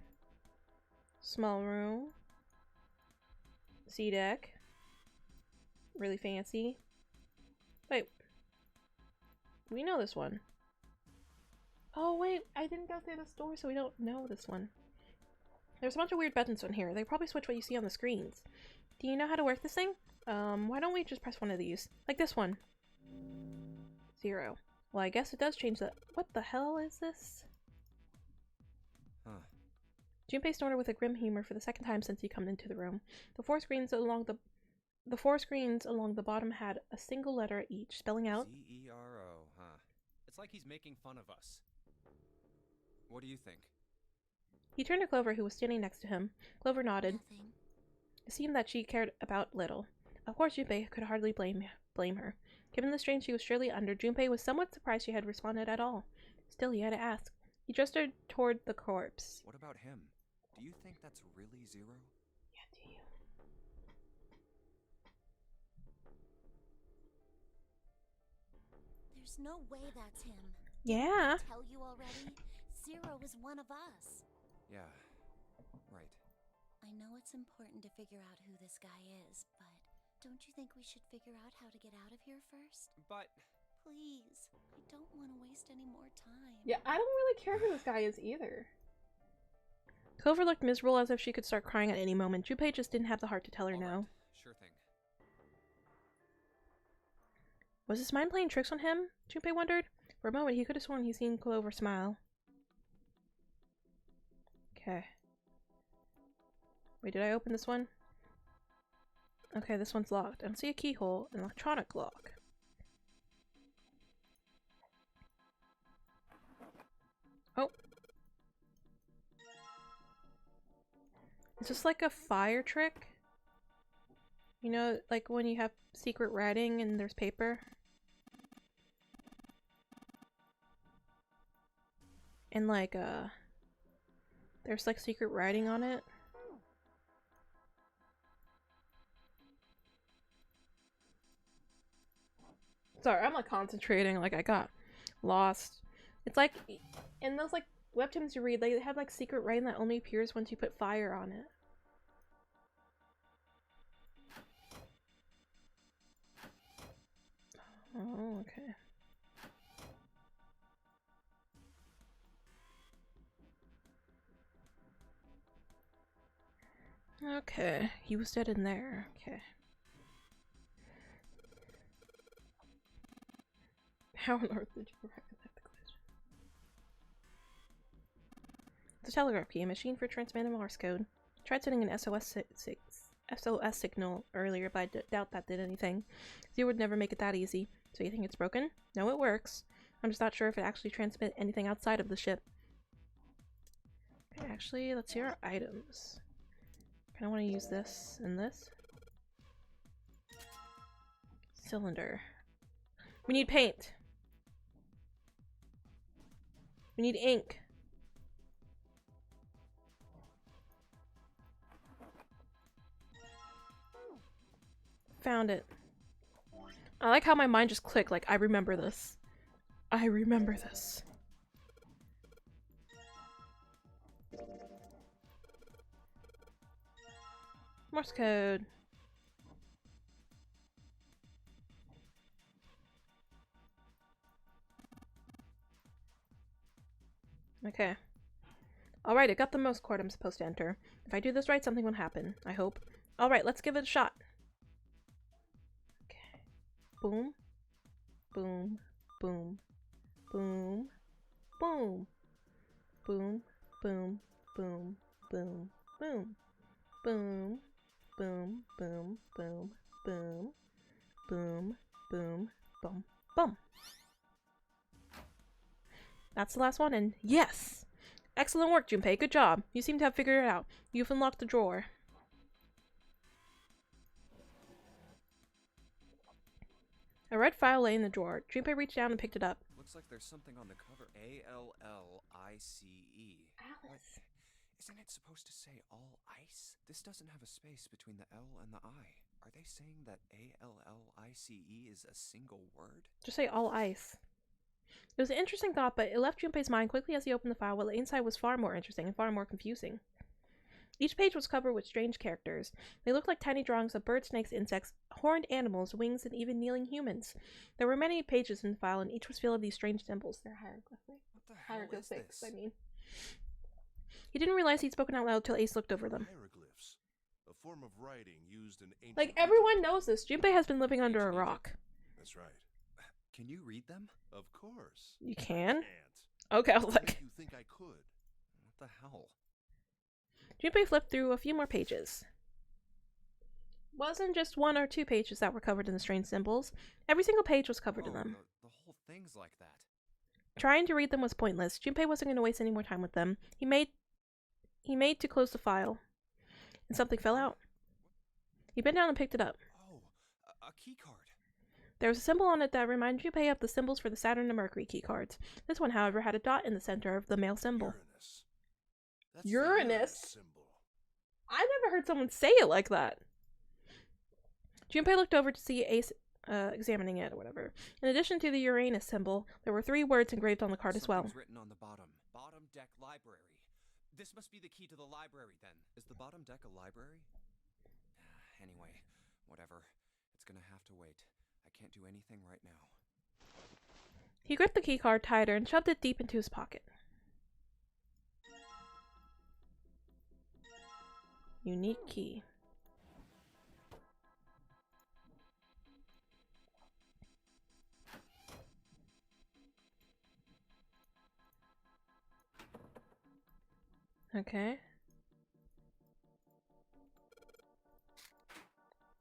Speaker 2: Small room. C deck. Really fancy. Wait. We know this one. Oh wait, I didn't go through this door, so we don't know this one. There's a bunch of weird buttons on here. They probably switch what you see on the screens. Do you know how to work this thing? Why don't we just press one of these? Like this one. 0. Well, I guess it does change the— What the hell is this?
Speaker 3: Huh.
Speaker 2: Junpei snorted with a grim humor for the second time since he come into the room. The four screens along the bottom had a single letter each, spelling out
Speaker 3: Z-E-R-O, huh? It's like he's making fun of us. What do you think?
Speaker 2: He turned to Clover, who was standing next to him. Clover nodded.
Speaker 8: Nothing.
Speaker 2: It seemed that she cared about little. Of course, Junpei could hardly blame her. Given the strain she was surely under, Junpei was somewhat surprised she had responded at all. Still, he had to ask. He gestured toward the corpse.
Speaker 3: What about him? Do you think that's really 0?
Speaker 2: Yeah, do you?
Speaker 8: There's no way that's him.
Speaker 2: Yeah.
Speaker 8: Didn't I tell you already? 0 is one of us.
Speaker 3: Yeah, right.
Speaker 8: I know it's important to figure out who this guy is, but don't you think we should figure out how to get out of here first?
Speaker 3: But...
Speaker 8: Please, I don't want to waste any more time.
Speaker 2: Yeah, I don't really care who this guy is either. Clover looked miserable, as if she could start crying at any moment. Junpei just didn't have the heart to tell her
Speaker 3: All
Speaker 2: no.
Speaker 3: right, sure thing.
Speaker 2: Was his mind playing tricks on him? Junpei wondered. For a moment, he could have sworn he'd seen Clover smile. Okay. Wait, did I open this one? Okay, this one's locked. I don't see a keyhole. An electronic lock. Oh. Is this like a fire trick? You know, like when you have secret writing and there's paper? And like, there's like secret writing on it? Sorry, I'm like concentrating, like I got lost. It's like in those like webtoons you read, they have like secret rain that only appears once you put fire on it. Oh, okay. Okay, he was dead in there. Okay. How on earth did you recognize the question? It's a telegraph key, a machine for transmitting Morse code. Tried sending an SOS signal earlier, but I doubt that did anything. Zero would never make it that easy. So you think it's broken? No, it works. I'm just not sure if it actually transmits anything outside of the ship. Okay, actually, let's see our items. I want to use this and this. Cylinder. We need paint. We need ink. Found it. I like how my mind just clicked, like, I remember this. I remember this. Morse code. Okay. Alright, I got the Morse code I'm supposed to enter. If I do this right, something will happen. I hope. Alright, let's give it a shot. Okay. Boom. Boom. Boom. Boom. Boom. Boom. Boom. Boom. Boom. Boom. Boom. Boom. Boom. Boom. Boom. Boom. Boom. Boom. Boom. That's the last one, and yes! Excellent work, Junpei. Good job. You seem to have figured it out. You've unlocked the drawer. A red file lay in the drawer. Junpei reached down and picked it up.
Speaker 3: Looks like there's something on the cover. A-L-L-I-C-E.
Speaker 2: Alice.
Speaker 3: Isn't it supposed to say all ice? This doesn't have a space between the L and the I. Are they saying that A-L-L-I-C-E is a single word?
Speaker 2: Just say all ice. It was an interesting thought, but it left Junpei's mind quickly as he opened the file. What lay inside was far more interesting and far more confusing. Each page was covered with strange characters. They looked like tiny drawings of birds, snakes, insects, horned animals, wings, and even kneeling humans. There were many pages in the file, and each was filled with these strange symbols. They're hieroglyphic.
Speaker 3: What the hell is this?
Speaker 2: I mean. He didn't realize he'd spoken out loud till Ace looked over them.
Speaker 7: Hieroglyphs, a form of writing used in ancient
Speaker 2: Like, everyone knows this. Junpei has been living under a rock.
Speaker 7: That's right.
Speaker 3: Can you read them?
Speaker 7: Of course.
Speaker 2: You can?
Speaker 7: I can't.
Speaker 2: Okay, I was
Speaker 7: What
Speaker 2: like...
Speaker 7: made you think I could?
Speaker 3: What the hell?
Speaker 2: Junpei flipped through a few more pages. Wasn't just one or two pages that were covered in the strange symbols. Every single page was covered in them.
Speaker 3: The whole thing's like that.
Speaker 2: Trying to read them was pointless. Junpei wasn't going to waste any more time with them. He made to close the file, and something fell out. He bent down and picked it up.
Speaker 3: Oh, a key card.
Speaker 2: There was a symbol on it that reminded Junpei of the symbols for the Saturn and Mercury key cards. This one, however, had a dot in the center of the male symbol.
Speaker 7: Uranus. That's
Speaker 2: Uranus?
Speaker 7: the Uranus symbol.
Speaker 2: I've never heard someone say it like that. Junpei looked over to see Ace examining it or whatever. In addition to the Uranus symbol, there were 3 words engraved on the card as well.
Speaker 3: Something's written on the bottom. Bottom deck library. This must be the key to the library then. Is the bottom deck a library? Anyway, whatever. It's gonna have to wait. I can't do anything right now.
Speaker 2: He gripped the key card tighter and shoved it deep into his pocket. Unique key. Okay.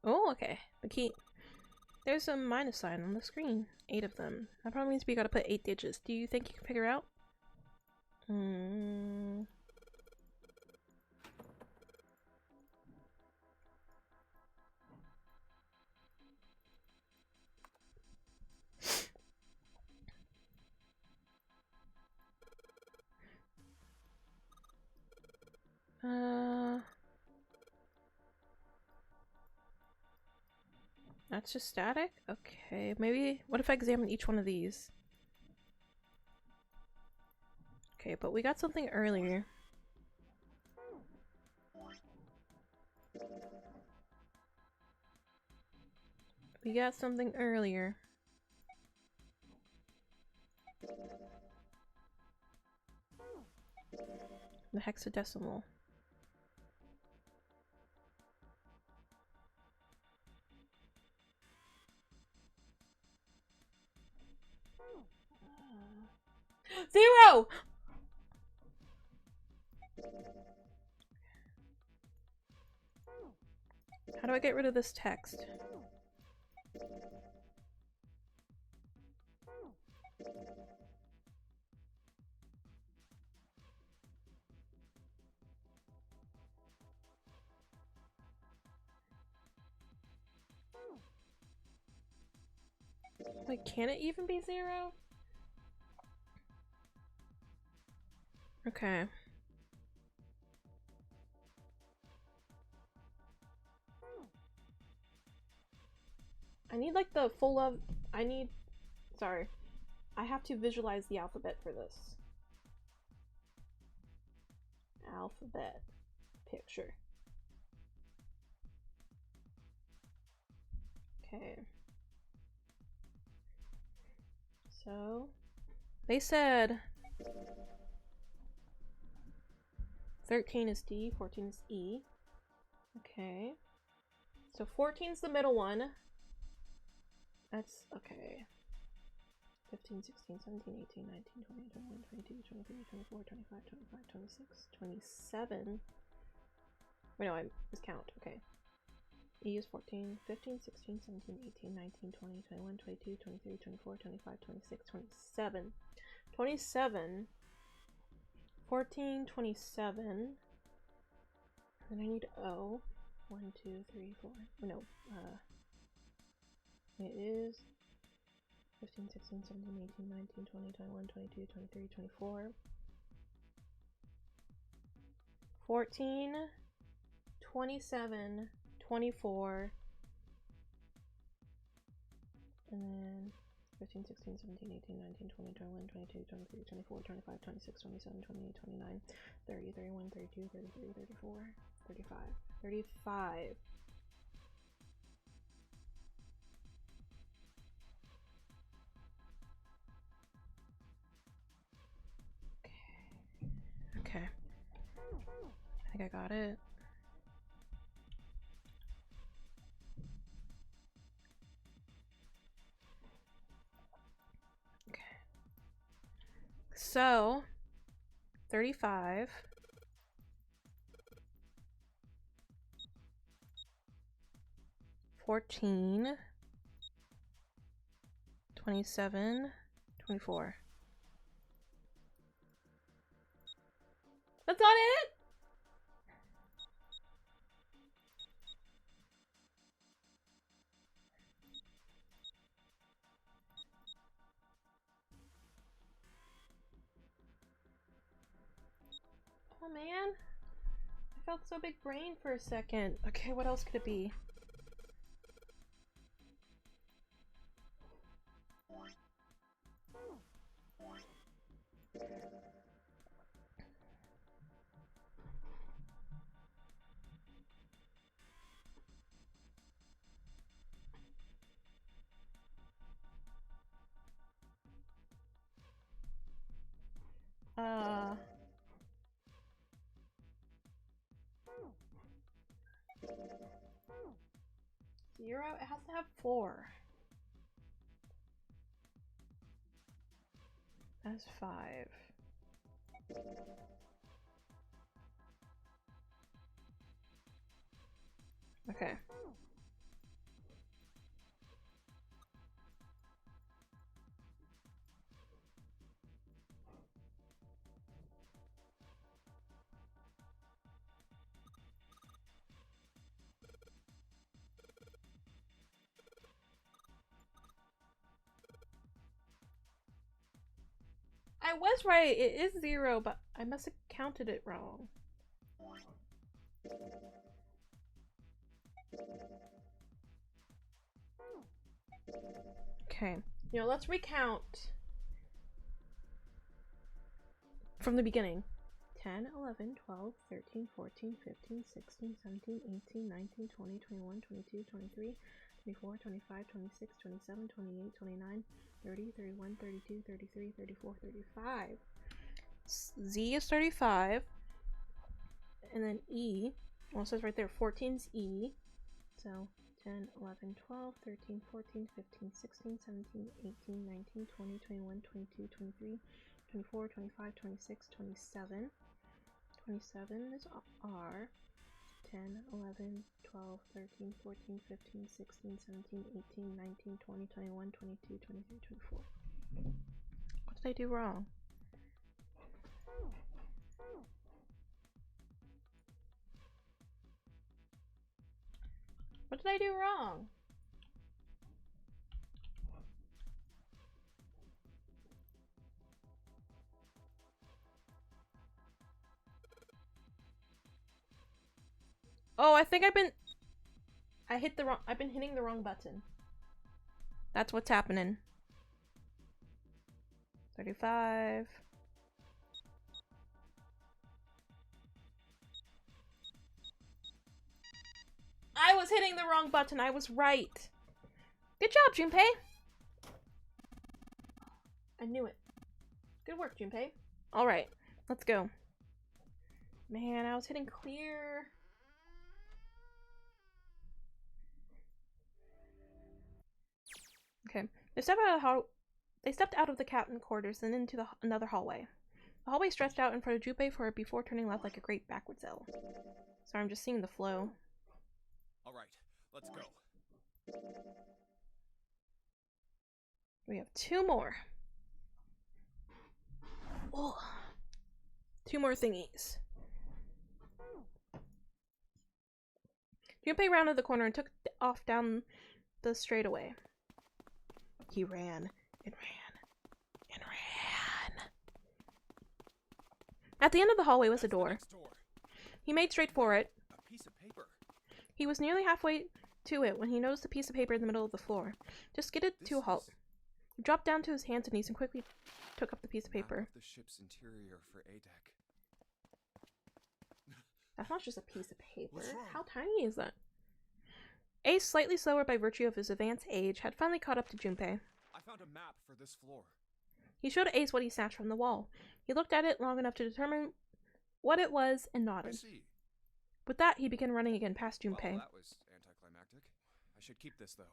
Speaker 2: Oh, okay. The key. There's a minus sign on the screen. 8 of them. That probably means we gotta put 8 digits. Do you think you can figure out? That's just static? Okay, maybe... What if I examine each one of these? Okay, but we got something earlier. We got something earlier. The hexadecimal. Zero! How do I get rid of this text? Wait, can it even be 0? Okay. I need like the full of... Sorry. I have to visualize the alphabet for this. Alphabet. Picture. Okay. So... They said... 13 is D, 14 is E. Okay. So 14 is the middle one. That's... okay. 15, 16, 17, 18, 19, 20, 21, 22, 23, 24, 25, 25, 26, 27. Wait, no, I miscount. Okay. E is 14, 15, 16, 17, 18, 19, 20, 21, 22, 23, 24, 25, 26, 27. 27. 14, 27. Then I need O. 1, 2, 3, 4. Oh, no. It is 15, 16, 17, 18, 19, 20, 21, 22, 23, 24. 14, 27, 24. And then 15, 16, 17, 18, 19, 20, 21, 22, 23, 24, 25, 26, 27, 28, 29, 30, 31, 32, 33, 34, 35. 35. Okay. I think I got it. Okay. So, 35. 14. 27. 24. That's not it? Oh man. I felt so big brain for a second. Okay, what else could it be? Zero? It has to have 4. That's 5. Okay. I was right, it is 0, but I must have counted it wrong. Okay. Now let's recount from the beginning. 10, 11, 12, 13, 14, 15, 16, 17, 18, 19, 20, 21, 22, 23, 24, 25, 26, 27, 28, 29, 30, 31, 32, 33, 34, 35. Z is 35. And then E, well, it says right there, 14 is E. So 10, 11, 12, 13, 14, 15, 16, 17, 18, 19, 20, 21, 22, 23, 24, 25, 26, 27. 27 is R. 10, 11, 12, 13, 14, 15, 16, 17, 18, 19, 20, 21, 22, 23, 24. What did I do wrong? What did I do wrong? Oh, I think I've been hitting the wrong button. That's what's happening. 35. I was hitting the wrong button. I was right. Good job, Junpei. I knew it. Good work, Junpei. All right, let's go. Man, I was hitting clear. Okay, they stepped out of the captain quarters and into another hallway. The hallway stretched out in front of Junpei before turning left like a great backwards L. Sorry, I'm just seeing the flow.
Speaker 3: All right, let's go.
Speaker 2: We have two more. Oh, two more thingies. Junpei rounded the corner and took off down the straightaway. He ran and ran and ran. At the end of the hallway was a door. He made straight for it.
Speaker 3: A piece of paper.
Speaker 2: He was nearly halfway to it when he noticed a piece of paper in the middle of the floor. Just skidded to a halt. He dropped down to his hands and knees and quickly took up the piece of paper.
Speaker 3: The ship's interior for A-Deck.
Speaker 2: That's not just a piece of paper. How tiny is that? Ace, slightly slower by virtue of his advanced age, had finally caught up to Junpei.
Speaker 3: I found a map for this floor.
Speaker 2: He showed Ace what he snatched from the wall. He looked at it long enough to determine what it was and nodded.
Speaker 3: I see.
Speaker 2: With that, he began running again past Junpei.
Speaker 3: Well, that was anticlimactic. I should keep this, though.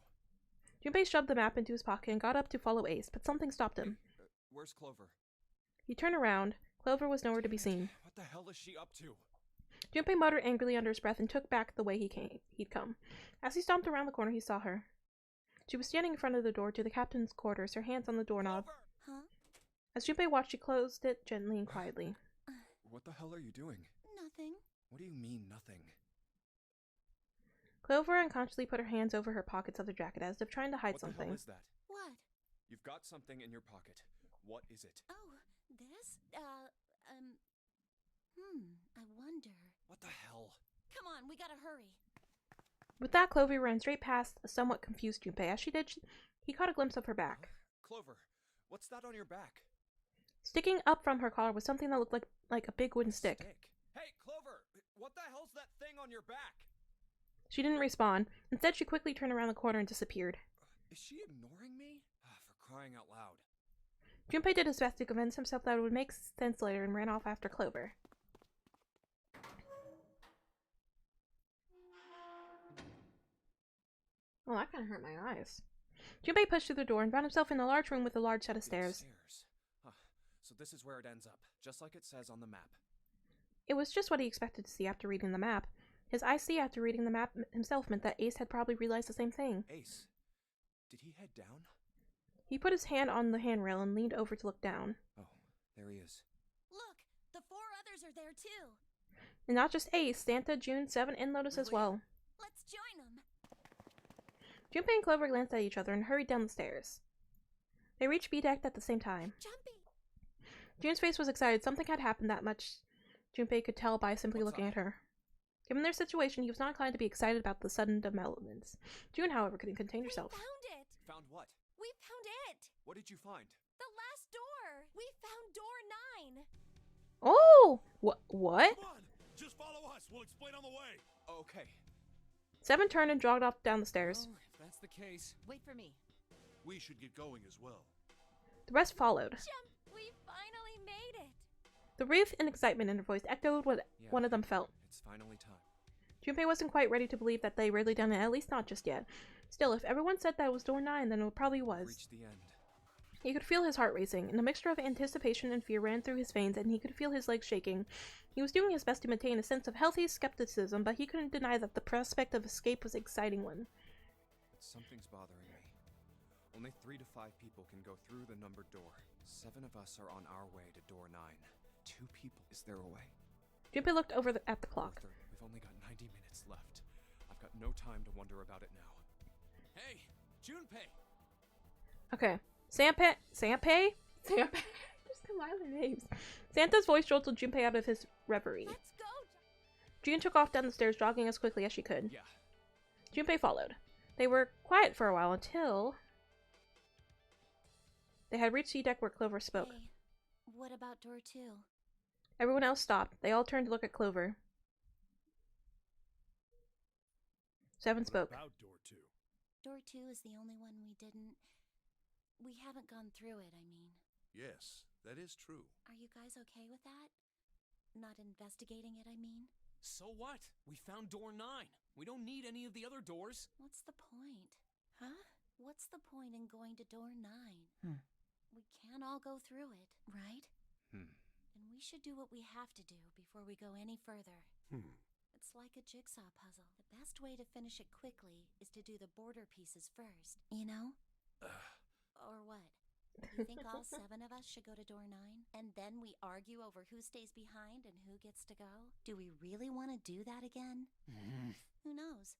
Speaker 2: Junpei shoved the map into his pocket and got up to follow Ace, but something stopped him.
Speaker 3: Hey, where's Clover?
Speaker 2: He turned around. Clover was nowhere to be seen.
Speaker 3: What the hell is she up to?
Speaker 2: Junpei muttered angrily under his breath and took back the way he'd come. As he stomped around the corner, he saw her. She was standing in front of the door to the captain's quarters, her hands on the doorknob.
Speaker 8: Huh?
Speaker 2: As Junpei watched, she closed it gently and quietly.
Speaker 3: What the hell are you doing?
Speaker 8: Nothing.
Speaker 3: What do you mean, nothing?
Speaker 2: Clover unconsciously put her hands over her pockets of the jacket as if trying to hide something.
Speaker 3: What the hell is that?
Speaker 8: What?
Speaker 3: You've got something in your pocket. What is it?
Speaker 8: Oh, this? I wonder.
Speaker 3: What the hell?
Speaker 8: Come on, we gotta hurry.
Speaker 2: With that, Clover ran straight past a somewhat confused Junpei. As she did, he caught a glimpse of her back.
Speaker 3: Clover, what's that on your back?
Speaker 2: Sticking up from her collar was something that looked like a big wooden stick.
Speaker 3: Hey, Clover! What the hell's that thing on your back?
Speaker 2: She didn't respond. Instead, she quickly turned around the corner and disappeared.
Speaker 3: Is she ignoring me? For crying out loud.
Speaker 2: Junpei did his best to convince himself that it would make sense later and ran off after Clover. Oh, that kind of hurt my eyes. Junpei pushed through the door and found himself in a large room with a large set of stairs.
Speaker 3: So this is where it ends up, just like it says on the map.
Speaker 2: It was just what he expected to see after reading the map. His I see after reading the map himself meant that Ace had probably realized the same thing.
Speaker 3: Ace? Did he head down?
Speaker 2: He put his hand on the handrail and leaned over to look down.
Speaker 3: Oh, there he is.
Speaker 8: Look, the 4 others are there too.
Speaker 2: And not just Ace, Santa, June, Seven, and Lotus as well.
Speaker 8: Let's join them.
Speaker 2: Junpei and Clover glanced at each other and hurried down the stairs. They reached B-Deck at the same time.
Speaker 8: Jumpy!
Speaker 2: June's face was excited. Something had happened that much Junpei could tell by simply looking at her. Given their situation, he was not inclined to be excited about the sudden developments. June, however, couldn't contain herself.
Speaker 8: We found it!
Speaker 3: Found what?
Speaker 8: We found it!
Speaker 3: What did you find?
Speaker 8: The last door! We found door 9!
Speaker 2: Oh! What?
Speaker 4: Come on! Just follow us. We'll explain on the way.
Speaker 3: Okay.
Speaker 2: 7 turned and jogged off down the stairs.
Speaker 5: Well, if that's the case.
Speaker 6: Wait for me.
Speaker 7: We should get going as well.
Speaker 2: The rest followed.
Speaker 8: We finally made it!
Speaker 2: The relief and excitement in her voice echoed what one of them felt.
Speaker 3: It's finally time.
Speaker 2: Junpei wasn't quite ready to believe that they really done it, at least not just yet. Still, if everyone said that it was door 9, then it probably was.
Speaker 3: Reached the end.
Speaker 2: He could feel his heart racing, and a mixture of anticipation and fear ran through his veins, and he could feel his legs shaking. He was doing his best to maintain a sense of healthy skepticism, but he couldn't deny that the prospect of escape was an exciting one.
Speaker 3: Something's bothering me. Only 3 to 5 people can go through the numbered door. 7 of us are on our way to door 9. 2 people. Is there a way?
Speaker 2: Junpei looked over at the clock.
Speaker 3: Arthur, we've only got 90 minutes left. I've got no time to wonder about it now.
Speaker 5: Hey, Junpei!
Speaker 2: Okay. Sanpei? Just combine their names. Santa's voice jolted Junpei out of his reverie.
Speaker 8: Let's go!
Speaker 2: June took off down the stairs, jogging as quickly as she could.
Speaker 3: Yeah.
Speaker 2: Junpei followed. They were quiet for a while until they had reached the deck where Clover spoke.
Speaker 8: Hey, what about door 2?
Speaker 2: Everyone else stopped. They all turned to look at Clover. 7 spoke.
Speaker 4: What about door 2?
Speaker 8: Door 2 is the only one we didn't... We haven't gone through it, I mean.
Speaker 7: Yes, that is true.
Speaker 8: Are you guys okay with that? Not investigating it, I mean?
Speaker 5: So what? We found door 9. We don't need any of the other doors.
Speaker 8: What's the point? Huh? What's the point in going to door 9? We can't all go through it, right? And we should do what we have to do before we go any further. It's like a jigsaw puzzle. The best way to finish it quickly is to do the border pieces first, you know? Or what? You think all 7 of us should go to door 9? And then we argue over who stays behind and who gets to go? Do we really want to do that again? Who knows?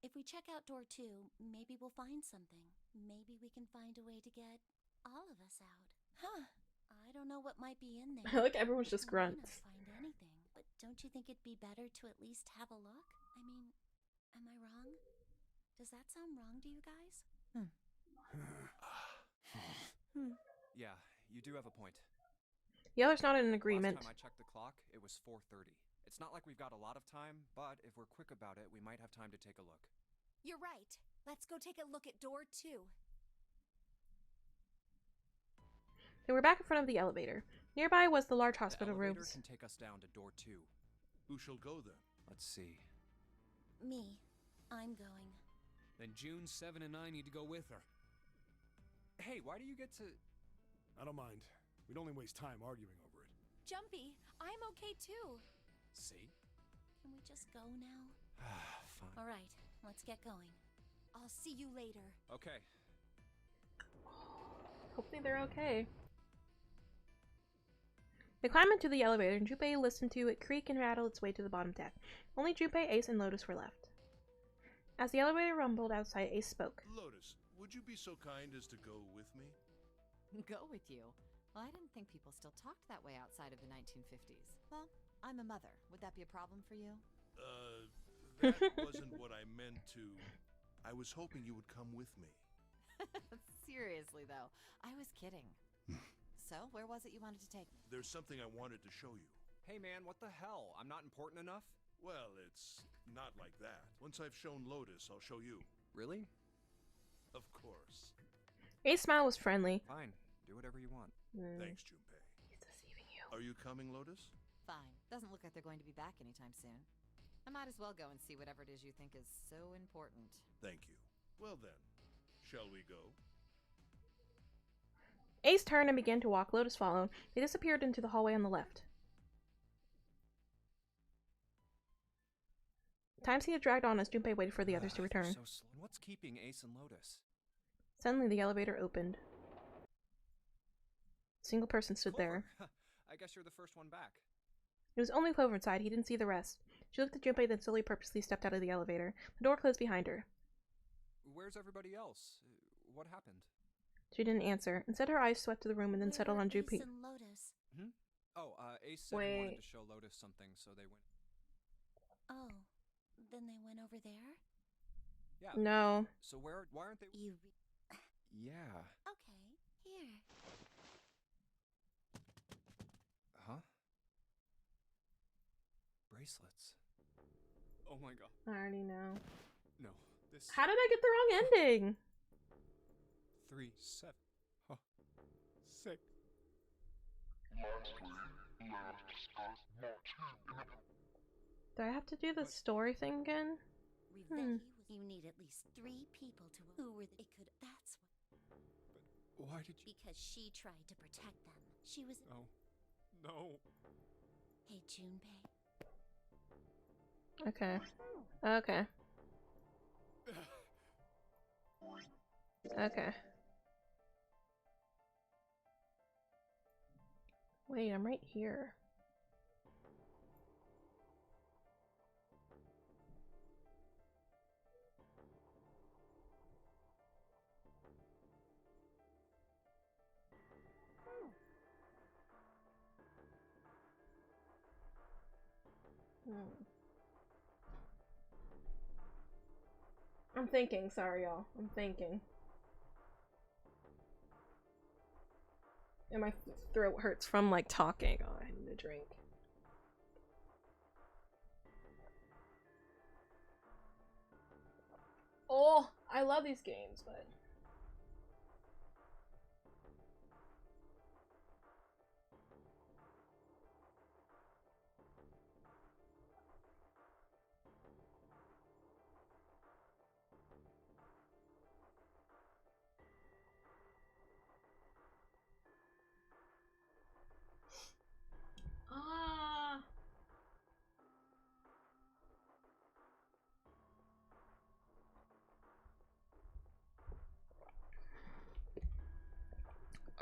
Speaker 8: If we check out door 2, maybe we'll find something. Maybe we can find a way to get all of us out. Huh. I don't know what might be in there.
Speaker 2: I like everyone's just
Speaker 8: We might
Speaker 2: grunts.
Speaker 8: not find anything, but don't you think it'd be better to at least have a look? I mean, am I wrong? Does that sound wrong to you guys?
Speaker 3: Yeah, you do have a point.
Speaker 2: The others nodded in agreement.
Speaker 3: Last time I checked the clock, it was 4:30. It's not like we've got a lot of time, but if we're quick about it, we might have time to take a look.
Speaker 8: You're right. Let's go take a look at door 2.
Speaker 2: They were back in front of the elevator. Nearby was the large hospital
Speaker 3: The elevator
Speaker 2: rooms.
Speaker 3: can take us down to door 2.
Speaker 7: Who shall go then?
Speaker 3: Let's see.
Speaker 8: Me. I'm going.
Speaker 5: Then June, 7, and I need to go with her.
Speaker 3: Hey, why do you get to...
Speaker 4: I don't mind. We'd only waste time arguing over it.
Speaker 8: Jumpy, I'm okay too.
Speaker 5: See?
Speaker 8: Can we just go now?
Speaker 3: Fine.
Speaker 8: All right, let's get going. I'll see you later.
Speaker 3: Okay.
Speaker 2: Hopefully they're okay. They climbed into the elevator and Junpei listened to it creak and rattle its way to the bottom deck. Only Junpei, Ace, and Lotus were left. As the elevator rumbled outside, Ace spoke.
Speaker 7: Lotus, would you be so kind as to go with me?
Speaker 6: Go with you? Well, I didn't think people still talked that way outside of the 1950s. Well, I'm a mother. Would that be a problem for you?
Speaker 7: That wasn't what I meant to... I was hoping you would come with me.
Speaker 6: Seriously, though. I was kidding. So, where was it you wanted to take me?
Speaker 7: There's something I wanted to show you.
Speaker 3: Hey man, what the hell? I'm not important enough?
Speaker 7: Well, it's not like that. Once I've shown Lotus, I'll show you.
Speaker 3: Really?
Speaker 7: Of course.
Speaker 2: Ace's smile was friendly.
Speaker 3: Fine. Do whatever you want.
Speaker 7: Thanks, Junpei.
Speaker 2: He's deceiving you.
Speaker 7: Are you coming, Lotus?
Speaker 6: Fine. Doesn't look like they're going to be back anytime soon. I might as well go and see whatever it is you think is so important.
Speaker 7: Thank you. Well then, shall we go?
Speaker 2: Ace turned and began to walk. Lotus followed. They disappeared into the hallway on the left. Time seemed to drag on as Junpei waited for the others to return.
Speaker 3: So slow. What's keeping Ace and Lotus?
Speaker 2: Suddenly, the elevator opened. A single person stood there.
Speaker 3: Clover. I guess you're the first one back.
Speaker 2: It was only Clover inside. He didn't see the rest. She looked at Junpei, then slowly purposely stepped out of the elevator. The door closed behind her.
Speaker 3: Where's everybody else? What happened?
Speaker 2: She didn't answer. Instead, her eyes swept to the room and then
Speaker 8: Where
Speaker 2: settled
Speaker 8: were
Speaker 2: on
Speaker 8: Ace
Speaker 2: Junpei.
Speaker 8: and Lotus?
Speaker 3: Oh, Ace said he
Speaker 2: Wait.
Speaker 3: wanted to show Lotus something, so they went...
Speaker 8: Oh, then they went over there?
Speaker 3: Yeah.
Speaker 2: No.
Speaker 3: So why aren't they... Yeah.
Speaker 8: Okay, here.
Speaker 3: Huh? Bracelets. Oh my god.
Speaker 2: I already know.
Speaker 3: No. This.
Speaker 2: How did I get the wrong ending?
Speaker 3: 3, 7. Huh. 6.
Speaker 2: Do I have to do the story thing again?
Speaker 8: You need at least 3 people to who were it could that's what
Speaker 3: Why did you?
Speaker 8: because she tried to protect them. She was
Speaker 3: No. No.
Speaker 8: Hey Junpei.
Speaker 2: Okay. Okay. Okay. Wait, I'm right here. I'm thinking, sorry y'all. I'm thinking. And my throat hurts from like talking. Oh, I need a drink. Oh, I love these games, but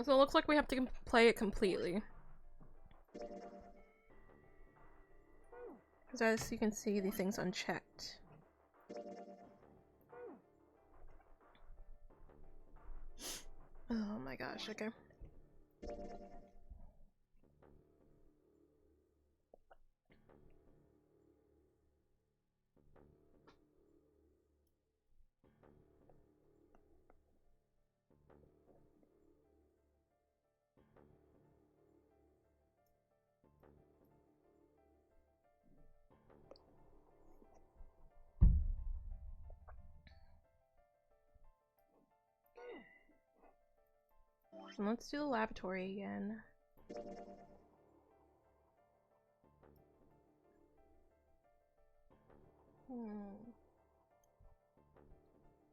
Speaker 2: so it looks like we have to play it completely. Because as you can see, the thing's unchecked. Oh my gosh, okay. And let's do the laboratory again.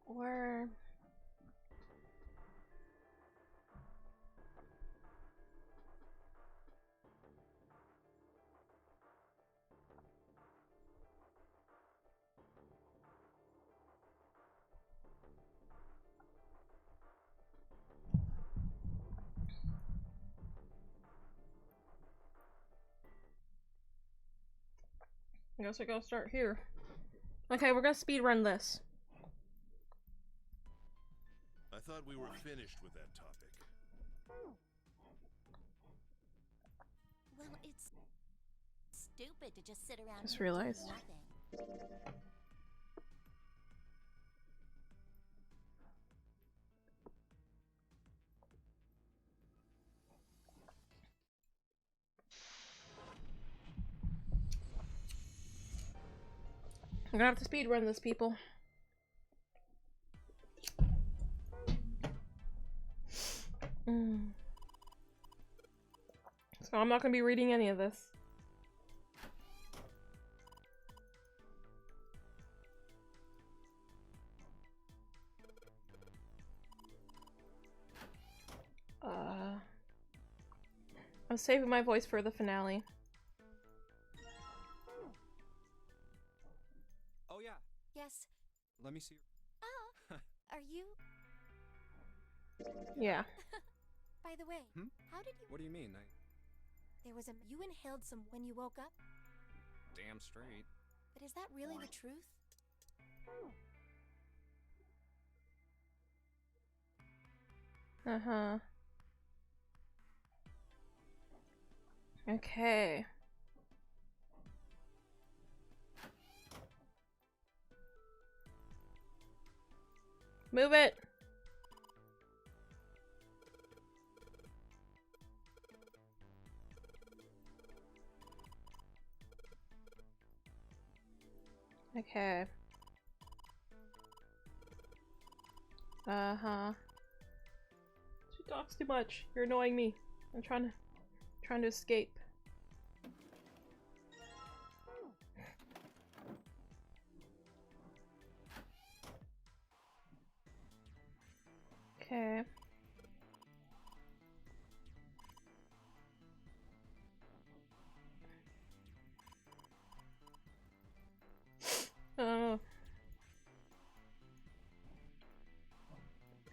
Speaker 2: Or I guess I gotta start here. Okay, we're gonna speed run this.
Speaker 7: I thought we were finished with that topic.
Speaker 8: Well, it's stupid to just sit around
Speaker 2: Just
Speaker 8: here doing
Speaker 2: realized.
Speaker 8: nothing.
Speaker 2: I'm gonna have to speed run this, people. So I'm not gonna be reading any of this. I'm saving my voice for the finale.
Speaker 3: Oh yeah.
Speaker 8: Yes.
Speaker 3: Let me see.
Speaker 8: Oh, are you?
Speaker 2: Yeah.
Speaker 8: By the way, how did you?
Speaker 3: What do you mean?
Speaker 8: There was you inhaled some when you woke up.
Speaker 3: Damn straight.
Speaker 8: But is that really the truth?
Speaker 2: Uh-huh. Okay. Move it! Okay. Uh-huh. She talks too much. You're annoying me. I'm trying to escape. Okay. Oh.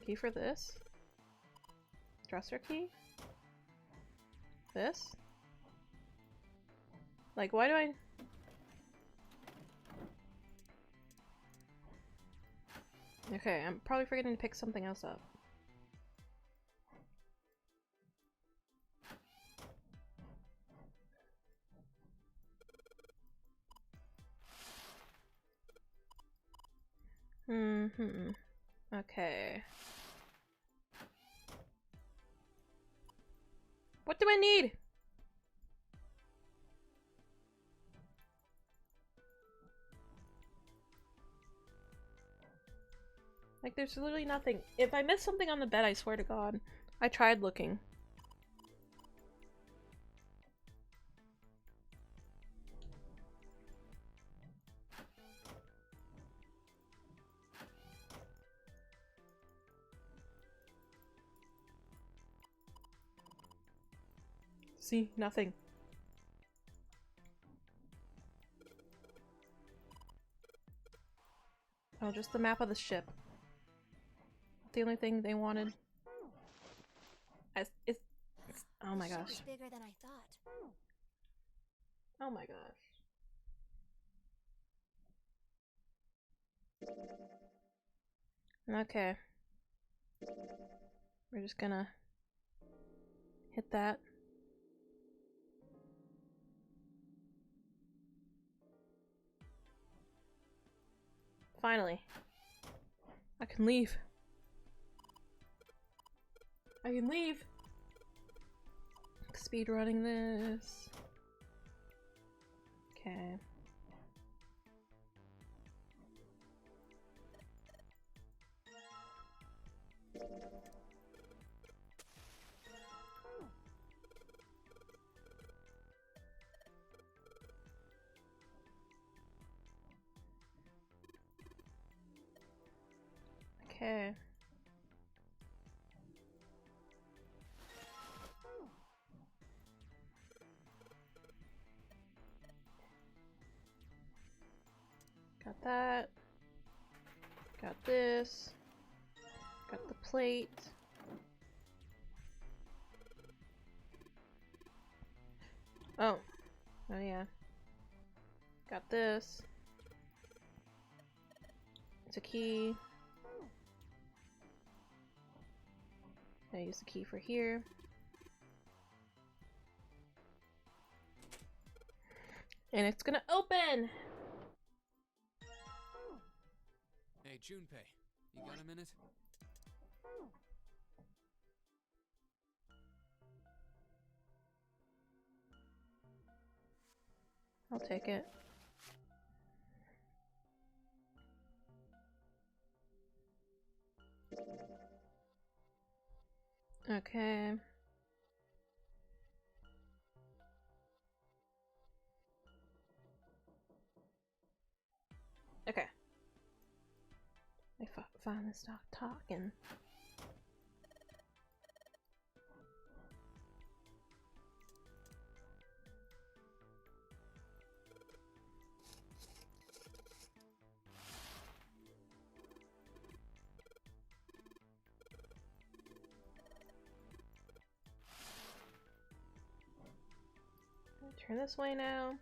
Speaker 2: Key for this? Dresser key? This? Like, why do I... Okay, I'm probably forgetting to pick something else up. Mm-hmm. Okay. What do I need? Like, there's literally nothing. If I miss something on the bed, I swear to God. I tried looking. See, nothing. Oh, just the map of the ship. The only thing they wanted. It's oh my gosh.
Speaker 8: Bigger than I thought.
Speaker 2: Oh my gosh. Okay. We're just gonna hit that. Finally. I can leave. I can leave. Speed running this. Okay. Okay. Got that. Got this. Got the plate. Oh. Oh yeah. Got this. It's a key. I use the key for here. And it's gonna open!
Speaker 5: Hey, Junpei, you got a minute?
Speaker 2: I'll take it. Okay. Okay. I finally stopped talking. Turn this way now.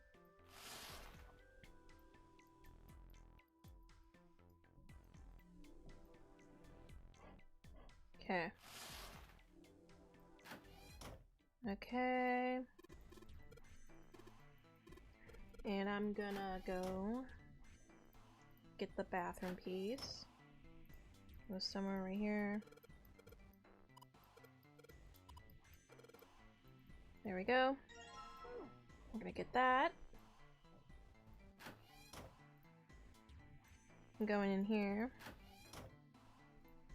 Speaker 2: Okay. Okay. And I'm gonna go get the bathroom piece. Go somewhere right here. There we go. I'm gonna get that. Going in here.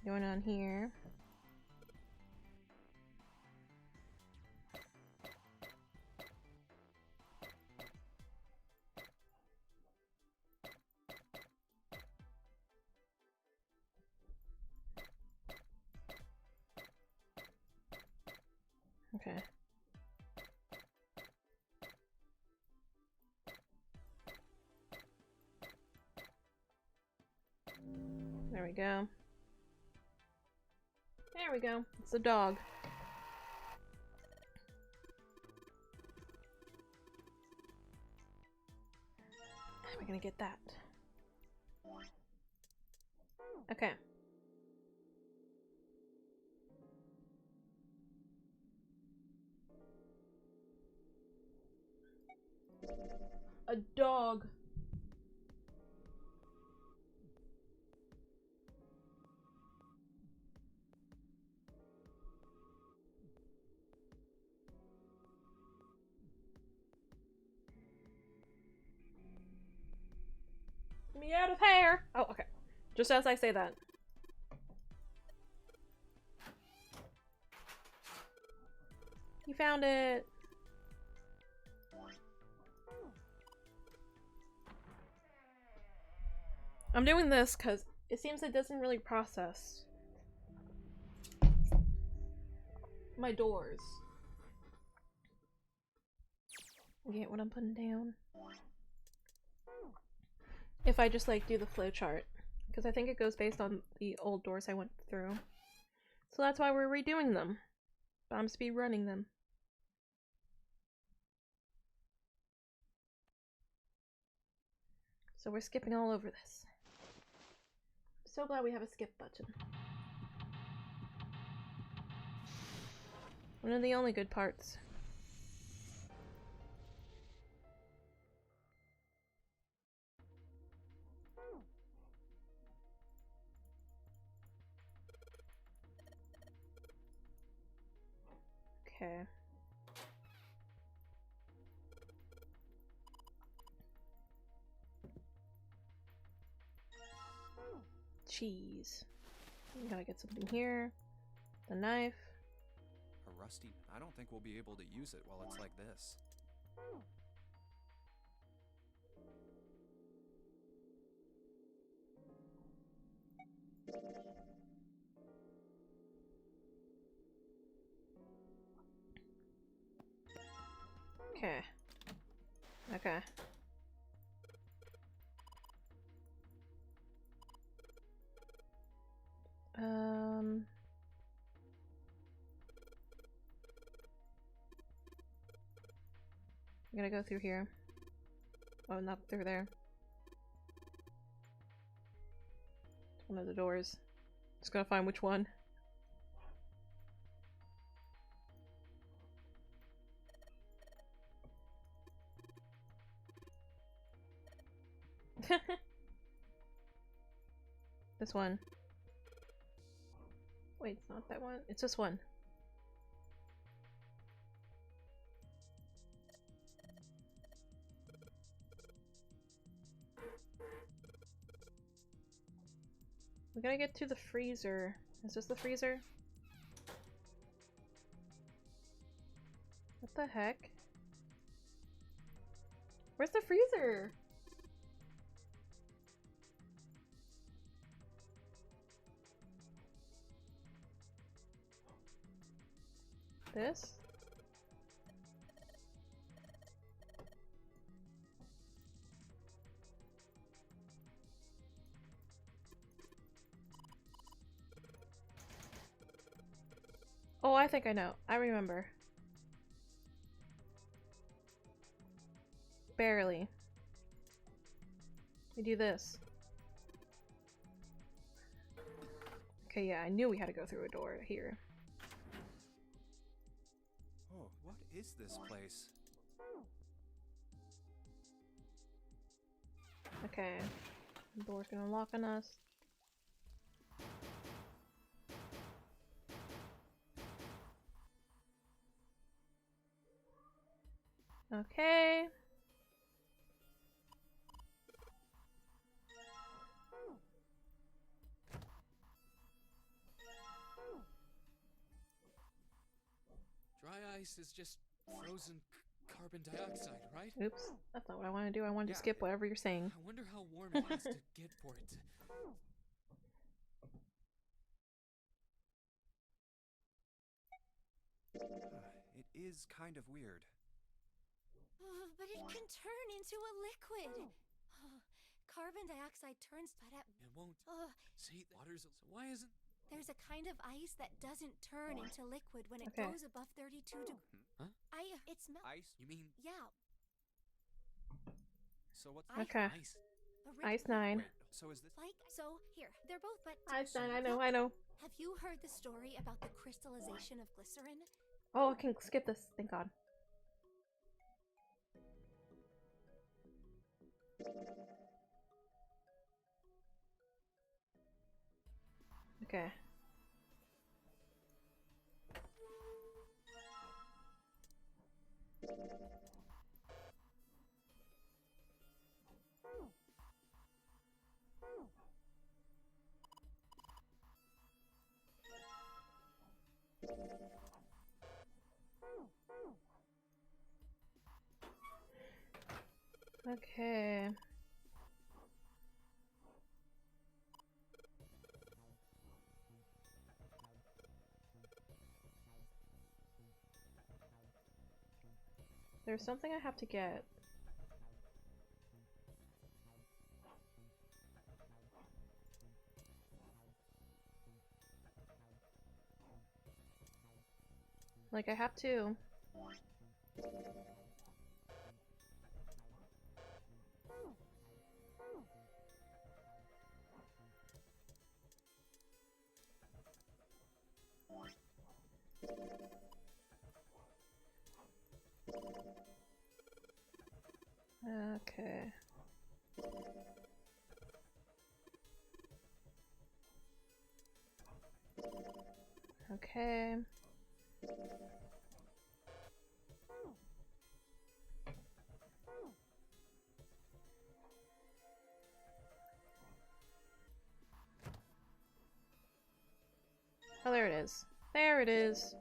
Speaker 2: Going on here. Okay. There we go. There we go. It's a dog. How are we gonna get that? Okay. A dog. Me out of hair. Oh, okay. Just as I say that. You found it. I'm doing this because it seems it doesn't really process my doors. You get what I'm putting down? If I just like do the flow chart, because I think it goes based on the old doors I went through. So that's why we're redoing them. But I'm speed running them. So we're skipping all over this. So glad we have a skip button. One of the only good parts. Okay. Cheese. We gotta get something here. The knife.
Speaker 3: A rusty... I don't think we'll be able to use it while it's like this.
Speaker 2: Okay. Okay. I'm gonna go through here. Oh, not through there. One of the doors. Just gotta find which one. This one. Wait, it's not that one. It's this one. We gotta get to the freezer. Is this the freezer? What the heck? Where's the freezer? This? Oh, I think I know. I remember. Barely. We do this. Okay, yeah, I knew we had to go through a door here.
Speaker 3: Oh, what is this place?
Speaker 2: Okay. The door's gonna lock on us. Okay.
Speaker 5: ice is just frozen carbon dioxide, right?
Speaker 2: Oops, that's not what I want to do. I wanted to skip whatever you're saying.
Speaker 5: I wonder how warm it has to get for it to...
Speaker 3: It is kind of weird.
Speaker 8: But it can turn into a liquid. Carbon dioxide turns, but at...
Speaker 5: It won't. See, the water's... So why isn't...
Speaker 8: There's a kind of ice that doesn't turn into liquid when it
Speaker 2: Okay.
Speaker 8: goes above 32 degrees.
Speaker 5: Huh?
Speaker 8: It smells...
Speaker 3: Ice?
Speaker 5: You mean...
Speaker 8: Yeah.
Speaker 3: So what's
Speaker 2: Okay.
Speaker 5: Ice?
Speaker 2: Ice 9.
Speaker 3: Wait, so is this...
Speaker 8: So, here, they're both, but...
Speaker 2: Ice 9, I know, I know.
Speaker 8: Have you heard the story about the crystallization of glycerin?
Speaker 2: Oh, I can skip this, thank god. Okay. Okay. There's something I have to get. Like, I have to. Okay. Okay. Oh, there it is. There it is.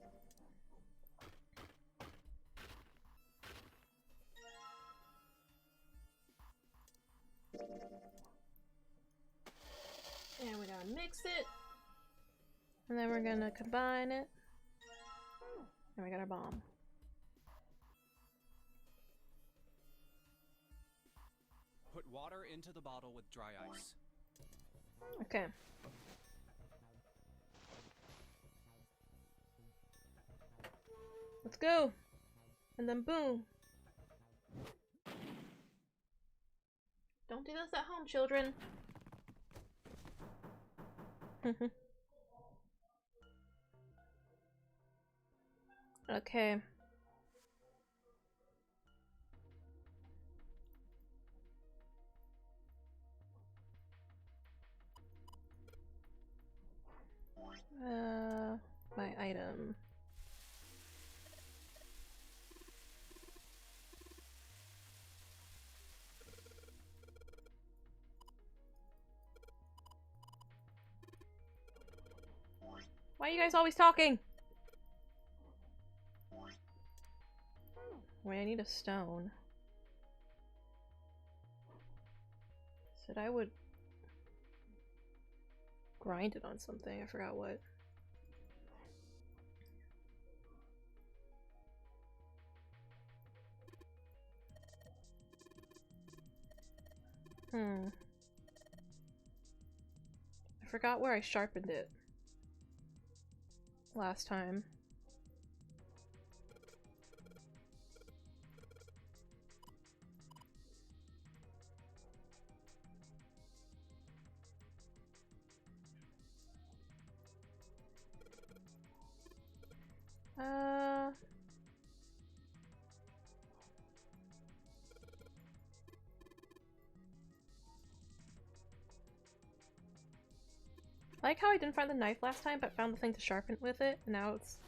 Speaker 2: And we're gonna mix it. And then we're gonna combine it. And we got our bomb.
Speaker 3: Put water into the bottle with dry ice.
Speaker 2: Okay. Let's go! And then boom! Don't do this at home, children! Okay. My item. Why are you guys always talking? Wait, I need a stone. Said I would grind it on something. I forgot what. I forgot where I sharpened it last time. I like how I didn't find the knife last time, but found the thing to sharpen with it, and now it's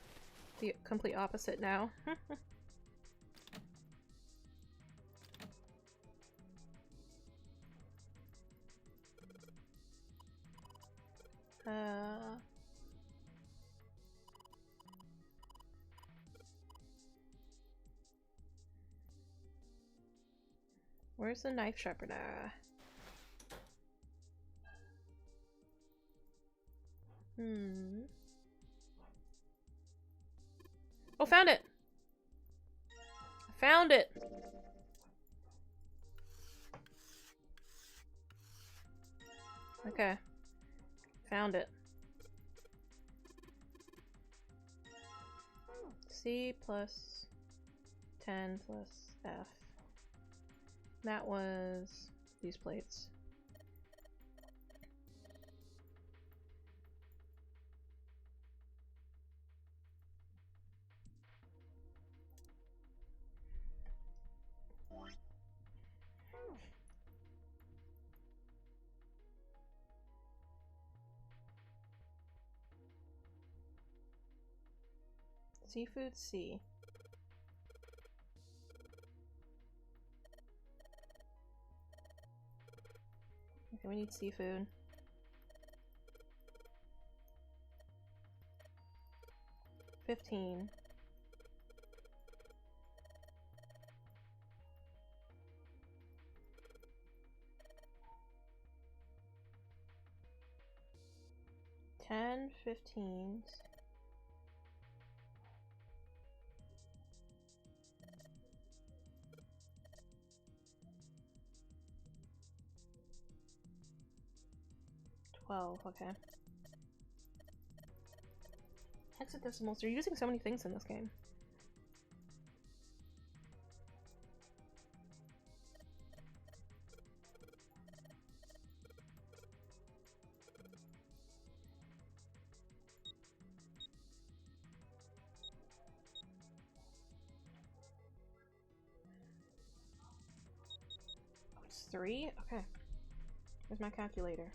Speaker 2: the complete opposite now. Where's the knife sharpener? Oh, found it! I found it! Okay. Found it. C plus 10 plus F. That was these plates. Seafood C. Okay, we need seafood. $15. $10, $15. $12, okay. Hexadecimals, they're using so many things in this game. Oh, it's 3? Okay. Where's my calculator?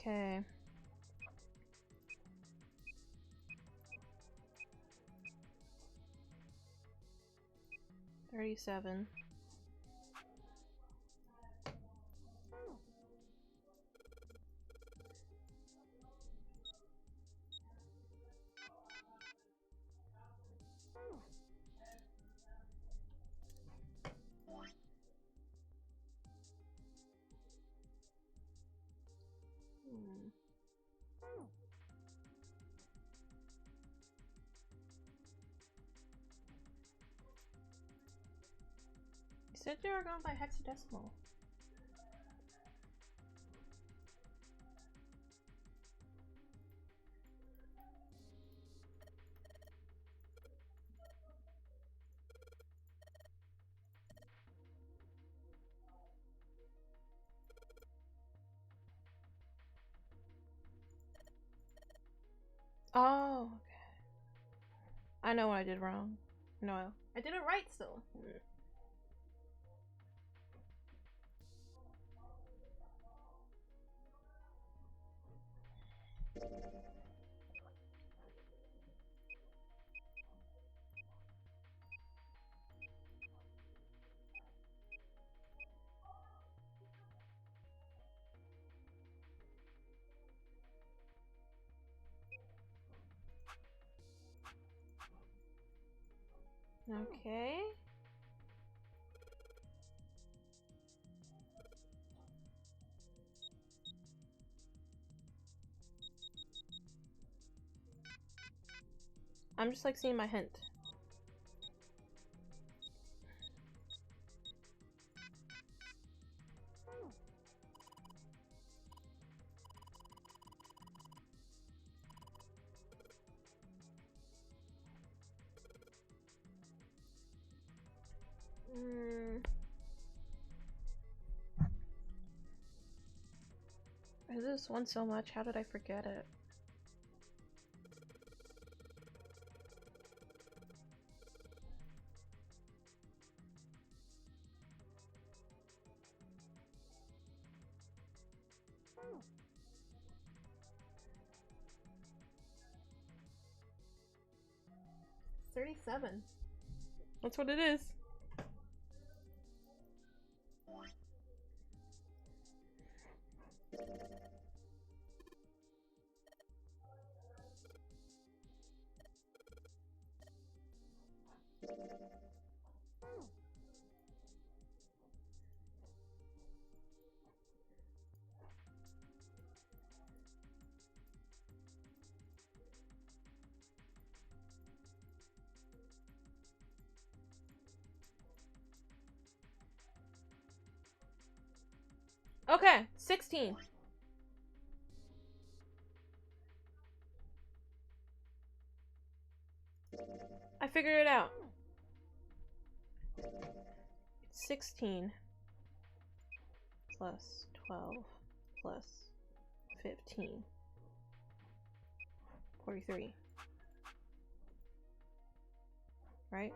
Speaker 2: Okay. $37. You said you were going by hexadecimal. Oh, okay. I know what I did wrong. No, I did it right still. Okay. I'm just like seeing my hint. I did this one so much, how did I forget it? $37. That's what it is. Okay, 16. I figured it out. 16 plus 12 plus 15. 43. Right?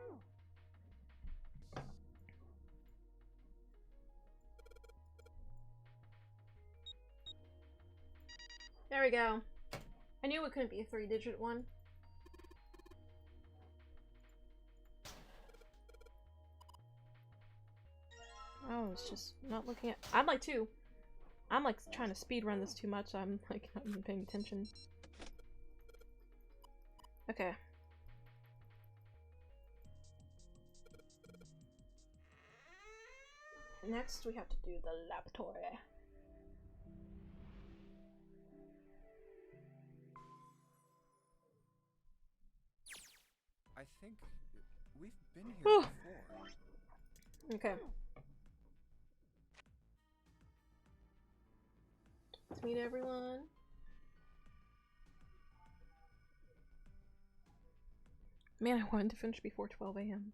Speaker 2: There we go. I knew it couldn't be a 3-digit one. I was just not looking at. I'm like trying to speed run this too much. I'm like not even paying attention. Okay. Next, we have to do the laboratory.
Speaker 3: I think we've been here
Speaker 2: Whew.
Speaker 3: before.
Speaker 2: Okay. Let's meet everyone. Man, I wanted to finish before 12 a.m.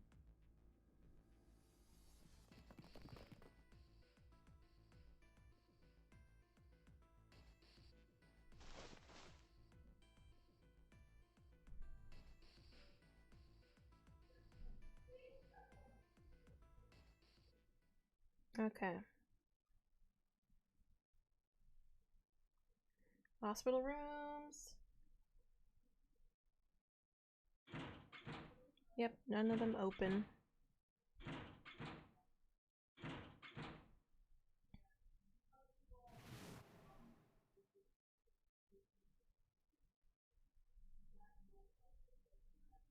Speaker 2: Okay. Hospital rooms. Yep, none of them open.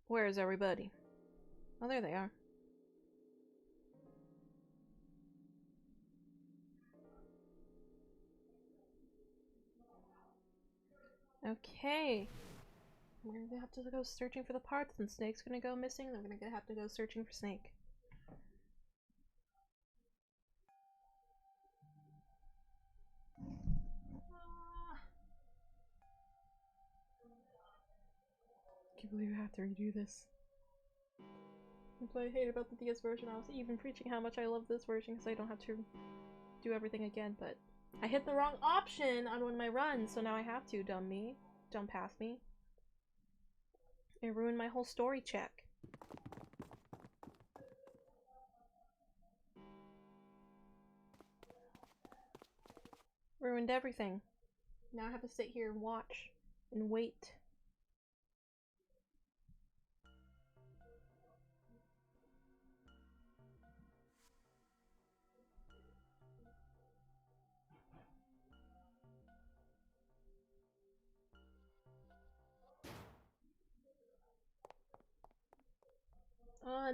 Speaker 2: Where is everybody? Oh, there they are. Okay. We're gonna have to go searching for the parts, and Snake's gonna go missing. They're gonna have to go searching for Snake. I can't believe I have to redo this. That's what I hate about the DS version. I was even preaching how much I love this version because I don't have to do everything again, but I hit the wrong option on one of my runs, so now I have to. Dumb me. Don't pass me. It ruined my whole story check. Ruined everything. Now I have to sit here and watch and wait.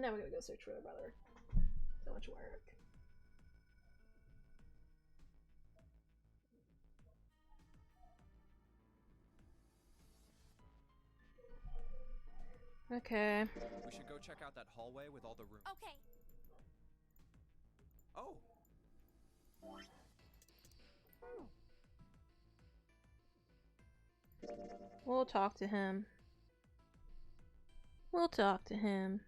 Speaker 2: Now we gotta go search for their brother. So much work. Okay.
Speaker 3: We should go check out that hallway with all the rooms.
Speaker 8: Okay.
Speaker 3: Oh.
Speaker 2: We'll talk to him. We'll talk to him.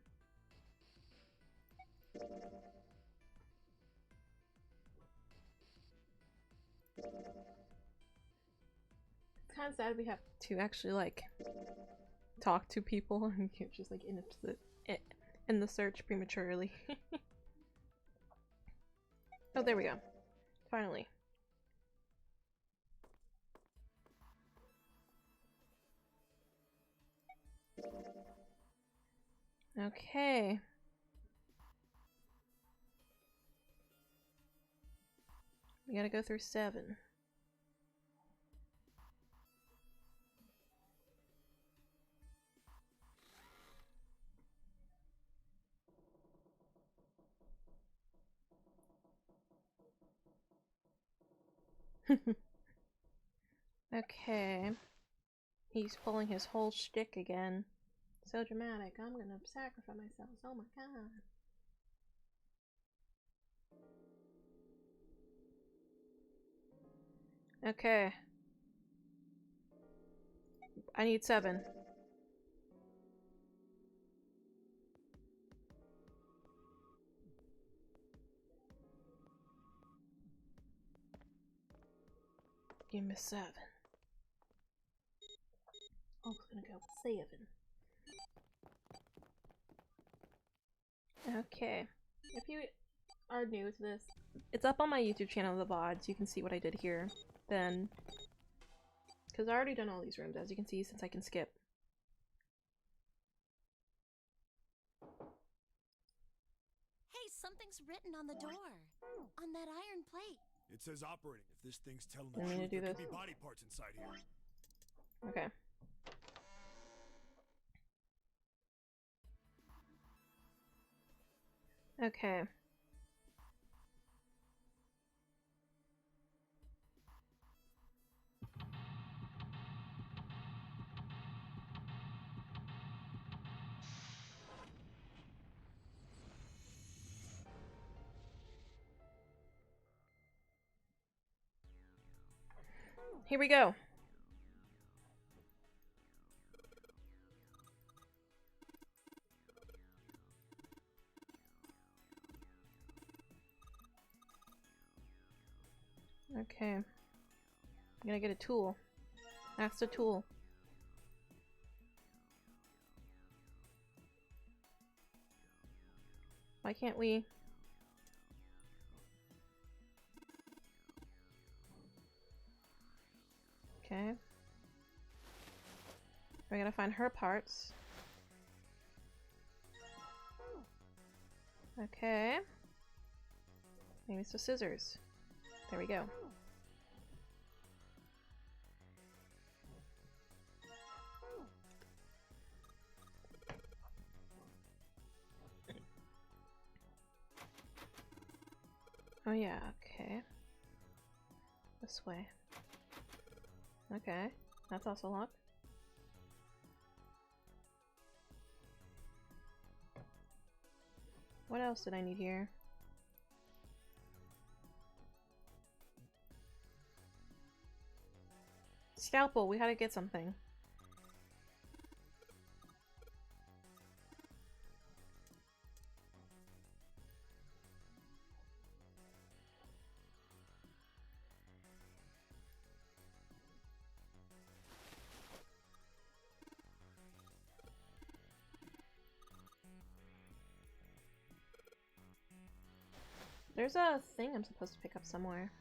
Speaker 2: It's kind of sad we have to actually like talk to people and you just like in the search prematurely. Oh, there we go. Finally. Okay. We gotta go through 7. Okay. He's pulling his whole shtick again. So dramatic. I'm gonna sacrifice myself. Oh my god. Okay. I need 7. Give me 7. I was gonna go with 7. Okay. If you are new to this, it's up on my YouTube channel, The VOD, so you can see what I did here. Then, because I already done all these rooms, as you can see, since I can skip.
Speaker 8: Hey, something's written on the door. On that iron plate.
Speaker 4: It says operating. If this thing's telling the
Speaker 2: You want me to
Speaker 4: truth,
Speaker 2: do
Speaker 4: there
Speaker 2: this?
Speaker 4: could be body parts inside here.
Speaker 2: Okay. Okay. Here we go. Okay. I'm gonna get a tool. That's the tool. Why can't we? Okay. We're gonna find her parts. Okay. Maybe it's the scissors. There we go. Oh yeah, okay. This way. Okay, that's also locked. What else did I need here? Scalpel, we had to get something. There's a thing I'm supposed to pick up somewhere.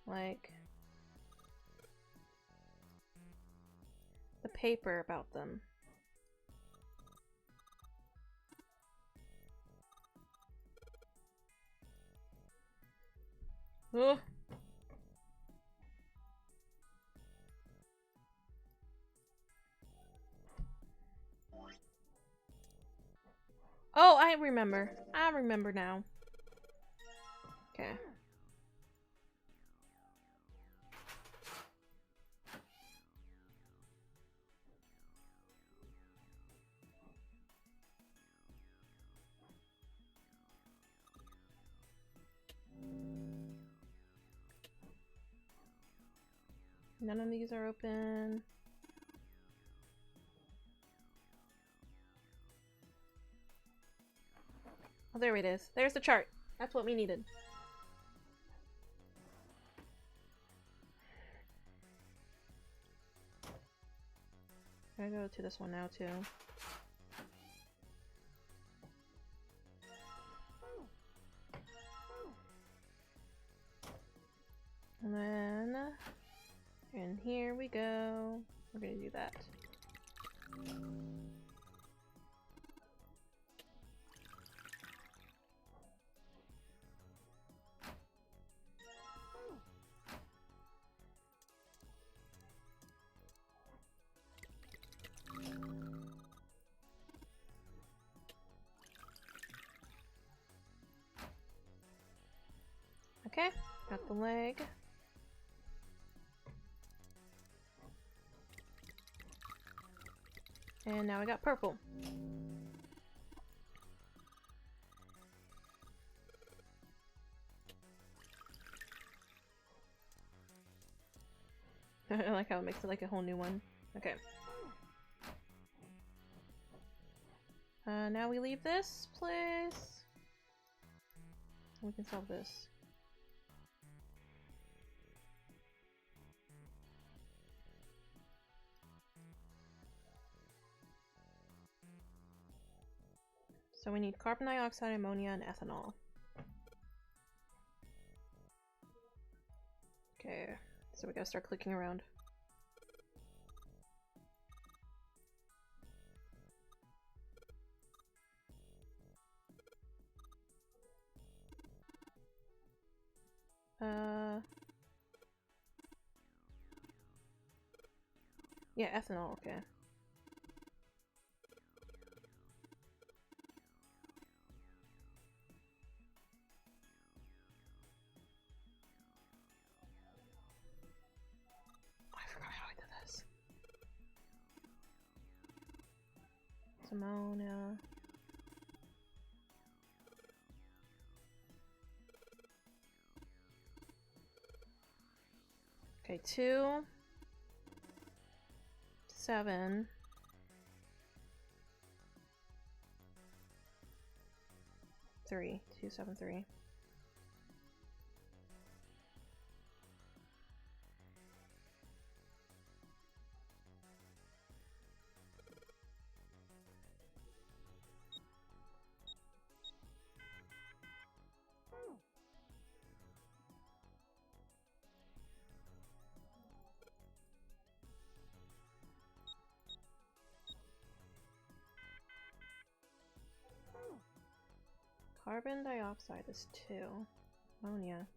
Speaker 2: Like the paper about them. Ugh. Oh, I remember. I remember now. Okay. None of these are open. Oh, there it is. There's the chart. That's what we needed. I'm gonna go to this one now, too. And then... and here we go. We're gonna do that. Okay, got the leg. And now I got purple. I like how it makes it like a whole new one. Okay. Now we leave this place. We can solve this. So we need carbon dioxide, ammonia, and ethanol. Okay, so we gotta start clicking around. Yeah, ethanol, okay. I forgot how I did this. It's ammonia. Okay, 2, 7. 3, 2, 7, 3. Carbon dioxide is 2. Ammonia.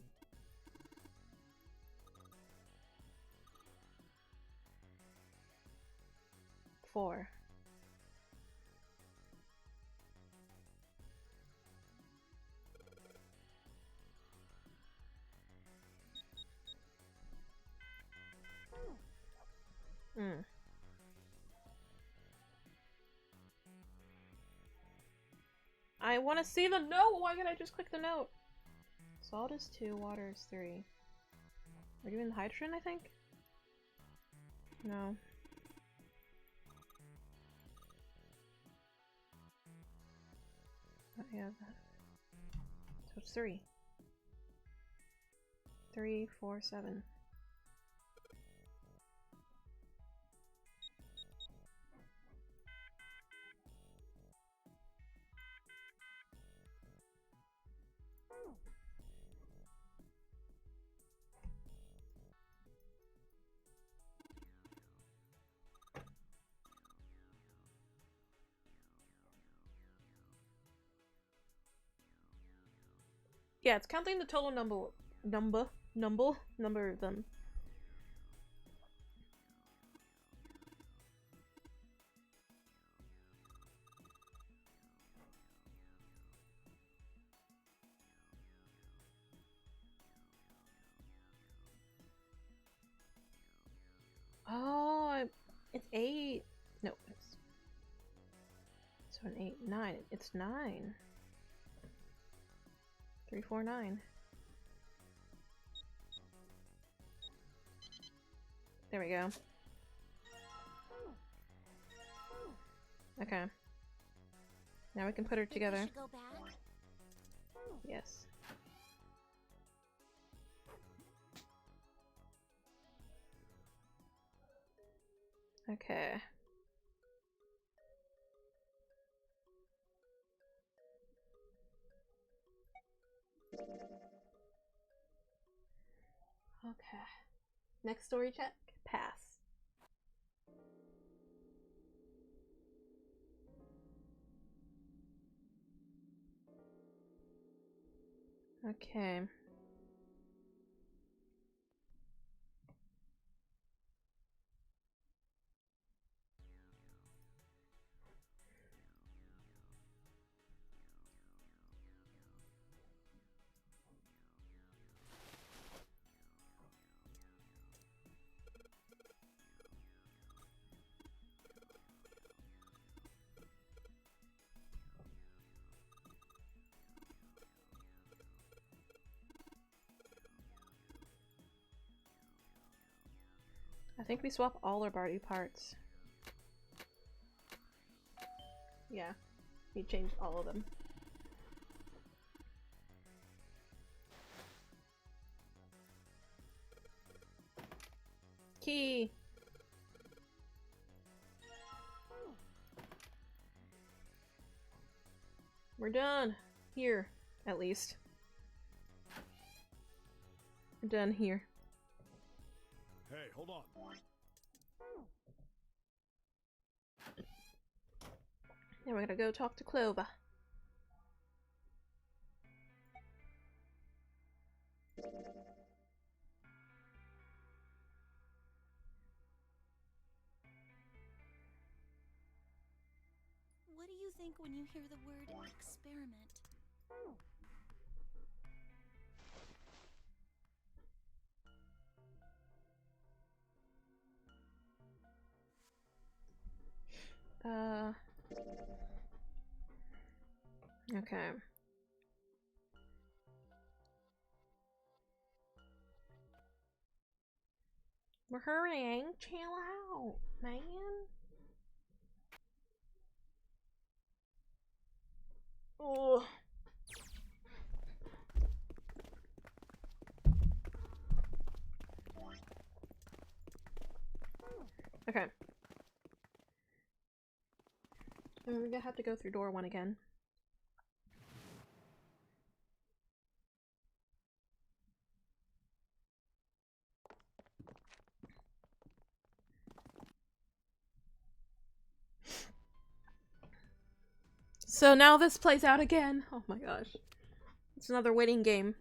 Speaker 2: 4. I want to see the note! Why can't I just click the note? Salt is 2, water is 3. We're doing hydrogen, I think? No. Oh, yeah. So it's 3. 3, 4, 7. Yeah, it's counting the total number of them. Oh, it's 8. No, it's so an 8, 9. It's 9. 3, 4, 9. There we go. Okay. Now we can put her together.
Speaker 8: Go back?
Speaker 2: Yes. Okay. Okay. Next story check. Pass. Okay. I think we swap all our body parts. Yeah, we changed all of them. Key! We're done. Here, at least. We're done here.
Speaker 4: Hey, hold on.
Speaker 2: Now we're gonna go talk to Clover.
Speaker 8: What do you think when you hear the word experiment?
Speaker 2: Okay. We're hurrying. Chill out, man. Oh. Okay. And we're gonna have to go through door 1 again. So now this plays out again. Oh my gosh. It's another waiting game.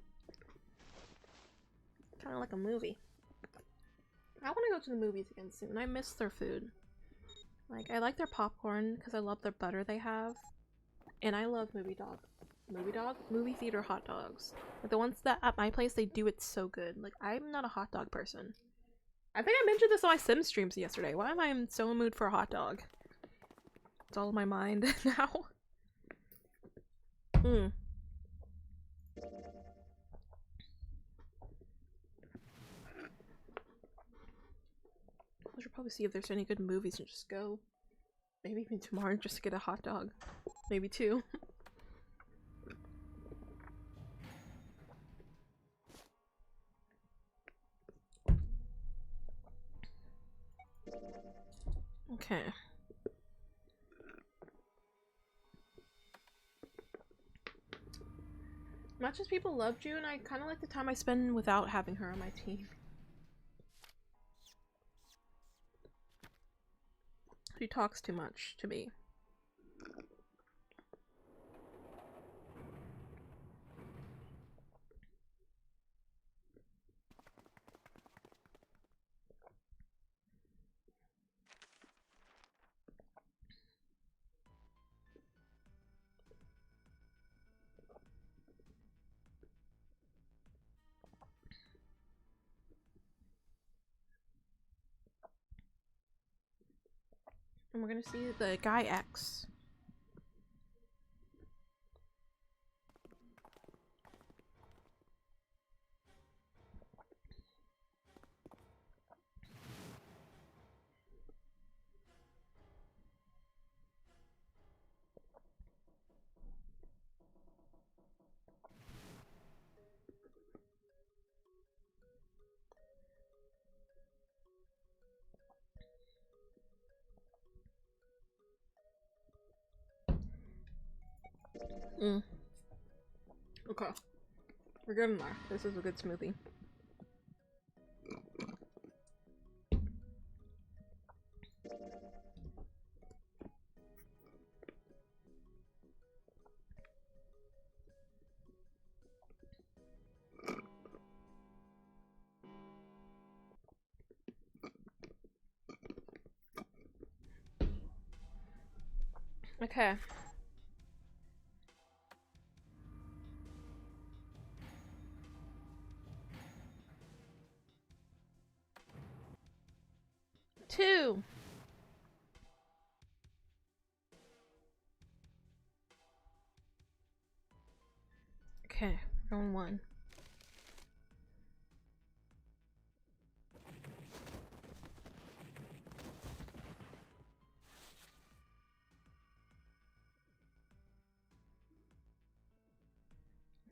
Speaker 2: Kind of like a movie. I want to go to the movies again soon. I miss their food. Like, I like their popcorn because I love their butter they have. And I love movie theater hot dogs. Like the ones that at my place, they do it so good. Like, I'm not a hot dog person. I think I mentioned this on my Sims streams yesterday. Why am I so in the mood for a hot dog? It's all in my mind now. I should probably see if there's any good movies and just go. Maybe even tomorrow just to get a hot dog. Maybe 2. Okay. Much as people love June, I kind of like the time I spend without having her on my team. She talks too much to me. And we're gonna see the guy X. Okay. We're good in there. This is a good smoothie. Okay. Two. Okay, we're on 1.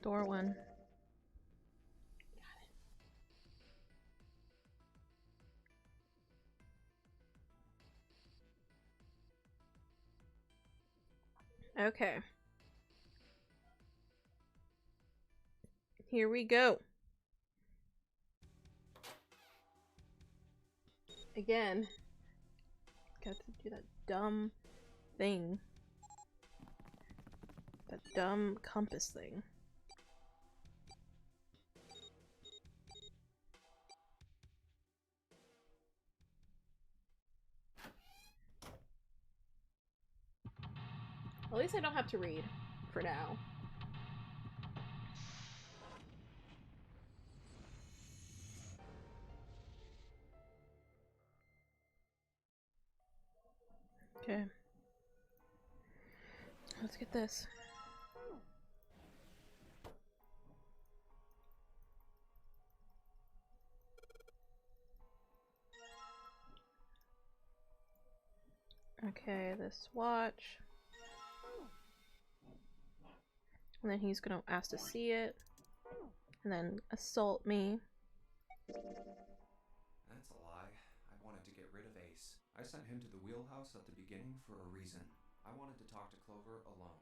Speaker 2: Door 1. Okay. Here we go. Again. Got to do that dumb thing. That dumb compass thing. At least I don't have to read for now. Okay. Let's get this. Okay, this watch. And then he's gonna ask to see it. And then assault me.
Speaker 3: That's a lie. I wanted to get rid of Ace. I sent him to the wheelhouse at the beginning for a reason. I wanted to talk to Clover alone.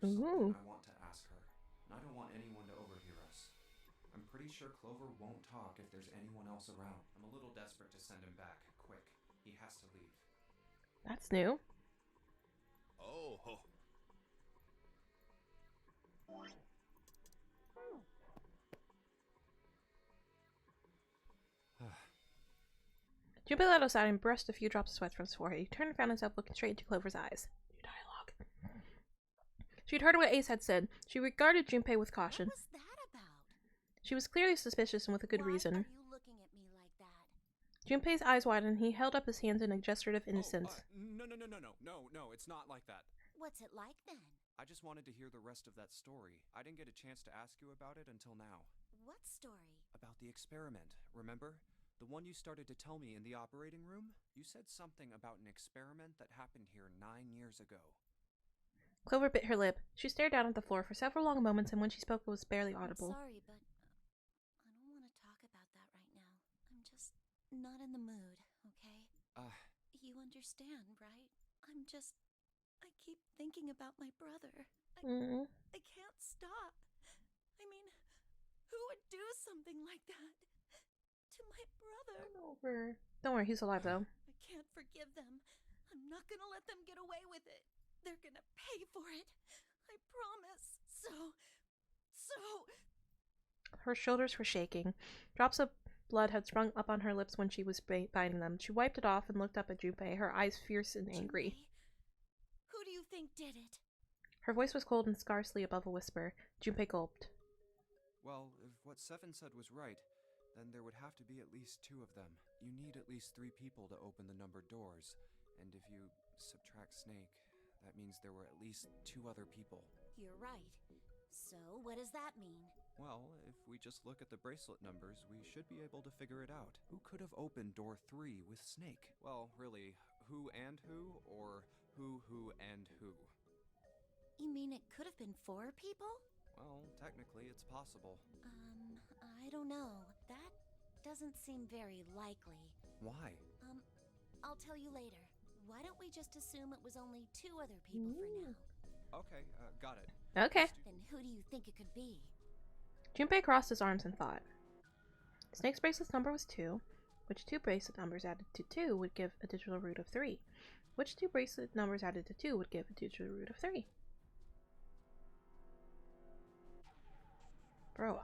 Speaker 3: There's something I want to ask her, and I don't want anyone to overhear us. I'm pretty sure Clover won't talk if there's anyone else around. I'm a little desperate to send him back. Quick. He has to leave.
Speaker 2: That's new.
Speaker 4: Oh.
Speaker 2: Junpei let us out and brushed a few drops of sweat from his forehead. He turned and found himself looking straight into Clover's eyes. New dialogue. She'd heard what Ace had said. She regarded Junpei with caution.
Speaker 8: What was that about?
Speaker 2: She was clearly suspicious and with a good reason.
Speaker 8: Why are you looking at me like that?
Speaker 2: Junpei's eyes widened and he held up his hands in a gesture of innocence.
Speaker 3: No, it's not like that.
Speaker 8: What's it like then?
Speaker 3: I just wanted to hear the rest of that story. I didn't get a chance to ask you about it until now.
Speaker 8: What story?
Speaker 3: About the experiment, remember? The one you started to tell me in the operating room? You said something about an experiment that happened here 9 years ago.
Speaker 2: Clover bit her lip. She stared down at the floor for several long moments, and when she spoke it was barely audible.
Speaker 8: I'm sorry, but I don't want to talk about that right now. I'm just not in the mood, okay? You understand, right? I keep thinking about my brother. I can't stop. I mean, who would do something like that to my brother?
Speaker 2: Don't worry, he's alive though.
Speaker 8: I can't forgive them. I'm not gonna let them get away with it. They're gonna pay for it. I promise. So...
Speaker 2: Her shoulders were shaking. Drops of blood had sprung up on her lips when she was biting them. She wiped it off and looked up at Junpei, her eyes fierce and angry.
Speaker 8: Junpei? Who do you think did it?
Speaker 2: Her voice was cold and scarcely above a whisper. Junpei gulped.
Speaker 3: Well, if what Seven said was right, then there would have to be at least 2 of them. You need at least 3 people to open the numbered doors. And if you subtract Snake, that means there were at least 2 other people.
Speaker 8: You're right. So, what does that mean?
Speaker 3: Well, if we just look at the bracelet numbers, we should be able to figure it out. Who could have opened door 3 with Snake? Well, really, who and who, or who and who?
Speaker 8: You mean it could have been 4 people?
Speaker 3: Well, technically, it's possible.
Speaker 8: I don't know. That doesn't seem very likely.
Speaker 3: Why?
Speaker 8: I'll tell you later. Why don't we just assume it was only 2 other people for now?
Speaker 3: Okay, got it.
Speaker 2: Okay.
Speaker 8: Then who do you think it could be?
Speaker 2: Junpei crossed his arms and thought. Snake's bracelet's number was 2. Which 2 bracelet numbers added to 2 would give a digital root of 3? Which 2 bracelet numbers added to 2 would give a digital root of 3? Bro,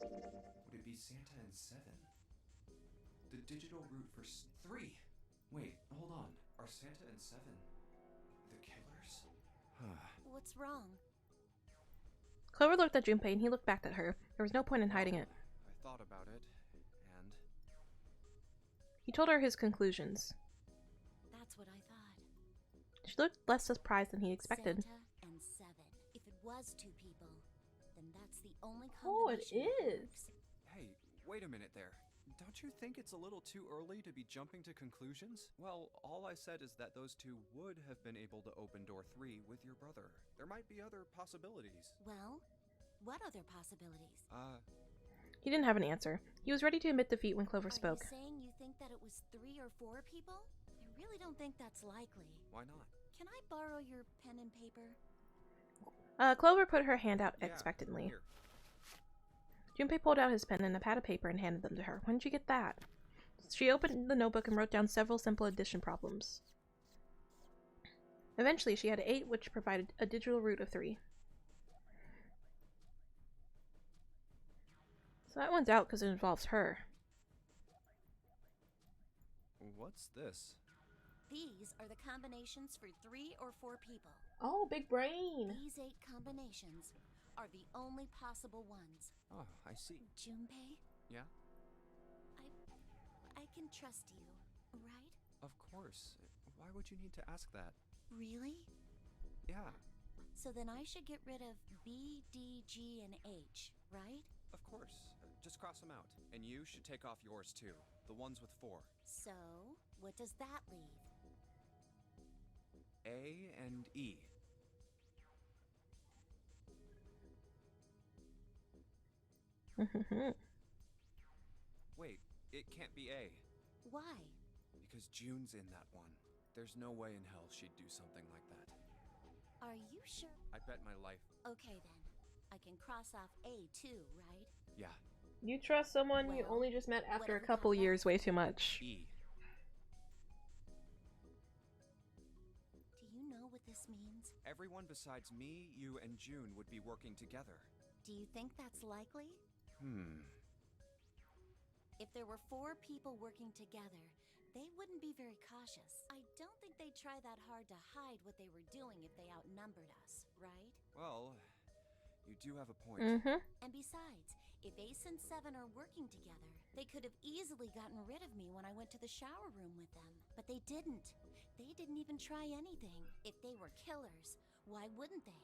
Speaker 3: Would it be Santa and 7? The digital route for 3. Wait, hold on. Are Santa and 7 the killers?
Speaker 8: What's wrong?
Speaker 2: Clover looked at Junpei and he looked back at her. There was no point in hiding it.
Speaker 3: I thought about it, and
Speaker 2: He told her his conclusions.
Speaker 8: That's what I thought.
Speaker 2: She looked less surprised than he expected.
Speaker 8: Santa and 7. If it was 2 people, then that's the only
Speaker 2: Oh, it
Speaker 8: combination that
Speaker 2: is.
Speaker 8: works.
Speaker 3: hey, wait a minute there. Don't you think it's a little too early to be jumping to conclusions? Well, all I said is that those 2 would have been able to open door 3 with your brother. There might be other possibilities.
Speaker 8: Well, what other possibilities?
Speaker 2: He didn't have an answer. He was ready to admit defeat when Clover spoke.
Speaker 8: Are you saying you think that it was 3 or 4 people? I really don't think that's likely.
Speaker 3: Why not?
Speaker 8: Can I borrow your pen and paper?
Speaker 2: Clover put her hand out
Speaker 3: Yeah,
Speaker 2: expectantly.
Speaker 3: here.
Speaker 2: Junpei pulled out his pen and a pad of paper and handed them to her. When did you get that? She opened the notebook and wrote down several simple addition problems. Eventually, she had 8, which provided a digital root of 3. So that one's out because it involves her.
Speaker 3: What's this?
Speaker 8: These are the combinations for 3 or 4 people.
Speaker 2: Oh, big brain!
Speaker 8: These 8 combinations are the only possible ones.
Speaker 3: Oh, I see.
Speaker 8: Junpei,
Speaker 3: Yeah?
Speaker 8: I can trust you, right?
Speaker 3: Of course. Why would you need to ask that?
Speaker 8: Really?
Speaker 3: Yeah,
Speaker 8: So then I should get rid of B, D, G, and H, right?
Speaker 3: of course. Just cross them out. And you should take off yours too. The ones with 4.
Speaker 8: So, what does that leave?
Speaker 3: A and E. Wait, it can't be A.
Speaker 8: Why?
Speaker 3: Because June's in that one. There's no way in hell she'd do something like that.
Speaker 8: Are you sure?
Speaker 3: I bet my life.
Speaker 8: Okay then. I can cross off A too, right?
Speaker 3: Yeah.
Speaker 2: You trust someone you
Speaker 8: Well,
Speaker 2: only just met after a
Speaker 8: whatever
Speaker 2: couple
Speaker 8: got
Speaker 2: years
Speaker 8: left.
Speaker 2: way too much.
Speaker 3: E.
Speaker 8: Do you know what this means?
Speaker 3: Everyone besides me, you, and June would be working together.
Speaker 8: Do you think that's likely? If there were 4 people working together, they wouldn't be very cautious. I don't think they'd try that hard to hide what they were doing if they outnumbered us, right?
Speaker 3: Well, you do have a point.
Speaker 8: And besides, if Ace and 7 are working together, they could have easily gotten rid of me when I went to the shower room with them. But they didn't. They didn't even try anything. If they were killers, why wouldn't they?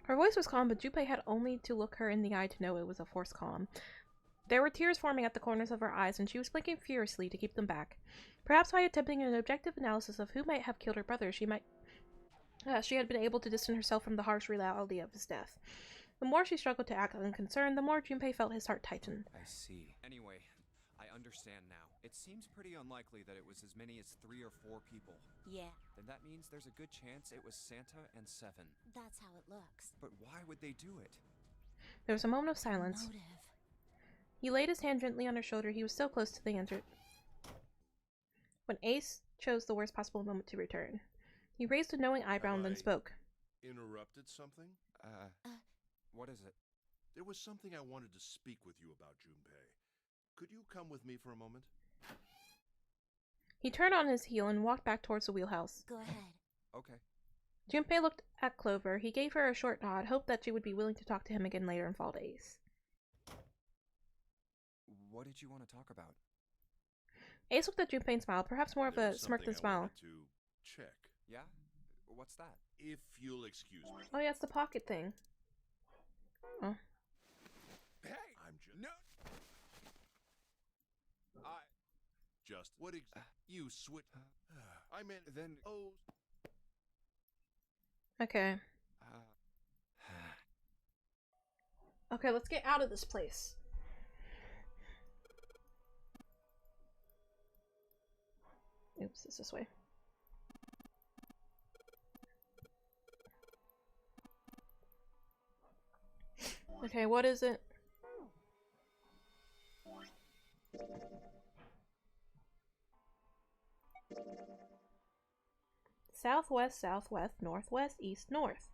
Speaker 2: Her voice was calm, but Junpei had only to look her in the eye to know it was a forced calm. There were tears forming at the corners of her eyes, and she was blinking furiously to keep them back. Perhaps by attempting an objective analysis of who might have killed her brother, she had been able to distance herself from the harsh reality of his death. The more she struggled to act unconcerned, the more Junpei felt his heart tighten.
Speaker 3: I see. Anyway, I understand now. It seems pretty unlikely that it was as many as 3 or 4 people.
Speaker 8: Yeah,
Speaker 3: Then that means there's a good chance it was Santa and 7.
Speaker 8: that's how it looks.
Speaker 3: But why would they do it?
Speaker 2: There was a moment of silence.
Speaker 8: Motive.
Speaker 2: He laid his hand gently on her shoulder. He was so close to the answer when Ace chose the worst possible moment to return. He raised a knowing eyebrow and then spoke.
Speaker 7: Interrupted something?
Speaker 3: What is it?
Speaker 7: There was something I wanted to speak with you about, Junpei. Could you come with me for a moment?
Speaker 2: He turned on his heel and walked back towards the wheelhouse.
Speaker 8: Go ahead.
Speaker 3: Okay.
Speaker 2: Junpei looked at Clover. He gave her a short nod, hoped that she would be willing to talk to him again later and followed Ace.
Speaker 3: What did you want to talk about?
Speaker 2: Ace looked at Junpei and smiled, perhaps more of
Speaker 7: There
Speaker 2: a
Speaker 7: was
Speaker 2: smirk than
Speaker 7: something I
Speaker 2: smile.
Speaker 7: wanted to check.
Speaker 3: Yeah? What's that?
Speaker 7: If you'll excuse me.
Speaker 2: Oh yeah, it's the pocket thing. Oh.
Speaker 7: Hey! I'm just... No! What you switch... I meant...
Speaker 3: Then...
Speaker 7: Oh...
Speaker 2: Okay. Okay, let's get out of this place. Oops, it's this way. Okay, what is it? Southwest, southwest, northwest, east, north.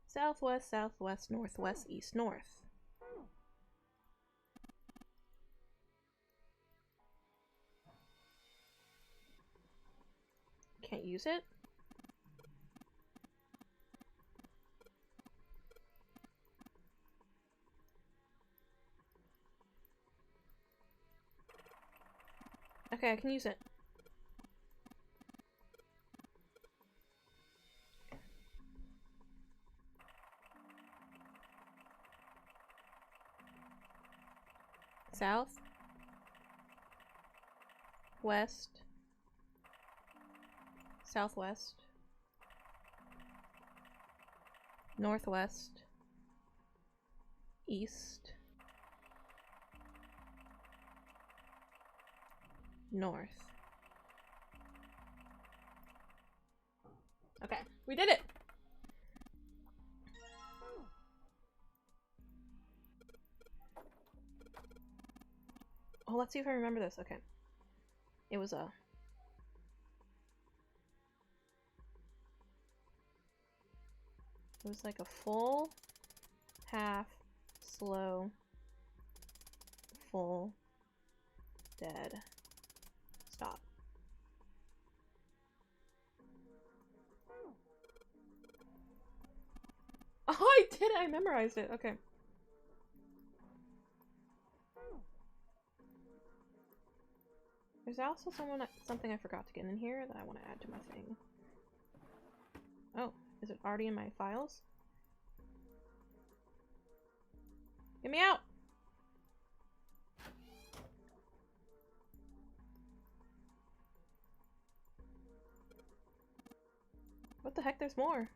Speaker 2: Southwest, southwest, northwest, east, north. can't use it? Okay, I can use it. South. West. Southwest. Northwest. East. North. Okay, we did it! Oh, let's see if I remember this. Okay. It was like a full, half, slow, full, dead, stop. Oh, I did it! I memorized it. Okay. There's also something I forgot to get in here that I want to add to my thing. Oh, is it already in my files? Get me out! What the heck? There's more.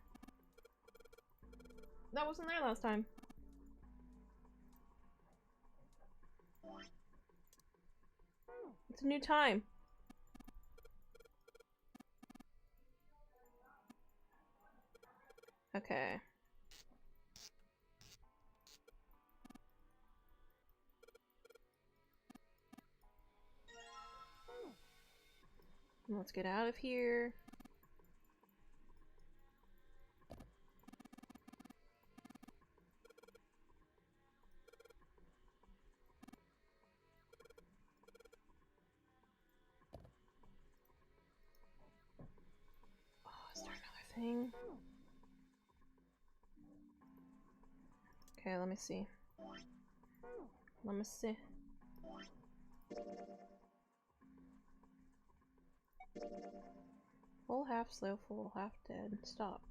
Speaker 2: That wasn't there last time. It's a new time. Okay. Let's get out of here. Oh, is there another thing? Okay, let me see. Let me see. Full, half, slow, full, half, dead, stop.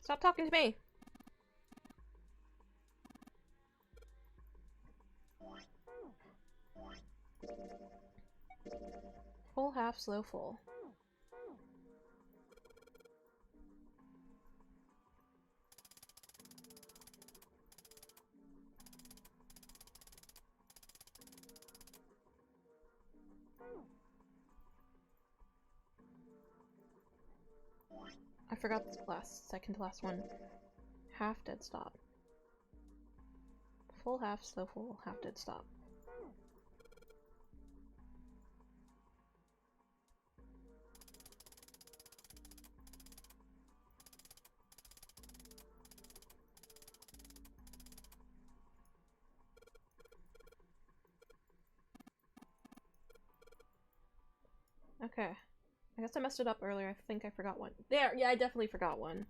Speaker 2: Stop talking to me! Full, half, slow, full. I forgot this second to last one. Half, dead, stop. Full, half, slow, full, half, dead, stop. Okay. I guess I messed it up earlier. I think I forgot one. There! Yeah, I definitely forgot one.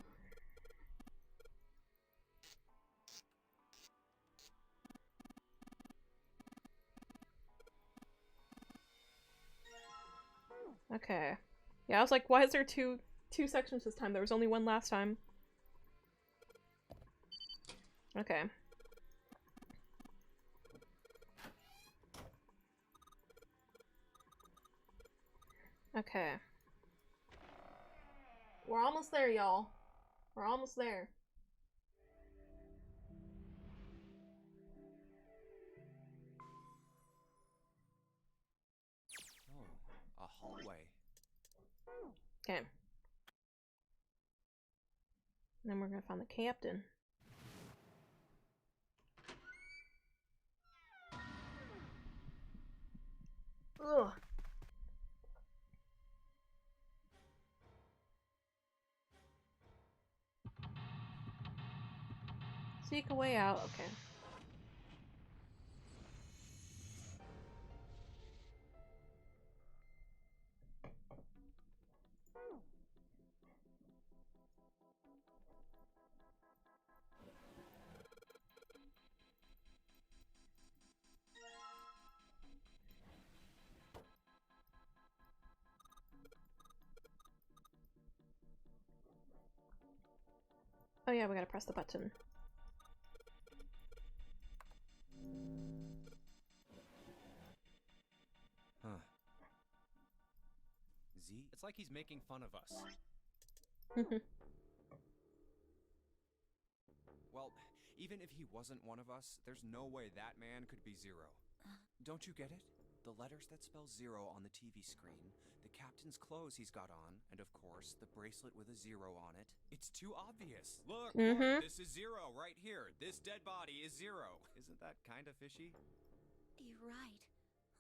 Speaker 2: Okay. Yeah, I was like, why is there two sections this time? There was only one last time. Okay. Okay. We're almost there, y'all. We're almost there.
Speaker 3: Oh, a hallway.
Speaker 2: Okay. Then we're gonna find the captain. Ugh. Seek a way out. Okay. Oh yeah, we gotta press the button.
Speaker 3: Huh. Z? It's like he's making fun of us. Well, even if he wasn't one of us, there's no way that man could be Zero. Don't you get it? The letters that spell Zero on the TV screen, the captain's clothes he's got on, and of course, the bracelet with a zero on it. It's too obvious. Look, look, this is Zero right here. This dead body is Zero. Isn't that kind of fishy?
Speaker 8: You're right.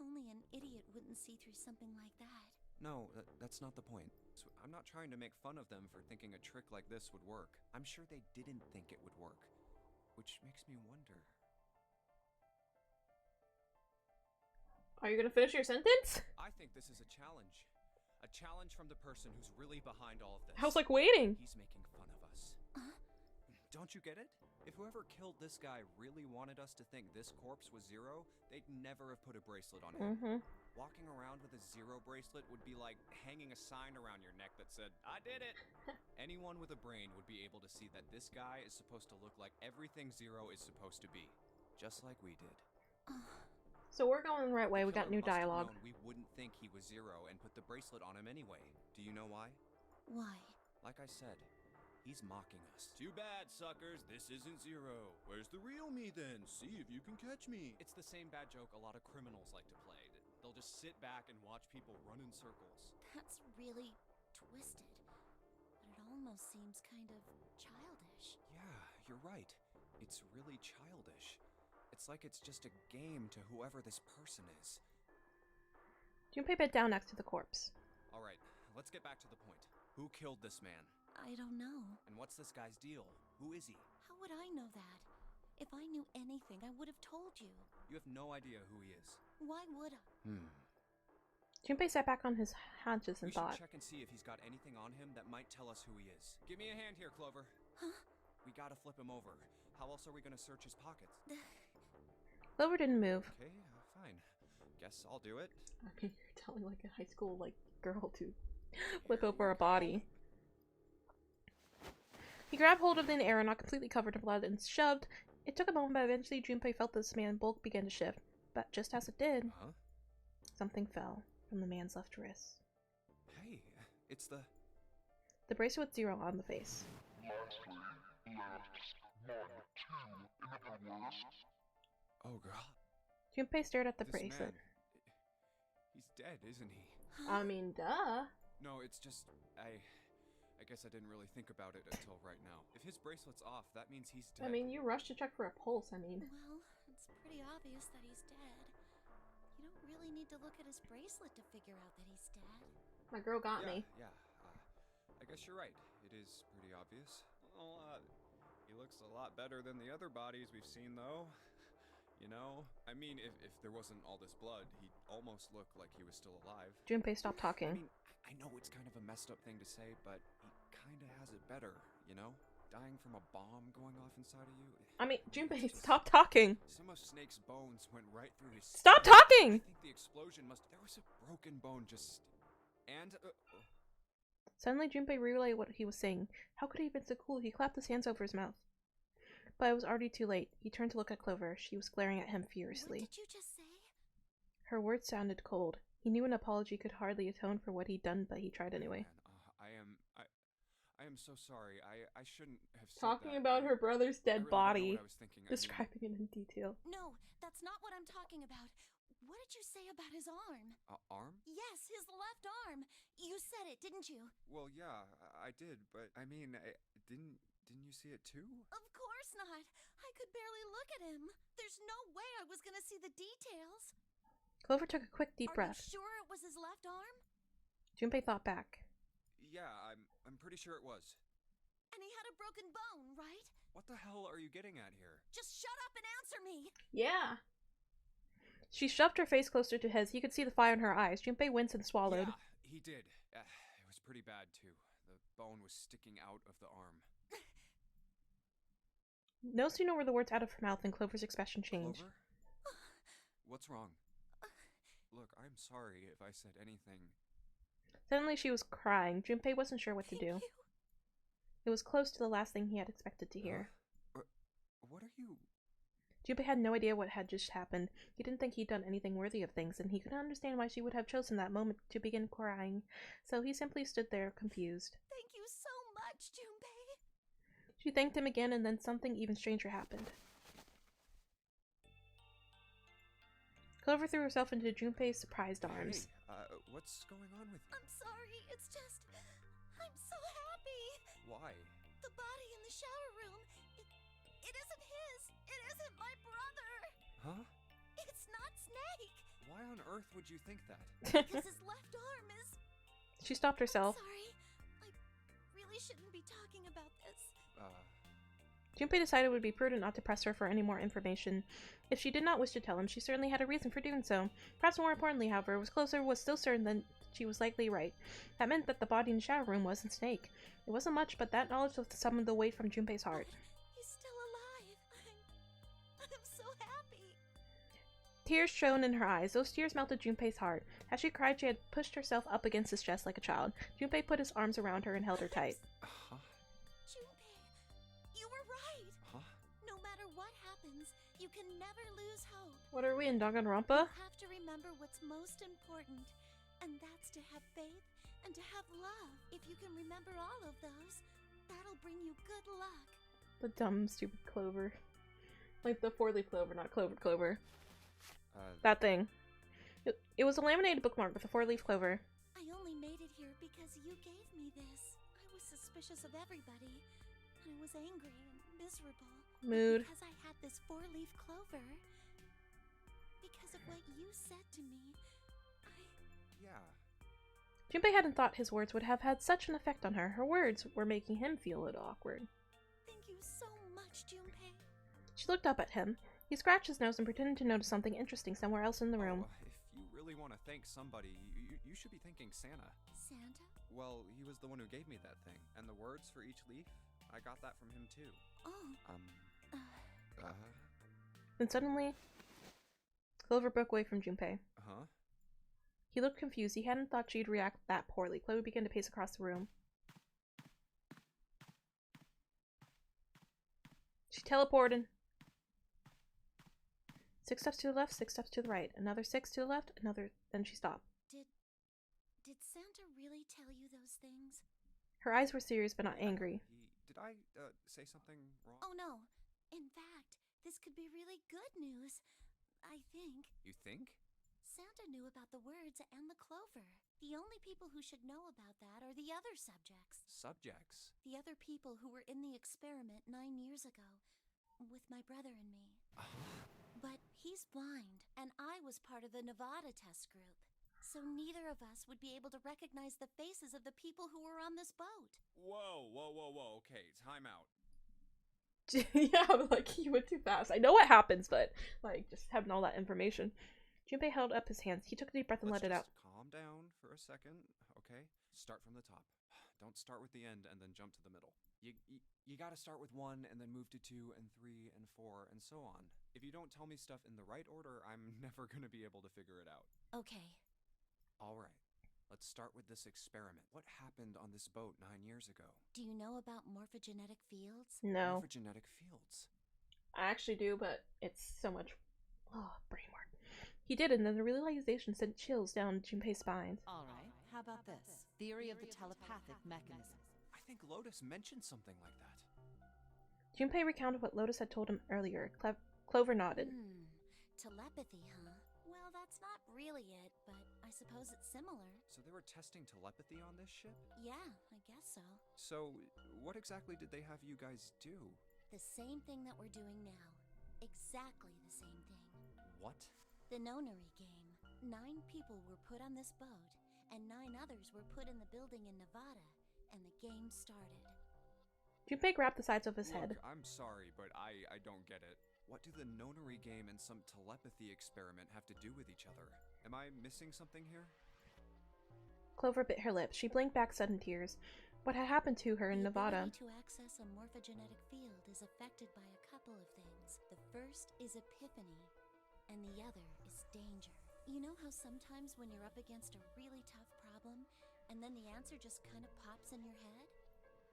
Speaker 8: Only an idiot wouldn't see through something like that.
Speaker 3: No, that's not the point. So I'm not trying to make fun of them for thinking a trick like this would work. I'm sure they didn't think it would work. Which makes me wonder.
Speaker 2: Are you gonna finish your sentence?
Speaker 3: I think this is a challenge. A challenge from the person who's really behind all of this.
Speaker 2: I was like waiting.
Speaker 3: He's making fun of us. Don't you get it? If whoever killed this guy really wanted us to think this corpse was Zero, they'd never have put a bracelet on him. Walking around with a Zero bracelet would be like hanging a sign around your neck that said, "I did it!" Anyone with a brain would be able to see that this guy is supposed to look like everything Zero is supposed to be. Just like we did.
Speaker 2: So we're going the right way. We got new dialogue.
Speaker 3: We wouldn't think he was Zero and put the bracelet on him anyway. Do you know why?
Speaker 8: Why?
Speaker 3: Like I said, he's mocking us. Too bad, suckers. This isn't Zero. Where's the real me then? See if you can catch me. It's the same bad joke a lot of criminals like to play. They'll just sit back and watch people run in circles.
Speaker 8: That's really twisted. But it almost seems kind of childish.
Speaker 3: Yeah, you're right. It's really childish. It's like it's just a game to whoever this person is.
Speaker 2: Junpei bed down next to the corpse.
Speaker 3: Alright, let's get back to the point. Who killed this man?
Speaker 8: I don't know.
Speaker 3: And what's this guy's deal? Who is he?
Speaker 8: How would I know that? If I knew anything, I would have told you.
Speaker 3: You have no idea who he is.
Speaker 8: Why would I?
Speaker 2: Junpei sat back on his haunches and thought.
Speaker 3: We should check and see if he's got anything on him that might tell us who he is. Give me a hand here, Clover.
Speaker 8: Huh?
Speaker 3: We gotta flip him over. How else are we gonna search his pockets?
Speaker 2: Clover didn't move.
Speaker 3: Okay, fine. Guess I'll do it.
Speaker 2: Okay, you're telling like a high school girl to flip over a body. He grabbed hold of the arrow, not completely covered in blood, and shoved. It took a moment, but eventually Junpei felt this man's bulk begin to shift. But just as it did, something fell from the man's left wrist.
Speaker 3: Hey, it's the
Speaker 2: bracelet with Zero on the face.
Speaker 3: Oh god.
Speaker 2: Junpei stared at the
Speaker 3: This
Speaker 2: bracelet.
Speaker 3: man, he's dead, isn't he?
Speaker 2: I mean, duh.
Speaker 3: No, it's just I guess I didn't really think about it until right now. If his bracelet's off, that means he's dead.
Speaker 2: I mean, you rushed to check for a pulse. I mean,
Speaker 8: Well, it's pretty obvious that he's dead. You don't really need to look at his bracelet to figure out that he's dead.
Speaker 2: my girl got me.
Speaker 3: Yeah. I guess you're right. It is pretty obvious. Well, he looks a lot better than the other bodies we've seen, though. You know? I mean, if there wasn't all this blood, he'd almost look like he was still alive.
Speaker 2: Junpei stopped talking.
Speaker 3: I mean, I know it's kind of a messed up thing to say, but he kind of has it better, you know? Dying from a bomb going off inside of you.
Speaker 2: I mean, Junpei, stop talking.
Speaker 3: Some of Snake's bones went right through his
Speaker 2: Stop
Speaker 3: skin.
Speaker 2: talking!
Speaker 3: I think the explosion must... There was a broken bone just... And...
Speaker 2: Suddenly, Junpei realized what he was saying. How could he have been so cool? He clapped his hands over his mouth. But it was already too late. He turned to look at Clover. She was glaring at him furiously.
Speaker 8: What did you just say?
Speaker 2: Her words sounded cold. He knew an apology could hardly atone for what he'd done, but he tried anyway.
Speaker 3: I am so sorry. I shouldn't have said
Speaker 2: Talking
Speaker 3: that.
Speaker 2: about her brother's dead
Speaker 3: I really don't know
Speaker 2: body.
Speaker 3: what I was thinking. I mean,
Speaker 2: Describing it in detail.
Speaker 8: No, that's not what I'm talking about. What did you say about his arm?
Speaker 3: Arm?
Speaker 8: Yes, his left arm. You said it, didn't you?
Speaker 3: Well, yeah, I did, but I mean, didn't you see it too?
Speaker 8: Of course not. I could barely look at him. There's no way I was gonna see the details.
Speaker 2: Clover took a quick deep breath.
Speaker 8: Are you sure it was his left arm?
Speaker 2: Junpei thought back.
Speaker 3: Yeah, I'm pretty sure it was.
Speaker 8: And he had a broken bone, right?
Speaker 3: What the hell are you getting at here?
Speaker 8: Just shut up and answer me!
Speaker 2: Yeah. She shoved her face closer to his. He could see the fire in her eyes. Junpei winced and swallowed.
Speaker 3: Yeah, he did. It was pretty bad, too. The bone was sticking out of the arm.
Speaker 2: No sooner were the words out of her mouth than Clover's expression changed.
Speaker 3: Clover? What's wrong? Look, I'm sorry if I said anything.
Speaker 2: Suddenly she was crying. Junpei wasn't sure what to do. It was close to the last thing he had expected to hear.
Speaker 3: What are you...
Speaker 2: Junpei had no idea what had just happened. He didn't think he'd done anything worthy of things, and he couldn't understand why she would have chosen that moment to begin crying. So he simply stood there, confused.
Speaker 8: Thank you so much, Junpei.
Speaker 2: She thanked him again, and then something even stranger happened. Clover threw herself into Junpei's surprised arms.
Speaker 3: Hey, what's going on with you?
Speaker 8: I'm sorry, it's just... I'm so happy!
Speaker 3: Why?
Speaker 8: The body in the shower room, it isn't his! It isn't my brother!
Speaker 3: Huh?
Speaker 8: It's not Snake!
Speaker 3: Why on earth would you think that?
Speaker 8: Because his left arm is...
Speaker 2: She stopped herself.
Speaker 8: Sorry, I really shouldn't be talking about this.
Speaker 2: Junpei decided it would be prudent not to press her for any more information. If she did not wish to tell him, she certainly had a reason for doing so. Perhaps more importantly, however, Clover was still certain that she was likely right. That meant that the body in the shower room wasn't Snake. It wasn't much, but that knowledge summoned the weight from Junpei's heart.
Speaker 8: He's still alive. I'm so happy.
Speaker 2: Tears shone in her eyes. Those tears melted Junpei's heart. As she cried, she had pushed herself up against his chest like a child. Junpei put his arms around her and held her tight.
Speaker 8: You can never lose hope.
Speaker 2: What are we in Danganronpa?
Speaker 8: You have to remember what's most important, and that's to have faith and to have love. If you can remember all of those, that'll bring you good luck.
Speaker 2: The dumb, stupid Clover. Like the four-leaf clover, not clover. That thing. It was a laminated bookmark with a four-leaf clover.
Speaker 8: I only made it here because you gave me this. I was suspicious of everybody. I was angry and miserable.
Speaker 2: Mood.
Speaker 8: Because I had this four-leaf clover. Because of what you said to me,
Speaker 3: Yeah.
Speaker 2: Junpei hadn't thought his words would have had such an effect on her. Her words were making him feel a little awkward.
Speaker 8: Thank you so much, Junpei.
Speaker 2: She looked up at him. He scratched his nose and pretended to notice something interesting somewhere else in the room.
Speaker 3: If you really want to thank somebody, you should be thanking Santa.
Speaker 8: Santa?
Speaker 3: Well, he was the one who gave me that thing. And the words for each leaf, I got that from him too.
Speaker 8: Oh.
Speaker 2: Then suddenly, Clover broke away from Junpei.
Speaker 3: Huh?
Speaker 2: He looked confused. He hadn't thought she'd react that poorly. Clover began to pace across the room. She teleported. 6 steps to the left, 6 steps to the right. Another 6 to the left, another... Then she stopped.
Speaker 8: Did Santa really tell you those things?
Speaker 2: Her eyes were serious but not angry.
Speaker 3: Did I say something wrong?
Speaker 8: Oh no. In fact, this could be really good news. I think.
Speaker 3: You think?
Speaker 8: Santa knew about the words and the clover. The only people who should know about that are the other subjects.
Speaker 3: Subjects?
Speaker 8: The other people who were in the experiment 9 years ago. With my brother and me. But he's blind, and I was part of the Nevada test group. So neither of us would be able to recognize the faces of the people who were on this boat.
Speaker 3: Whoa. Okay, time out.
Speaker 2: Yeah, like, he went too fast. I know what happens, but, like, just having all that information. Junpei held up his hands. He took a deep breath and let it out.
Speaker 3: Calm down for a second, okay? Start from the top. Don't start with the end and then jump to the middle. You gotta start with 1 and then move to 2 and 3 and 4 and so on. If you don't tell me stuff in the right order, I'm never gonna be able to figure it out.
Speaker 8: Okay.
Speaker 3: Alright. Let's start with this experiment. What happened on this boat 9 years ago?
Speaker 8: Do you know about morphogenetic fields?
Speaker 2: No.
Speaker 3: Morphogenetic fields?
Speaker 2: I actually do, but it's so much... Oh, brain work. He did, and then the realization sent chills down Junpei's spine.
Speaker 6: Alright, how about this? Theory of the telepathic mechanism.
Speaker 3: I think Lotus mentioned something like that.
Speaker 2: Junpei recounted what Lotus had told him earlier. Clover nodded.
Speaker 8: Telepathy, huh? Well, Well, that's not really it, but I suppose it's similar.
Speaker 3: So they were testing telepathy on this ship?
Speaker 8: Yeah, I guess so.
Speaker 3: So, what exactly did they have you guys do?
Speaker 8: The same thing that we're doing now. Exactly the same thing.
Speaker 3: What?
Speaker 8: The nonary game. 9 people were put on this boat, and 9 others were put in the building in Nevada, and the game started.
Speaker 2: Junpei grabbed the sides of his head.
Speaker 3: Look, I'm sorry, but I don't get it. What do the nonary game and some telepathy experiment have to do with each other? Am I missing something here?
Speaker 2: Clover bit her lip. She blinked back sudden tears. What had happened to her in Nevada?
Speaker 8: The ability to access a morphogenetic field is affected by a couple of things. The first is epiphany, and the other is danger. You know how sometimes when you're up against a really tough problem, and then the answer just kind of pops in your head?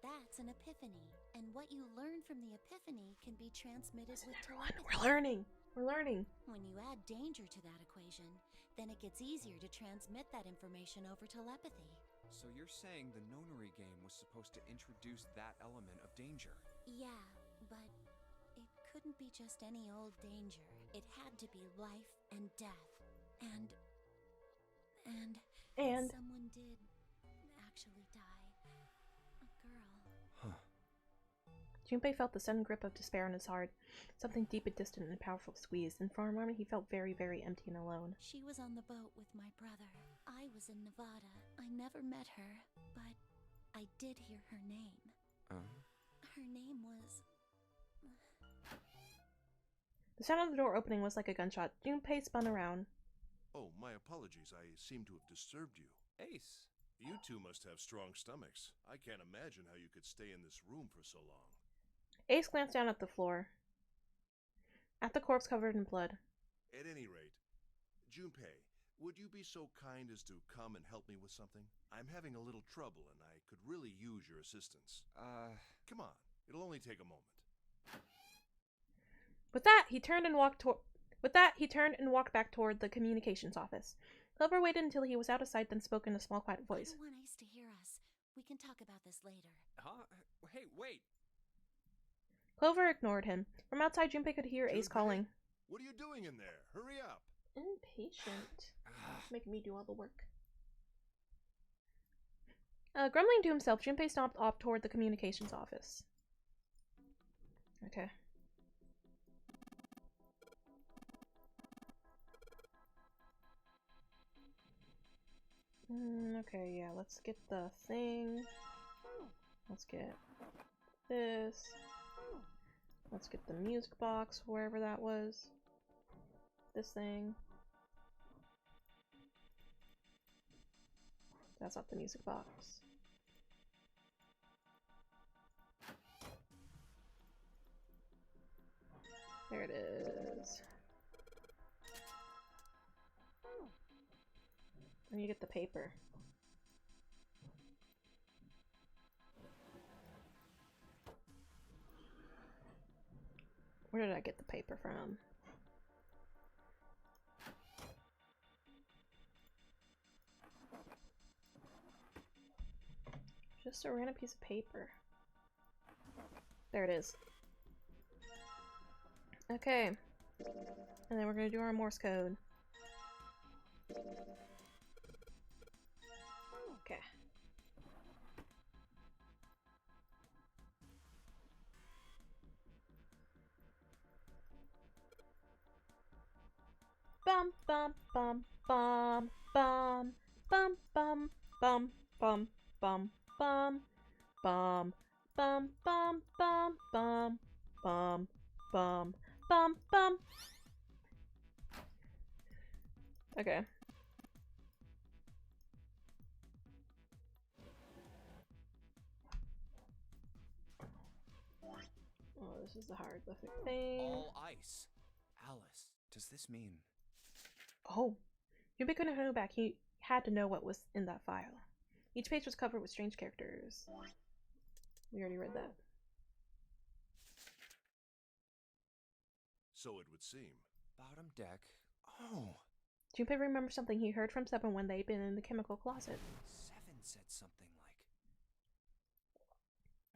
Speaker 8: That's an epiphany, and what you learn from the epiphany can be transmitted with telepathy.
Speaker 2: We're learning! We're learning!
Speaker 8: When you add danger to that equation, then it gets easier to transmit that information over telepathy.
Speaker 3: So you're saying the nonary game was supposed to introduce that element of danger?
Speaker 8: Yeah, but it couldn't be just any old danger. It had to be life and death. And someone did actually die. A girl.
Speaker 2: Junpei felt the sudden grip of despair on his heart, something deep and distant and powerful squeezed, and for a moment he felt very, very empty and alone.
Speaker 8: She was on the boat with my brother. I was in Nevada. I never met her, but I did hear her name. Her name was...
Speaker 2: The sound of the door opening was like a gunshot. Junpei spun around.
Speaker 7: Oh, my apologies. I seem to have disturbed you.
Speaker 3: Ace!
Speaker 7: You two must have strong stomachs. I can't imagine how you could stay in this room for so long.
Speaker 2: Ace glanced down at the floor. At the corpse covered in blood.
Speaker 7: At any rate, Junpei, would you be so kind as to come and help me with something? I'm having a little trouble and I could really use your assistance. Come on. It'll only take a moment.
Speaker 2: With that, he turned and walked back toward the communications office. Clover waited until he was out of sight, then spoke in a small, quiet voice.
Speaker 8: I don't want Ace to hear us. We can talk about this later.
Speaker 3: Huh? Hey, wait!
Speaker 2: Clover ignored him. From outside, Junpei could hear Ace calling.
Speaker 7: What are you doing in there? Hurry up!
Speaker 2: Impatient. Making me do all the work. Grumbling to himself, Junpei stomped off toward the communications office. Okay. Okay, yeah, let's get the thing. Let's get this. Let's get the music box, wherever that was. This thing. That's not the music box. There it is. And you get the paper. Where did I get the paper from? Just a random piece of paper. There it is. Okay. And then we're gonna do our Morse code. Okay. Bum bum bum bum bum bum bum bum bum bum bum bum bum bum bum bum bum bum bum bum. Okay. Oh, this is the hieroglyphic thing.
Speaker 3: All ice. Alice, does this mean...
Speaker 2: Oh. Junpei couldn't go back. He had to know what was in that file. Each page was covered with strange characters. We already read that.
Speaker 7: So it would seem.
Speaker 3: Bottom deck. Oh.
Speaker 2: Junpei remembered something he heard from Seven when they'd been in the chemical closet.
Speaker 3: Seven said something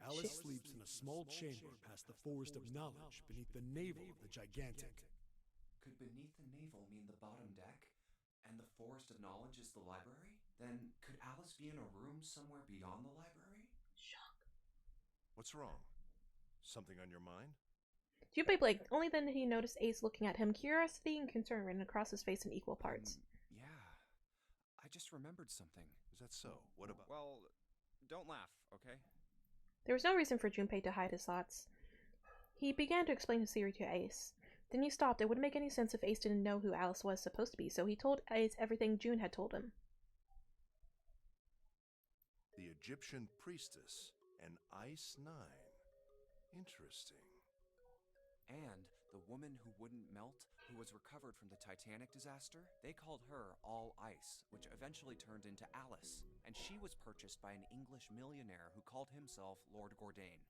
Speaker 3: like...
Speaker 4: Alice sleeps in a small chamber past the forest of knowledge beneath the navel of the gigantic.
Speaker 3: Could beneath the navel mean the bottom deck? And the forest of knowledge is the library? Then could Alice be in a room somewhere beyond the library?
Speaker 2: Shock.
Speaker 7: What's wrong? Something on your mind?
Speaker 2: Junpei blinked. Only then did he notice Ace looking at him. Curiosity and concern ran across his face in equal parts.
Speaker 3: Yeah. I just remembered something.
Speaker 7: Is that so? What about?
Speaker 3: Well, don't laugh, okay?
Speaker 2: There was no reason for Junpei to hide his thoughts. He began to explain his theory to Ace. Then he stopped. It wouldn't make any sense if Ace didn't know who Alice was supposed to be, so he told Ace everything June had told him.
Speaker 7: The Egyptian priestess, an Ice 9. Interesting.
Speaker 3: And the woman who wouldn't melt, who was recovered from the Titanic disaster, they called her All Ice, which eventually turned into Alice, and she was purchased by an English millionaire who called himself Lord Gordain.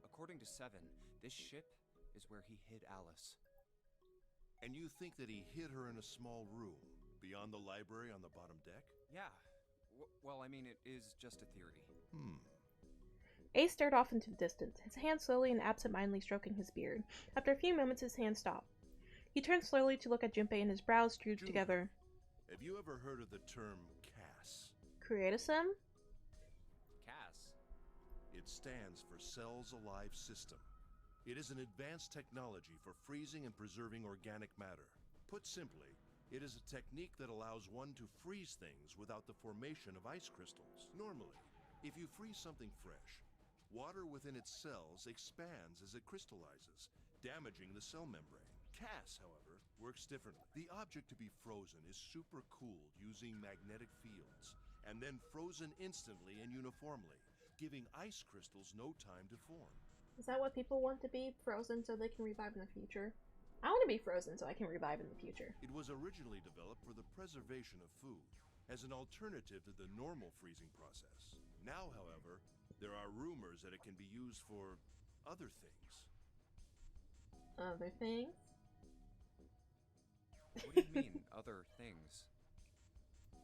Speaker 3: According to Seven, this ship is where he hid Alice.
Speaker 7: And you think that he hid her in a small room, beyond the library on the bottom deck?
Speaker 3: Yeah. Well, I mean, it is just a theory.
Speaker 2: Ace stared off into the distance, his hand slowly and absent-mindedly stroking his beard. After a few moments, his hand stopped. He turned slowly to look at Junpei, and his brows drew together.
Speaker 7: Have you ever heard of the term CAS?
Speaker 2: Create-a-sim?
Speaker 3: CAS?
Speaker 7: It stands for Cells Alive System. It is an advanced technology for freezing and preserving organic matter. Put simply, it is a technique that allows one to freeze things without the formation of ice crystals. Normally, if you freeze something fresh, water within its cells expands as it crystallizes, damaging the cell membrane. CAS, however, works differently. The object to be frozen is supercooled using magnetic fields, and then frozen instantly and uniformly, giving ice crystals no time to form.
Speaker 2: Is that what people want to be? Frozen so they can revive in the future? I want to be frozen so I can revive in the future.
Speaker 7: It was originally developed for the preservation of food, as an alternative to the normal freezing process. Now, however, there are rumors that it can be used for other things.
Speaker 2: Other things?
Speaker 3: What do you mean, other things?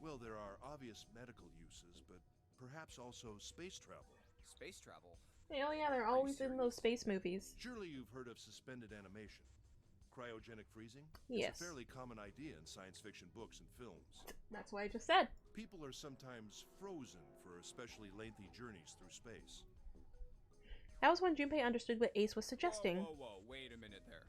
Speaker 7: Well, there are obvious medical uses, but perhaps also space travel.
Speaker 3: Space travel?
Speaker 2: Oh yeah, they're always in those space movies.
Speaker 7: Surely you've heard of suspended animation. Cryogenic freezing?
Speaker 2: Yes.
Speaker 7: It's a fairly common idea in science fiction books and films.
Speaker 2: That's what I just said.
Speaker 7: People are sometimes frozen for especially lengthy journeys through space.
Speaker 2: That was when Junpei understood what Ace was suggesting.
Speaker 3: Whoa, wait a minute there.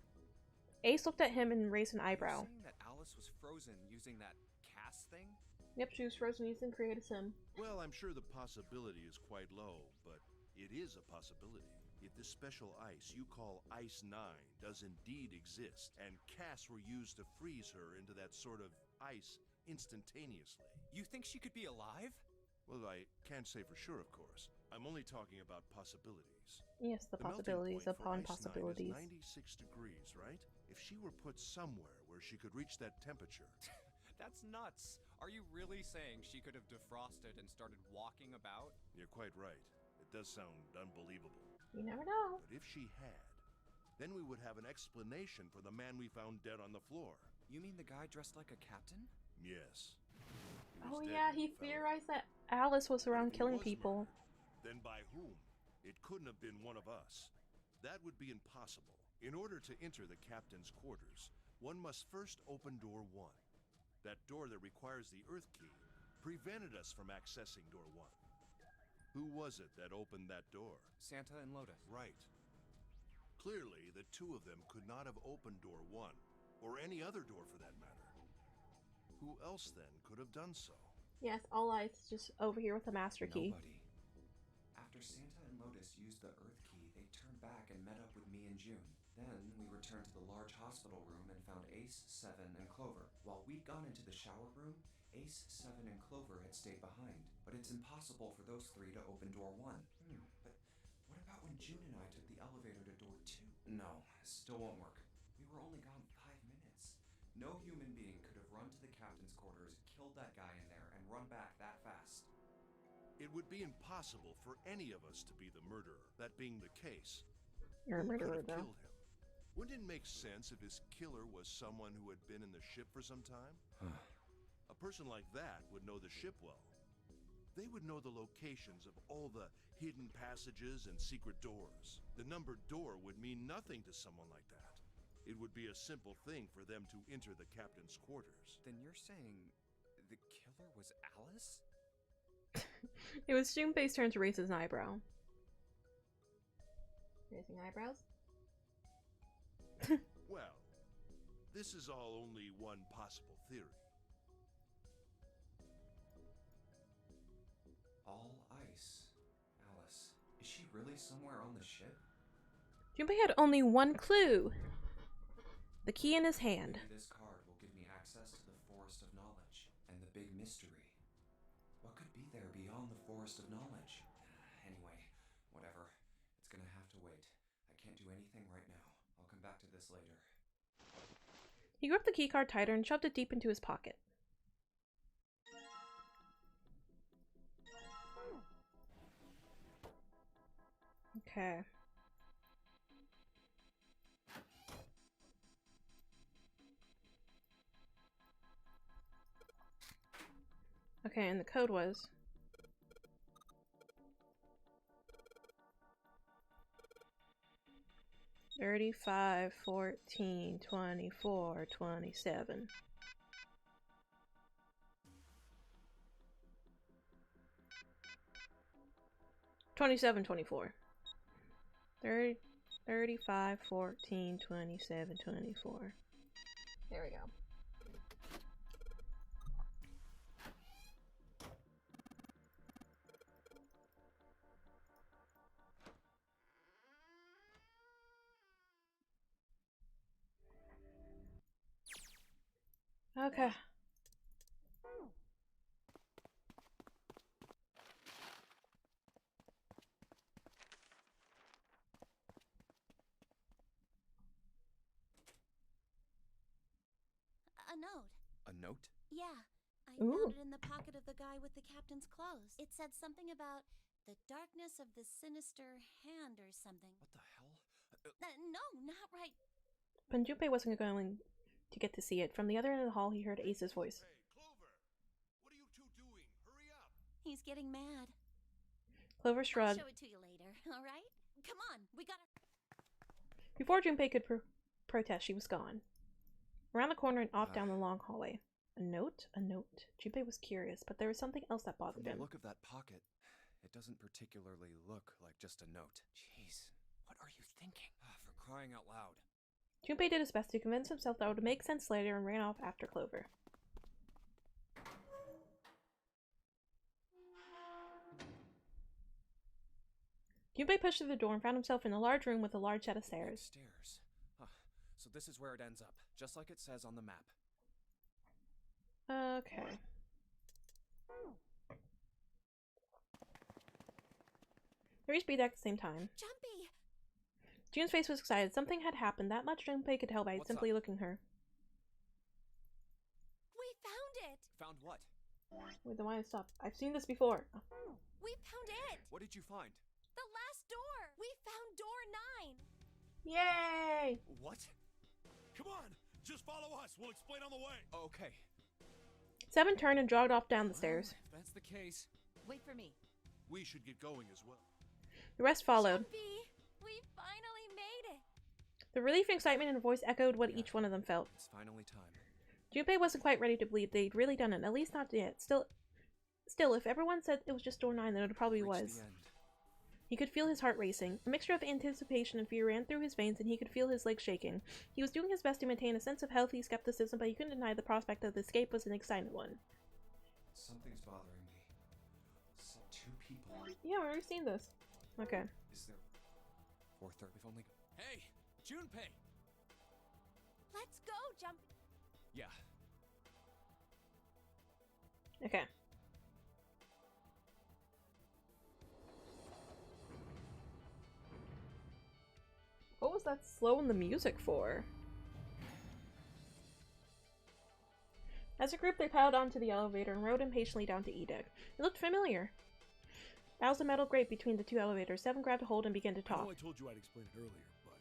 Speaker 2: Ace looked at him and raised an eyebrow.
Speaker 3: Are you saying that Alice was frozen using that CAS thing?
Speaker 2: Yep, she was frozen using Create-a-Sim.
Speaker 7: Well, I'm sure the possibility is quite low, but it is a possibility. If this special ice you call Ice 9 does indeed exist, and CAS were used to freeze her into that sort of ice instantaneously.
Speaker 3: You think she could be alive?
Speaker 7: Well, I can't say for sure, of course. I'm only talking about possibilities.
Speaker 2: Yes, the possibilities upon possibilities.
Speaker 7: 96 degrees, right? If she were put somewhere where she could reach that temperature...
Speaker 3: That's nuts. Are you really saying she could have defrosted and started walking about?
Speaker 7: You're quite right. It does sound unbelievable.
Speaker 2: You never know.
Speaker 7: But if she had, then we would have an explanation for the man we found dead on the floor.
Speaker 3: You mean the guy dressed like a captain?
Speaker 7: Yes.
Speaker 2: Oh yeah, he theorized that Alice was around killing people.
Speaker 7: Then by whom? It couldn't have been one of us. That would be impossible. In order to enter the captain's quarters, one must first open door 1. That door that requires the Earth key prevented us from accessing door 1. Who was it that opened that door?
Speaker 3: Santa and Lotus.
Speaker 7: Right. Clearly, the two of them could not have opened door 1, or any other door for that matter. Who else then could have done so?
Speaker 2: Yes, All Ice just over here with the master key.
Speaker 3: Nobody. After Santa and Lotus used the Earth key, they turned back and met up with me and June. Then we returned to the large hospital room and found Ace, Seven, and Clover. While we'd gone into the shower room, Ace, Seven, and Clover had stayed behind. But it's impossible for those three to open door 1. But what about when June and I took the elevator to door 2? No, still won't work. We were only gone 5 minutes. No human being could have run to the captain's quarters, killed that guy in there, and run back that fast.
Speaker 7: It would be impossible for any of us to be the murderer. That being the case,
Speaker 2: You're a
Speaker 7: who could
Speaker 2: murderer,
Speaker 7: have
Speaker 2: though.
Speaker 7: killed him? Wouldn't it make sense if his killer was someone who had been in the ship for some time? A person like that would know the ship well. They would know the locations of all the hidden passages and secret doors. The numbered door would mean nothing to someone like that. It would be a simple thing for them to enter the captain's quarters.
Speaker 3: Then you're saying the killer was Alice?
Speaker 2: It was Junpei's turn to raise his eyebrow. Raising eyebrows?
Speaker 7: Well, this is all only one possible theory.
Speaker 3: All ice. Alice, is she really somewhere on the ship?
Speaker 2: Junpei had only one clue. The key in his hand.
Speaker 3: Maybe this card will give me access to the Forest of Knowledge and the big mystery. What could be there beyond the Forest of Knowledge? Anyway, whatever. It's gonna have to wait. I can't do anything right now. I'll come back to this later.
Speaker 2: He gripped the keycard tighter and shoved it deep into his pocket. Okay. Okay, and the code was... $35, $14, $24, $27. 27, 24. 30, 35, 14, 27, 24. There we go. Okay.
Speaker 8: A note.
Speaker 3: A note?
Speaker 8: Yeah. I
Speaker 2: Ooh.
Speaker 8: found it in the pocket of the guy with the captain's clothes. It said something about the darkness of the sinister hand or something.
Speaker 3: What the hell?
Speaker 8: No, not right.
Speaker 2: But Junpei wasn't going to get to see it. From the other end of the hall, he heard Ace's voice.
Speaker 7: Hey, Clover! What are you two doing? Hurry up!
Speaker 8: He's getting mad.
Speaker 2: Clover
Speaker 8: I'll
Speaker 2: shrugged.
Speaker 8: show it to you later, alright? Come on, we gotta...
Speaker 2: Before Junpei could protest, she was gone. Around the corner and off down the long hallway. A note? A note. Junpei was curious, but there was something else that bothered
Speaker 3: From the
Speaker 2: him.
Speaker 3: look of that pocket, it doesn't particularly look like just a note. Jeez, what are you thinking? For crying out loud.
Speaker 2: Junpei did his best to convince himself that it would make sense later and ran off after Clover. Junpei pushed through the door and found himself in a large room with a large set of stairs.
Speaker 3: Stairs. Huh. So this is where it ends up, just like it says on the map.
Speaker 2: Okay. They reached B deck at the same time.
Speaker 8: Jumpy!
Speaker 2: June's face was excited. Something had happened. That much Junpei could tell by
Speaker 3: What's
Speaker 2: simply
Speaker 3: up?
Speaker 2: looking at her.
Speaker 8: We found it!
Speaker 3: Found what?
Speaker 2: Wait, then why stop? I've seen this before.
Speaker 8: We found it!
Speaker 3: What did you find?
Speaker 8: The last door! We found door 9!
Speaker 2: Yay!
Speaker 3: What?
Speaker 4: Come on! Just follow us. We'll explain on the way.
Speaker 3: Okay.
Speaker 2: Seven turned and jogged off down the stairs.
Speaker 5: If that's the case.
Speaker 6: Wait for me.
Speaker 7: We should get going as well.
Speaker 2: The rest followed.
Speaker 8: Jumpy! We finally made it!
Speaker 2: The relief and excitement in her voice echoed what each one of them felt.
Speaker 3: It's finally time.
Speaker 2: Junpei wasn't quite ready to believe they'd really done it, at least not yet. Still, if everyone said it was just door 9, then it probably
Speaker 3: Reached
Speaker 2: was.
Speaker 3: the end.
Speaker 2: He could feel his heart racing. A mixture of anticipation and fear ran through his veins, and he could feel his legs shaking. He was doing his best to maintain a sense of healthy skepticism, but he couldn't deny the prospect of the escape was an exciting one.
Speaker 3: Something's bothering me. Two people.
Speaker 2: Yeah, I've already seen this. Okay.
Speaker 3: Is there... 4:30? We've only...
Speaker 5: Hey, Junpei!
Speaker 8: Let's go, Jumpy!
Speaker 3: Yeah.
Speaker 2: Okay. What was that slow in the music for? As a group, they piled onto the elevator and rode impatiently down to E-Deck. It looked familiar. That was a metal grate between the two elevators. Seven grabbed a hold and began to
Speaker 4: I
Speaker 2: talk.
Speaker 4: know I told you I'd explain it earlier, but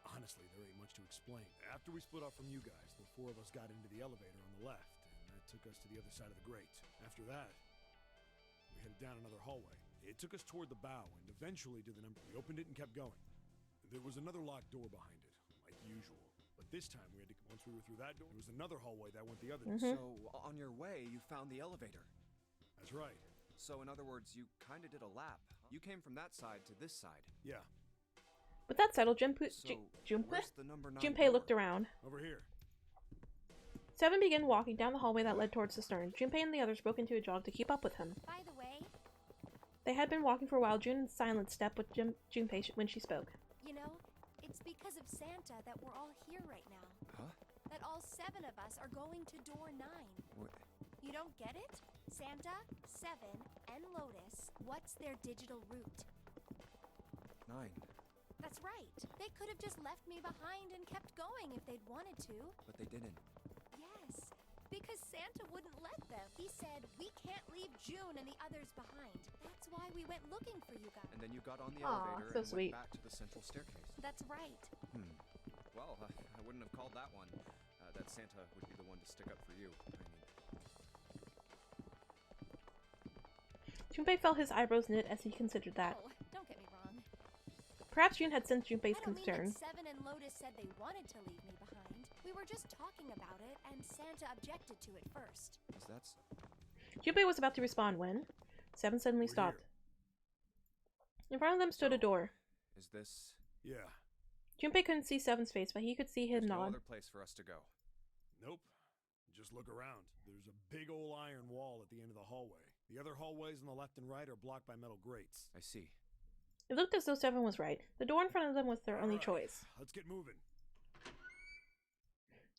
Speaker 4: honestly, there ain't much to explain. After we split off from you guys, the four of us got into the elevator on the left, and that took us to the other side of the grate. After that, we headed down another hallway. It took us toward the bow, and eventually to the number. We opened it and kept going. There was another locked door behind it, like usual. But this time we had to, once we were through that door, there was another hallway that went the other
Speaker 2: Mhm.
Speaker 4: way.
Speaker 3: So, on your way, you found the elevator.
Speaker 4: That's right.
Speaker 3: So, in other words, you kind of did a lap. You came from that side to this side.
Speaker 4: Yeah,
Speaker 2: With that settled,
Speaker 3: So, where's the number 9
Speaker 2: Junpei
Speaker 3: door?
Speaker 2: looked around.
Speaker 4: over here.
Speaker 2: Seven began walking down the hallway that led towards the stern. Junpei and the others broke into a jog to keep up with him.
Speaker 8: By the way,
Speaker 2: They had been walking for a while. June in silence stepped with Junpei when she spoke.
Speaker 8: you know, it's because of Santa that we're all here right now.
Speaker 3: Huh?
Speaker 8: That all 7 of us are going to door 9.
Speaker 3: What?
Speaker 8: You don't get it? Santa, 7, and Lotus, what's their digital route?
Speaker 3: 9.
Speaker 8: That's right. They could have just left me behind and kept going if they'd wanted to.
Speaker 3: But they didn't.
Speaker 8: Yes, because Santa wouldn't let them. He said, we can't leave June and the others behind. That's why we went looking for you guys.
Speaker 3: And then you got on the
Speaker 2: Aw,
Speaker 3: elevator
Speaker 2: so
Speaker 3: and
Speaker 2: sweet.
Speaker 3: went back to the central staircase.
Speaker 8: That's right.
Speaker 3: Well, I wouldn't have called that one. That Santa would be the one to stick up for you.
Speaker 2: Junpei felt his eyebrows knit as he considered that.
Speaker 8: Oh, don't get me wrong.
Speaker 2: Perhaps June had sensed Junpei's
Speaker 8: I don't
Speaker 2: concern.
Speaker 8: mean that 7 and Lotus said they wanted to leave me behind. We were just talking about it, and Santa objected to it first.
Speaker 3: Is that so?
Speaker 2: Junpei was about to respond when Seven suddenly
Speaker 4: We're
Speaker 2: stopped.
Speaker 4: here.
Speaker 2: In front of them stood a door.
Speaker 3: Is this...
Speaker 4: Yeah.
Speaker 2: Junpei couldn't see Seven's face, but he could see him
Speaker 3: There's no
Speaker 2: nod.
Speaker 3: other place for us to go.
Speaker 4: Nope. Just look around. There's a big old iron wall at the end of the hallway. The other hallways on the left and right are blocked by metal grates.
Speaker 3: I see.
Speaker 2: It looked as though Seven was right. The door in front of them was their only
Speaker 4: Alright,
Speaker 2: choice.
Speaker 4: Let's get moving.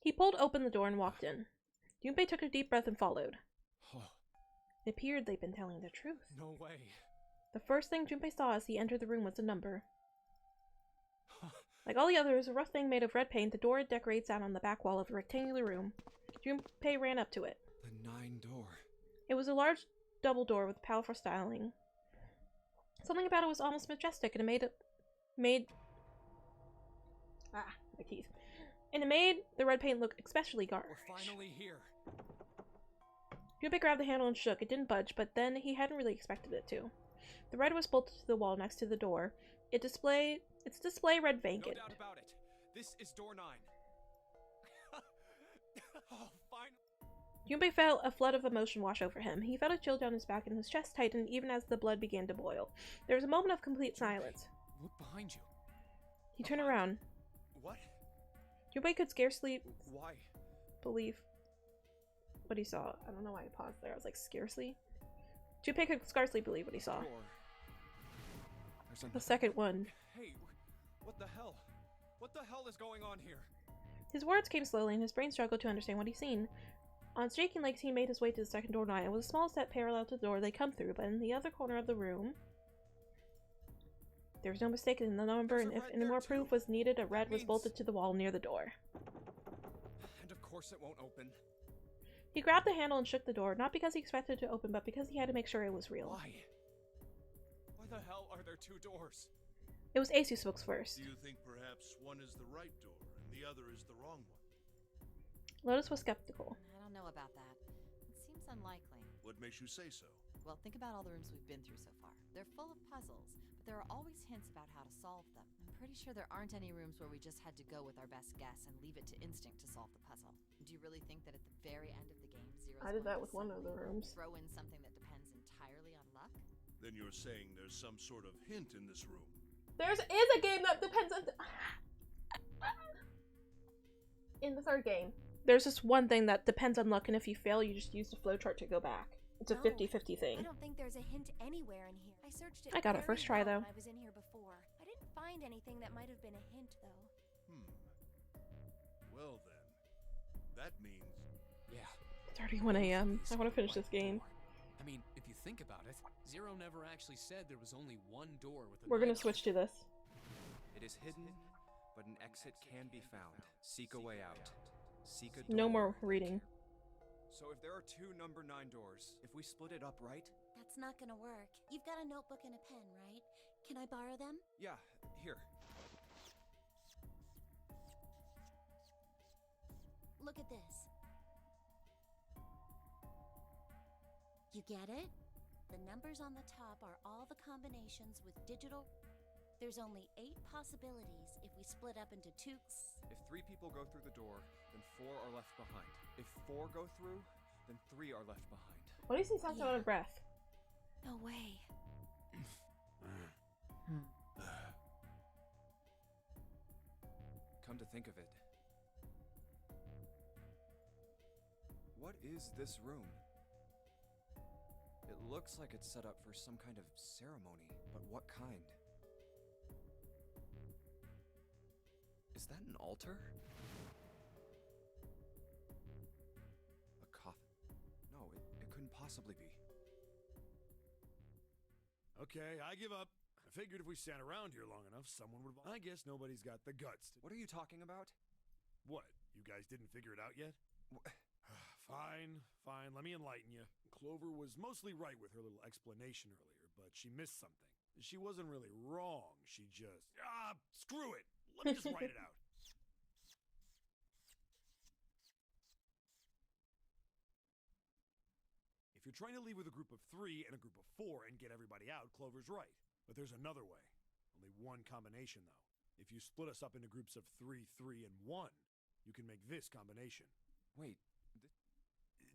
Speaker 2: He pulled open the door and walked in. Junpei took a deep breath and followed.
Speaker 3: Oh,
Speaker 2: It appeared they'd been telling the truth.
Speaker 3: no way.
Speaker 2: The first thing Junpei saw as he entered the room was a number. Like all the others, a rough thing made of red paint, the door decorated sat on the back wall of the rectangular room. Junpei ran up to it.
Speaker 3: The 9 door.
Speaker 2: It was a large double door with powerful styling. Something about it was almost majestic, and it made my teeth. And it made the red paint look especially garish.
Speaker 5: We're finally here.
Speaker 2: Junpei grabbed the handle and shook. It didn't budge, but then he hadn't really expected it to. The red was bolted to the wall next to the door. Its display read
Speaker 3: No
Speaker 2: vacant.
Speaker 3: doubt about it. This is door 9. Oh, fine.
Speaker 2: Junpei felt a flood of emotion wash over him. He felt a chill down his back and his chest tightened even as the blood began to boil. There was a moment of complete silence.
Speaker 5: Look behind you.
Speaker 2: He turned around.
Speaker 3: What?
Speaker 2: Junpei could scarcely
Speaker 3: Why?
Speaker 2: believe what he saw. I don't know why I paused there. I was like, scarcely? Junpei could scarcely believe what he saw.
Speaker 3: Door. There's
Speaker 2: The
Speaker 3: another...
Speaker 2: second one.
Speaker 3: Hey, what the hell? What the hell is going on here?
Speaker 2: His words came slowly and his brain struggled to understand what he'd seen. On shaking legs, he made his way to the second door. It was a small step parallel to the door they'd come through, but in the other corner of the room, there was no mistaking the number, and if any more proof was needed, a red was bolted to the wall near the door.
Speaker 3: And of course it won't open.
Speaker 2: He grabbed the handle and shook the door, not because he expected it to open, but because he had to make sure it was real.
Speaker 3: Why? Why the hell are there 2 doors?
Speaker 2: It was Ace who spoke first.
Speaker 7: Do you think perhaps one is the right door and the other is the wrong one?
Speaker 2: Lotus was skeptical.
Speaker 6: I don't know about that. It seems unlikely.
Speaker 7: What makes you say so?
Speaker 6: Well, think about all the rooms we've been through so far. They're full of puzzles, but there are always hints about how to solve them. I'm pretty sure there aren't any rooms where we just had to go with our best guess and leave it to instinct to solve the puzzle. Do you really think that at the very end of the game, Zero's
Speaker 2: I did
Speaker 6: going
Speaker 2: that
Speaker 6: to
Speaker 2: with one of the
Speaker 6: suddenly
Speaker 2: rooms.
Speaker 6: throw in something that depends entirely on luck?
Speaker 7: Then you're saying there's some sort of hint in this room.
Speaker 2: There is a game that depends on... In the third game, there's this one thing that depends on luck, and if you fail, you just use the flowchart to go back. It's a
Speaker 8: No,
Speaker 2: 50-50 thing.
Speaker 8: I don't think there's a hint anywhere in here. I searched it.
Speaker 2: I got it
Speaker 8: very
Speaker 2: first try,
Speaker 8: well
Speaker 2: though.
Speaker 8: when I was in here before. I didn't find anything that might have been a hint, though.
Speaker 7: Well then, that means...
Speaker 5: Yeah.
Speaker 2: 31 a.m. I want to finish this game.
Speaker 5: I mean, if you think about it, Zero never actually said there was only one door with a
Speaker 2: We're gonna
Speaker 5: knife.
Speaker 2: switch to this.
Speaker 3: It is hidden, but an exit can be found. Seek a way out. Seek a
Speaker 2: No
Speaker 3: door.
Speaker 2: more reading.
Speaker 3: So if there are 2 number 9 doors, if we split it up right?
Speaker 8: That's not gonna work. You've got a notebook and a pen, right? Can I borrow them?
Speaker 3: Yeah, here.
Speaker 8: Look at this. You get it? The numbers on the top are all the combinations with digital...
Speaker 12: There's only 8 possibilities if we split up into 2.
Speaker 3: If 3 people go through the door, then 4 are left behind. If 4 go through, then 3 are left behind.
Speaker 2: Why does he sound so out of breath?
Speaker 12: No way.
Speaker 3: Come to think of it, what is this room? It looks like it's set up for some kind of ceremony, but what kind? Is that an altar? A coffin? No, it couldn't possibly be.
Speaker 4: Okay, I give up. I figured if we sat around here long enough, someone would... I guess nobody's got the guts to...
Speaker 3: What are you talking about?
Speaker 4: What? You guys didn't figure it out yet? Fine, fine, let me enlighten you. Clover was mostly right with her little explanation earlier, but she missed something. She wasn't really wrong, she just... screw it! Let me just write it out. If you're trying to leave with a group of 3 and a group of 4 and get everybody out, Clover's right. But there's another way. Only one combination, though. If you split us up into groups of 3, 3, and 1, you can make this combination.
Speaker 3: Wait,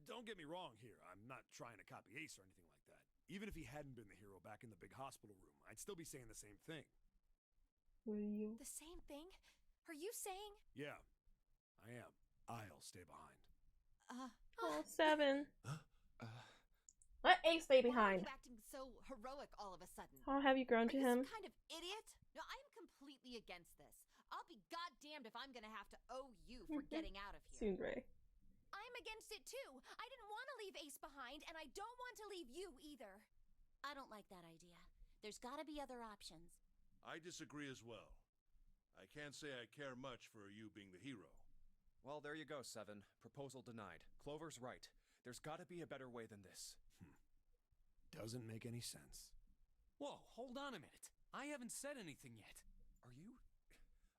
Speaker 4: don't get me wrong here. I'm not trying to copy Ace or anything like that. Even if he hadn't been the hero back in the big hospital room, I'd still be saying the same thing.
Speaker 2: Will you?
Speaker 8: The same thing? Are you saying?
Speaker 4: Yeah, I am. I'll stay behind.
Speaker 2: Oh, 7. Let Ace stay behind.
Speaker 6: Why are you acting so heroic all of a sudden?
Speaker 2: How have you grown to
Speaker 6: Are you
Speaker 2: him?
Speaker 6: some kind of idiot? No, I'm completely against this. I'll be goddamned if I'm gonna have to owe you for getting out of here.
Speaker 2: Soon, Ray.
Speaker 8: I'm against it too. I didn't want to leave Ace behind, and I don't want to leave you either.
Speaker 12: I don't like that idea. There's gotta be other options.
Speaker 7: I disagree as well. I can't say I care much for you being the hero.
Speaker 3: Well, there you go, 7. Proposal denied. Clover's right. There's gotta be a better way than this.
Speaker 4: Doesn't make any sense.
Speaker 5: Whoa, hold on a minute. I haven't said anything yet.
Speaker 3: Are you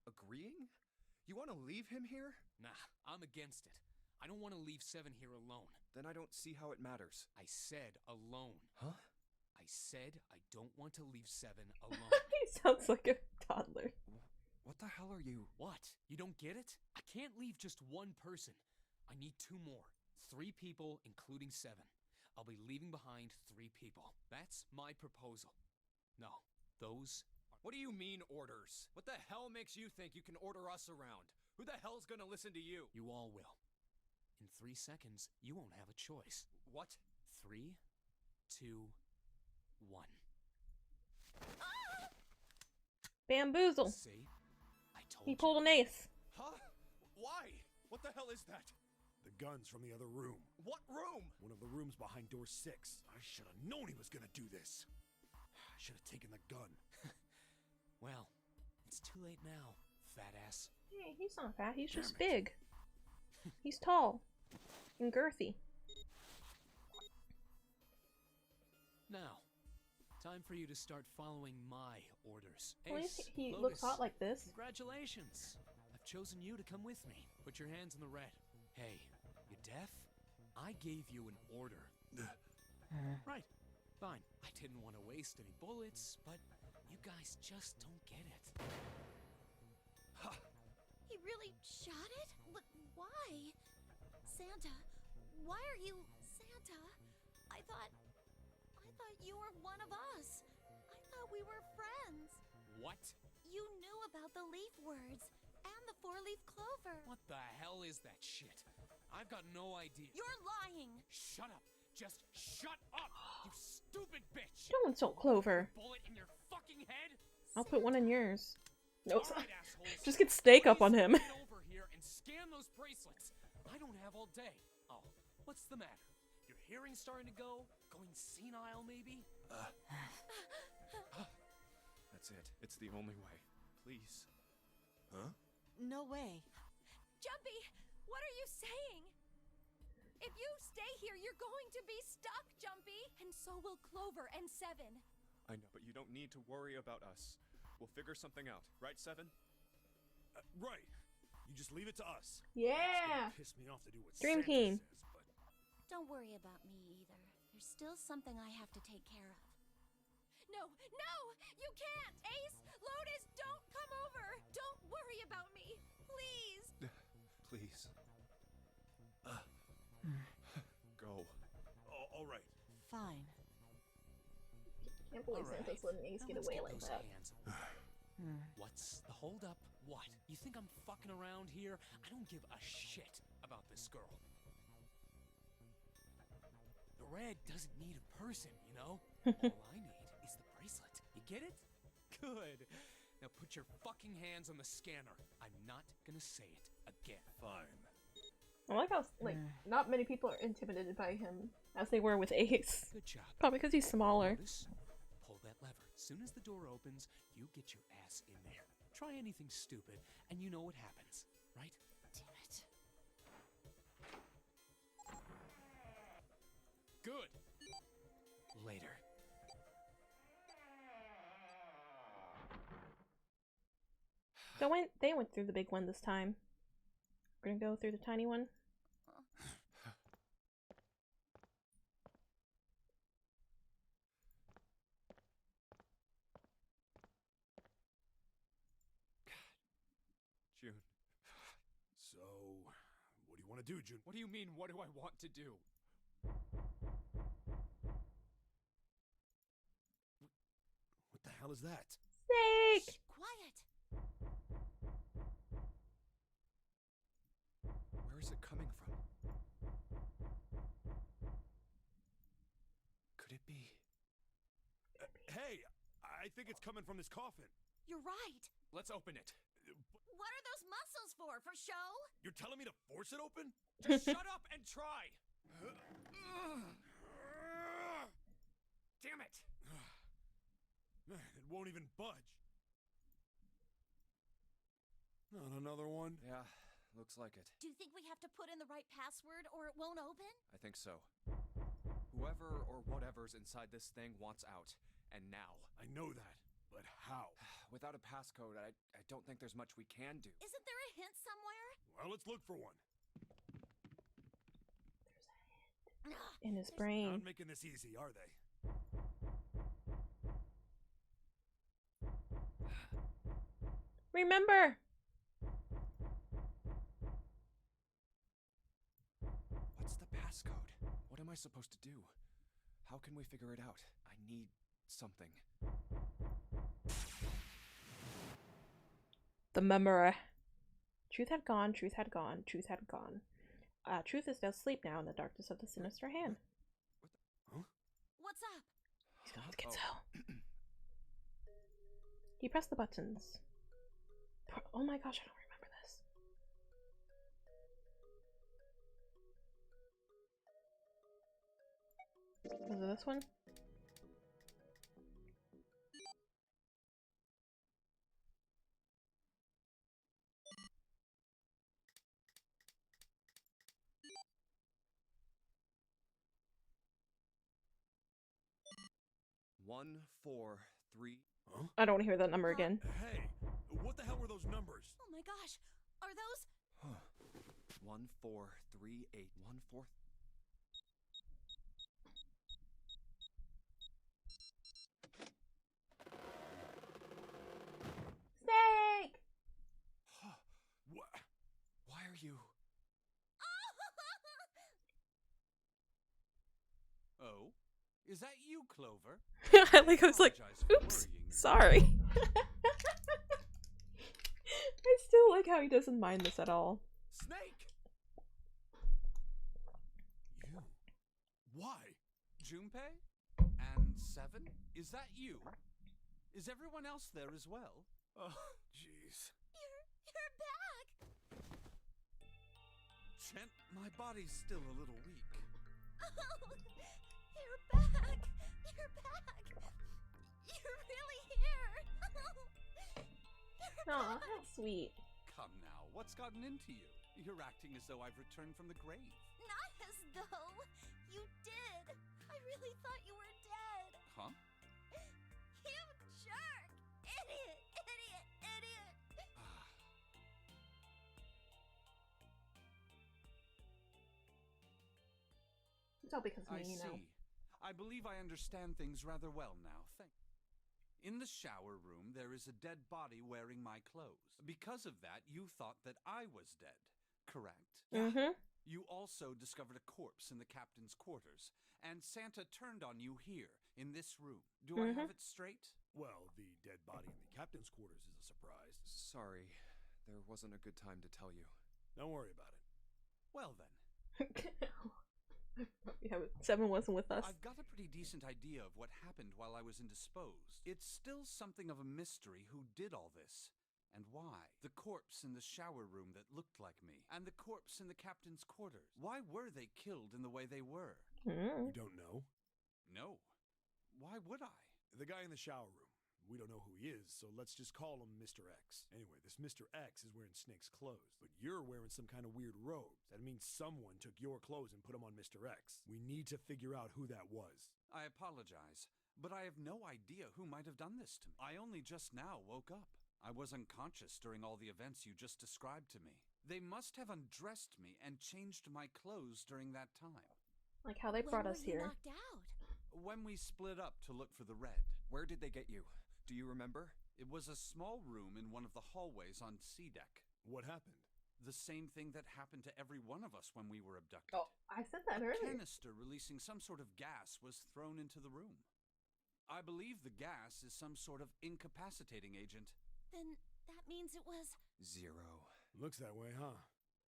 Speaker 3: agreeing? You want to leave him here?
Speaker 5: Nah, I'm against it. I don't want to leave 7 here alone.
Speaker 3: Then I don't see how it matters.
Speaker 5: I said alone.
Speaker 3: Huh?
Speaker 5: I said I don't want to leave 7 alone.
Speaker 2: He sounds like a toddler.
Speaker 3: What the hell are you?
Speaker 5: What? You don't get it? I can't leave just one person. I need 2 more. 3 people, including 7. I'll be leaving behind 3 people. That's my proposal. No, those are...
Speaker 3: What do you mean, orders? What the hell makes you think you can order us around? Who the hell's gonna listen to you?
Speaker 5: You all will. In 3 seconds, you won't have a choice.
Speaker 3: What?
Speaker 5: 3, 2, 1.
Speaker 2: Bamboozle.
Speaker 5: See? I told
Speaker 2: He
Speaker 5: you.
Speaker 2: pulled an Ace.
Speaker 3: Huh? Why? What the hell is that?
Speaker 4: The gun's from the other room.
Speaker 3: What room?
Speaker 4: One of the rooms behind door 6. I should have known he was gonna do this. I should have taken the gun.
Speaker 5: Well, it's too late now, fat ass.
Speaker 2: Hey, he's not fat. He's just big. He's tall and girthy.
Speaker 5: Now, time for you to start following my orders.
Speaker 2: At least
Speaker 5: Ace,
Speaker 2: he
Speaker 5: Lotus,
Speaker 2: looks hot like this.
Speaker 5: Congratulations. I've chosen you to come with me. Put your hands in the red. Hey, you deaf? I gave you an order. Right. Fine. I didn't want to waste any bullets, but you guys just don't get it.
Speaker 8: He really shot it? Why? Santa, why are you Santa? I thought you were one of us. I thought we were friends.
Speaker 5: What?
Speaker 8: You knew about the leaf words and the 4-leaf clover.
Speaker 5: What the hell is that shit? I've got no idea.
Speaker 8: You're lying.
Speaker 5: Shut up. Just shut up, you stupid bitch.
Speaker 2: Don't insult Clover.
Speaker 5: Bullet in your fucking head?
Speaker 2: I'll put one in yours. No,
Speaker 5: All right, assholes.
Speaker 2: just get steak up on him.
Speaker 5: Get over here and scan those bracelets. I don't have all day. Oh, what's the matter? Your hearing's starting to go? Going senile, maybe?
Speaker 3: That's it. It's the only way. Please.
Speaker 7: Huh?
Speaker 6: No way.
Speaker 8: Jumpy, what are you saying? If you stay here, you're going to be stuck, Jumpy. And so will Clover and 7.
Speaker 3: I know, but you don't need to worry about us. We'll figure something out. Right, 7?
Speaker 4: Right. You just leave it to us.
Speaker 2: Yeah.
Speaker 4: Piss me off to do what
Speaker 2: Dream
Speaker 4: Santa
Speaker 2: team.
Speaker 4: says, but
Speaker 12: Don't worry about me either. There's still something I have to take care of.
Speaker 8: No, no! You can't! Ace, Lotus, don't come over! Don't worry about me! Please!
Speaker 3: Please. Go.
Speaker 4: All right.
Speaker 6: Fine.
Speaker 2: Can't believe
Speaker 5: Alright,
Speaker 2: Santa's letting Ace
Speaker 5: now
Speaker 2: get
Speaker 5: let's
Speaker 2: away
Speaker 5: get
Speaker 2: like
Speaker 5: those
Speaker 2: that.
Speaker 5: hands up. What's the holdup? What? You think I'm fucking around here? I don't give a shit about this girl. The red doesn't need a person, you know? All I need is the bracelet. You get it? Good. Now put your fucking hands on the scanner. I'm not gonna say it again.
Speaker 4: Fine.
Speaker 2: I like how, like, not many people are intimidated by him as they were with Ace.
Speaker 5: Good job.
Speaker 2: Probably because he's smaller.
Speaker 5: Lotus, pull that lever. As soon as the door opens, you get your ass in there. Try anything stupid, and you know what happens, right?
Speaker 6: Damn it.
Speaker 5: Good. Later.
Speaker 2: So they went through the big one this time. We're gonna go through the tiny one.
Speaker 3: June.
Speaker 4: So, what do you want to do, June?
Speaker 5: What do you mean, what do I want to do?
Speaker 4: What the hell is that?
Speaker 2: Snake!
Speaker 6: Quiet!
Speaker 3: Where is it coming from? Could it be?
Speaker 4: Hey, I think it's coming from this coffin.
Speaker 6: You're right!
Speaker 5: Let's open it.
Speaker 6: What are those muscles for? For show?
Speaker 4: You're telling me to force it open?
Speaker 5: Just shut up and try! Damn it!
Speaker 4: Man, it won't even budge. Not another one?
Speaker 3: Yeah, looks like it.
Speaker 6: Do you think we have to put in the right password or it won't open?
Speaker 3: I think so. Whoever or whatever's inside this thing wants out. And now.
Speaker 4: I know that, but how?
Speaker 3: Without a passcode, I don't think there's much we can do.
Speaker 6: Isn't there a hint somewhere?
Speaker 4: Well, let's look for one.
Speaker 2: In his brain.
Speaker 4: Not making this easy, are they?
Speaker 2: Remember!
Speaker 3: What's the passcode? What am I supposed to do? How can we figure it out? I need something.
Speaker 2: The memory. Truth had gone, truth had gone, truth had gone. Truth is asleep now in the darkness of the sinister hand.
Speaker 6: What's up?
Speaker 2: He's going with Kitso. He pressed the buttons. Oh my gosh, I don't remember this. Was it this one?
Speaker 3: One, 4, 3.
Speaker 4: Huh?
Speaker 2: I don't want to hear that number again.
Speaker 4: Hey, what the hell were those numbers?
Speaker 6: Oh my gosh! Are those?
Speaker 3: 1, 4, 3, 8. 1, 4.
Speaker 2: Snake!
Speaker 3: What? Why are you?
Speaker 5: Oh? Is that you, Clover?
Speaker 2: I was like, oops, sorry. I still like how he doesn't mind this at all.
Speaker 3: Snake!
Speaker 4: You? Why?
Speaker 5: Junpei? And 7? Is that you? Is everyone else there as well?
Speaker 4: Oh, jeez.
Speaker 6: You're back!
Speaker 10: Chen, my body's still a little weak.
Speaker 6: Oh, you're back! You're back! You're really here!
Speaker 2: Aw, how sweet.
Speaker 10: Come now, what's gotten into you? You're acting as though I've returned from the grave.
Speaker 6: Not as though! You did! I really thought you were dead!
Speaker 10: Huh?
Speaker 6: You jerk! Idiot! Idiot! Idiot!
Speaker 2: It's all because of
Speaker 10: I
Speaker 2: me, you know.
Speaker 10: see. I believe I understand things rather well now. Thank In the shower room, there is a dead body wearing my clothes. Because of that, you thought that I was dead, correct?
Speaker 2: Mm-hmm.
Speaker 10: You also discovered a corpse in the captain's quarters, and Santa turned on you here, in this room. Do I have it straight?
Speaker 4: Well, the dead body in the captain's quarters is a surprise.
Speaker 3: Sorry, there wasn't a good time to tell you.
Speaker 4: Don't worry about it.
Speaker 10: Well then.
Speaker 2: Yeah, but 7 wasn't with us.
Speaker 10: I've got a pretty decent idea of what happened while I was indisposed. It's still something of a mystery who did all this, and why. The corpse in the shower room that looked like me, and the corpse in the captain's quarters. Why were they killed in the way they were?
Speaker 4: You don't know?
Speaker 10: No. Why would I?
Speaker 4: The guy in the shower room. We don't know who he is, so let's just call him Mr. X. Anyway, this Mr. X is wearing Snake's clothes, but you're wearing some kind of weird robes. That means someone took your clothes and put them on Mr. X. We need to figure out who that was.
Speaker 10: I apologize, but I have no idea who might have done this to me. I only just now woke up. I was unconscious during all the events you just described to me. They must have undressed me and changed my clothes during that time.
Speaker 2: Like how they brought us here.
Speaker 12: Knocked out?
Speaker 10: When we split up to look for the red.
Speaker 3: Where did they get you? Do you remember?
Speaker 10: It was a small room in one of the hallways on C deck.
Speaker 4: What happened?
Speaker 10: The same thing that happened to every one of us when we were abducted.
Speaker 2: Oh, I said that
Speaker 10: A
Speaker 2: earlier.
Speaker 10: canister releasing some sort of gas was thrown into the room. I believe the gas is some sort of incapacitating agent.
Speaker 12: Then that means it was...
Speaker 3: 0.
Speaker 4: Looks that way, huh?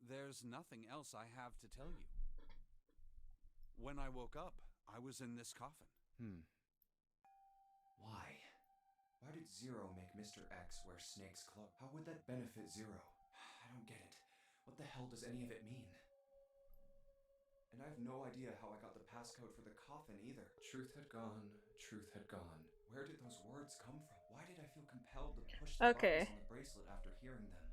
Speaker 10: There's nothing else I have to tell you. When I woke up, I was in this coffin.
Speaker 3: Why? Why did 0 make Mr. X wear Snake's clothes? How would that benefit 0? I don't get it. What the hell does any of it mean? And I have no idea how I got the passcode for the coffin either. Truth had gone, truth had gone. Where did those words come from? Why did I feel compelled to push the buttons on the bracelet after hearing them?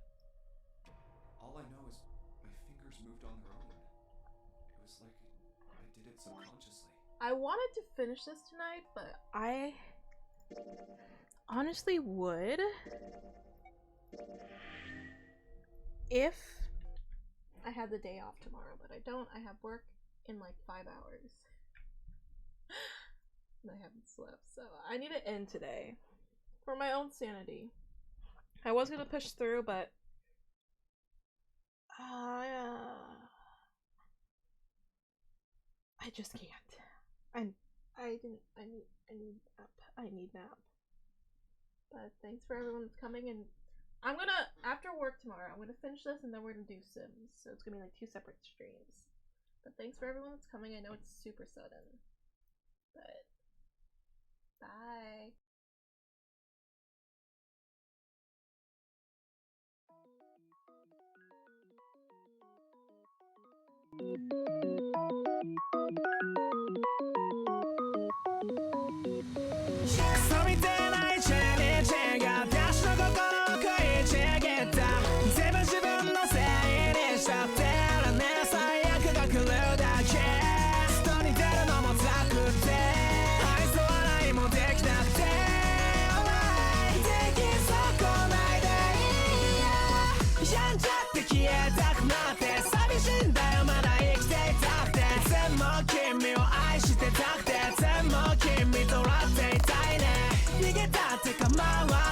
Speaker 3: All I know is my fingers moved on their own. It was like I did it subconsciously.
Speaker 2: I wanted to finish this tonight, but I honestly would if I had the day off tomorrow, but I don't. I have work in like 5 hours and I haven't slept, so I need to end today for my own sanity. I was gonna push through, but I just can't. I need nap. But thanks for everyone that's coming, and I'm gonna, after work tomorrow, I'm gonna finish this and then we're gonna do Sims. So it's gonna be like 2 separate streams. But thanks for everyone that's coming. I know it's super sudden. But bye.
Speaker 1: Come on.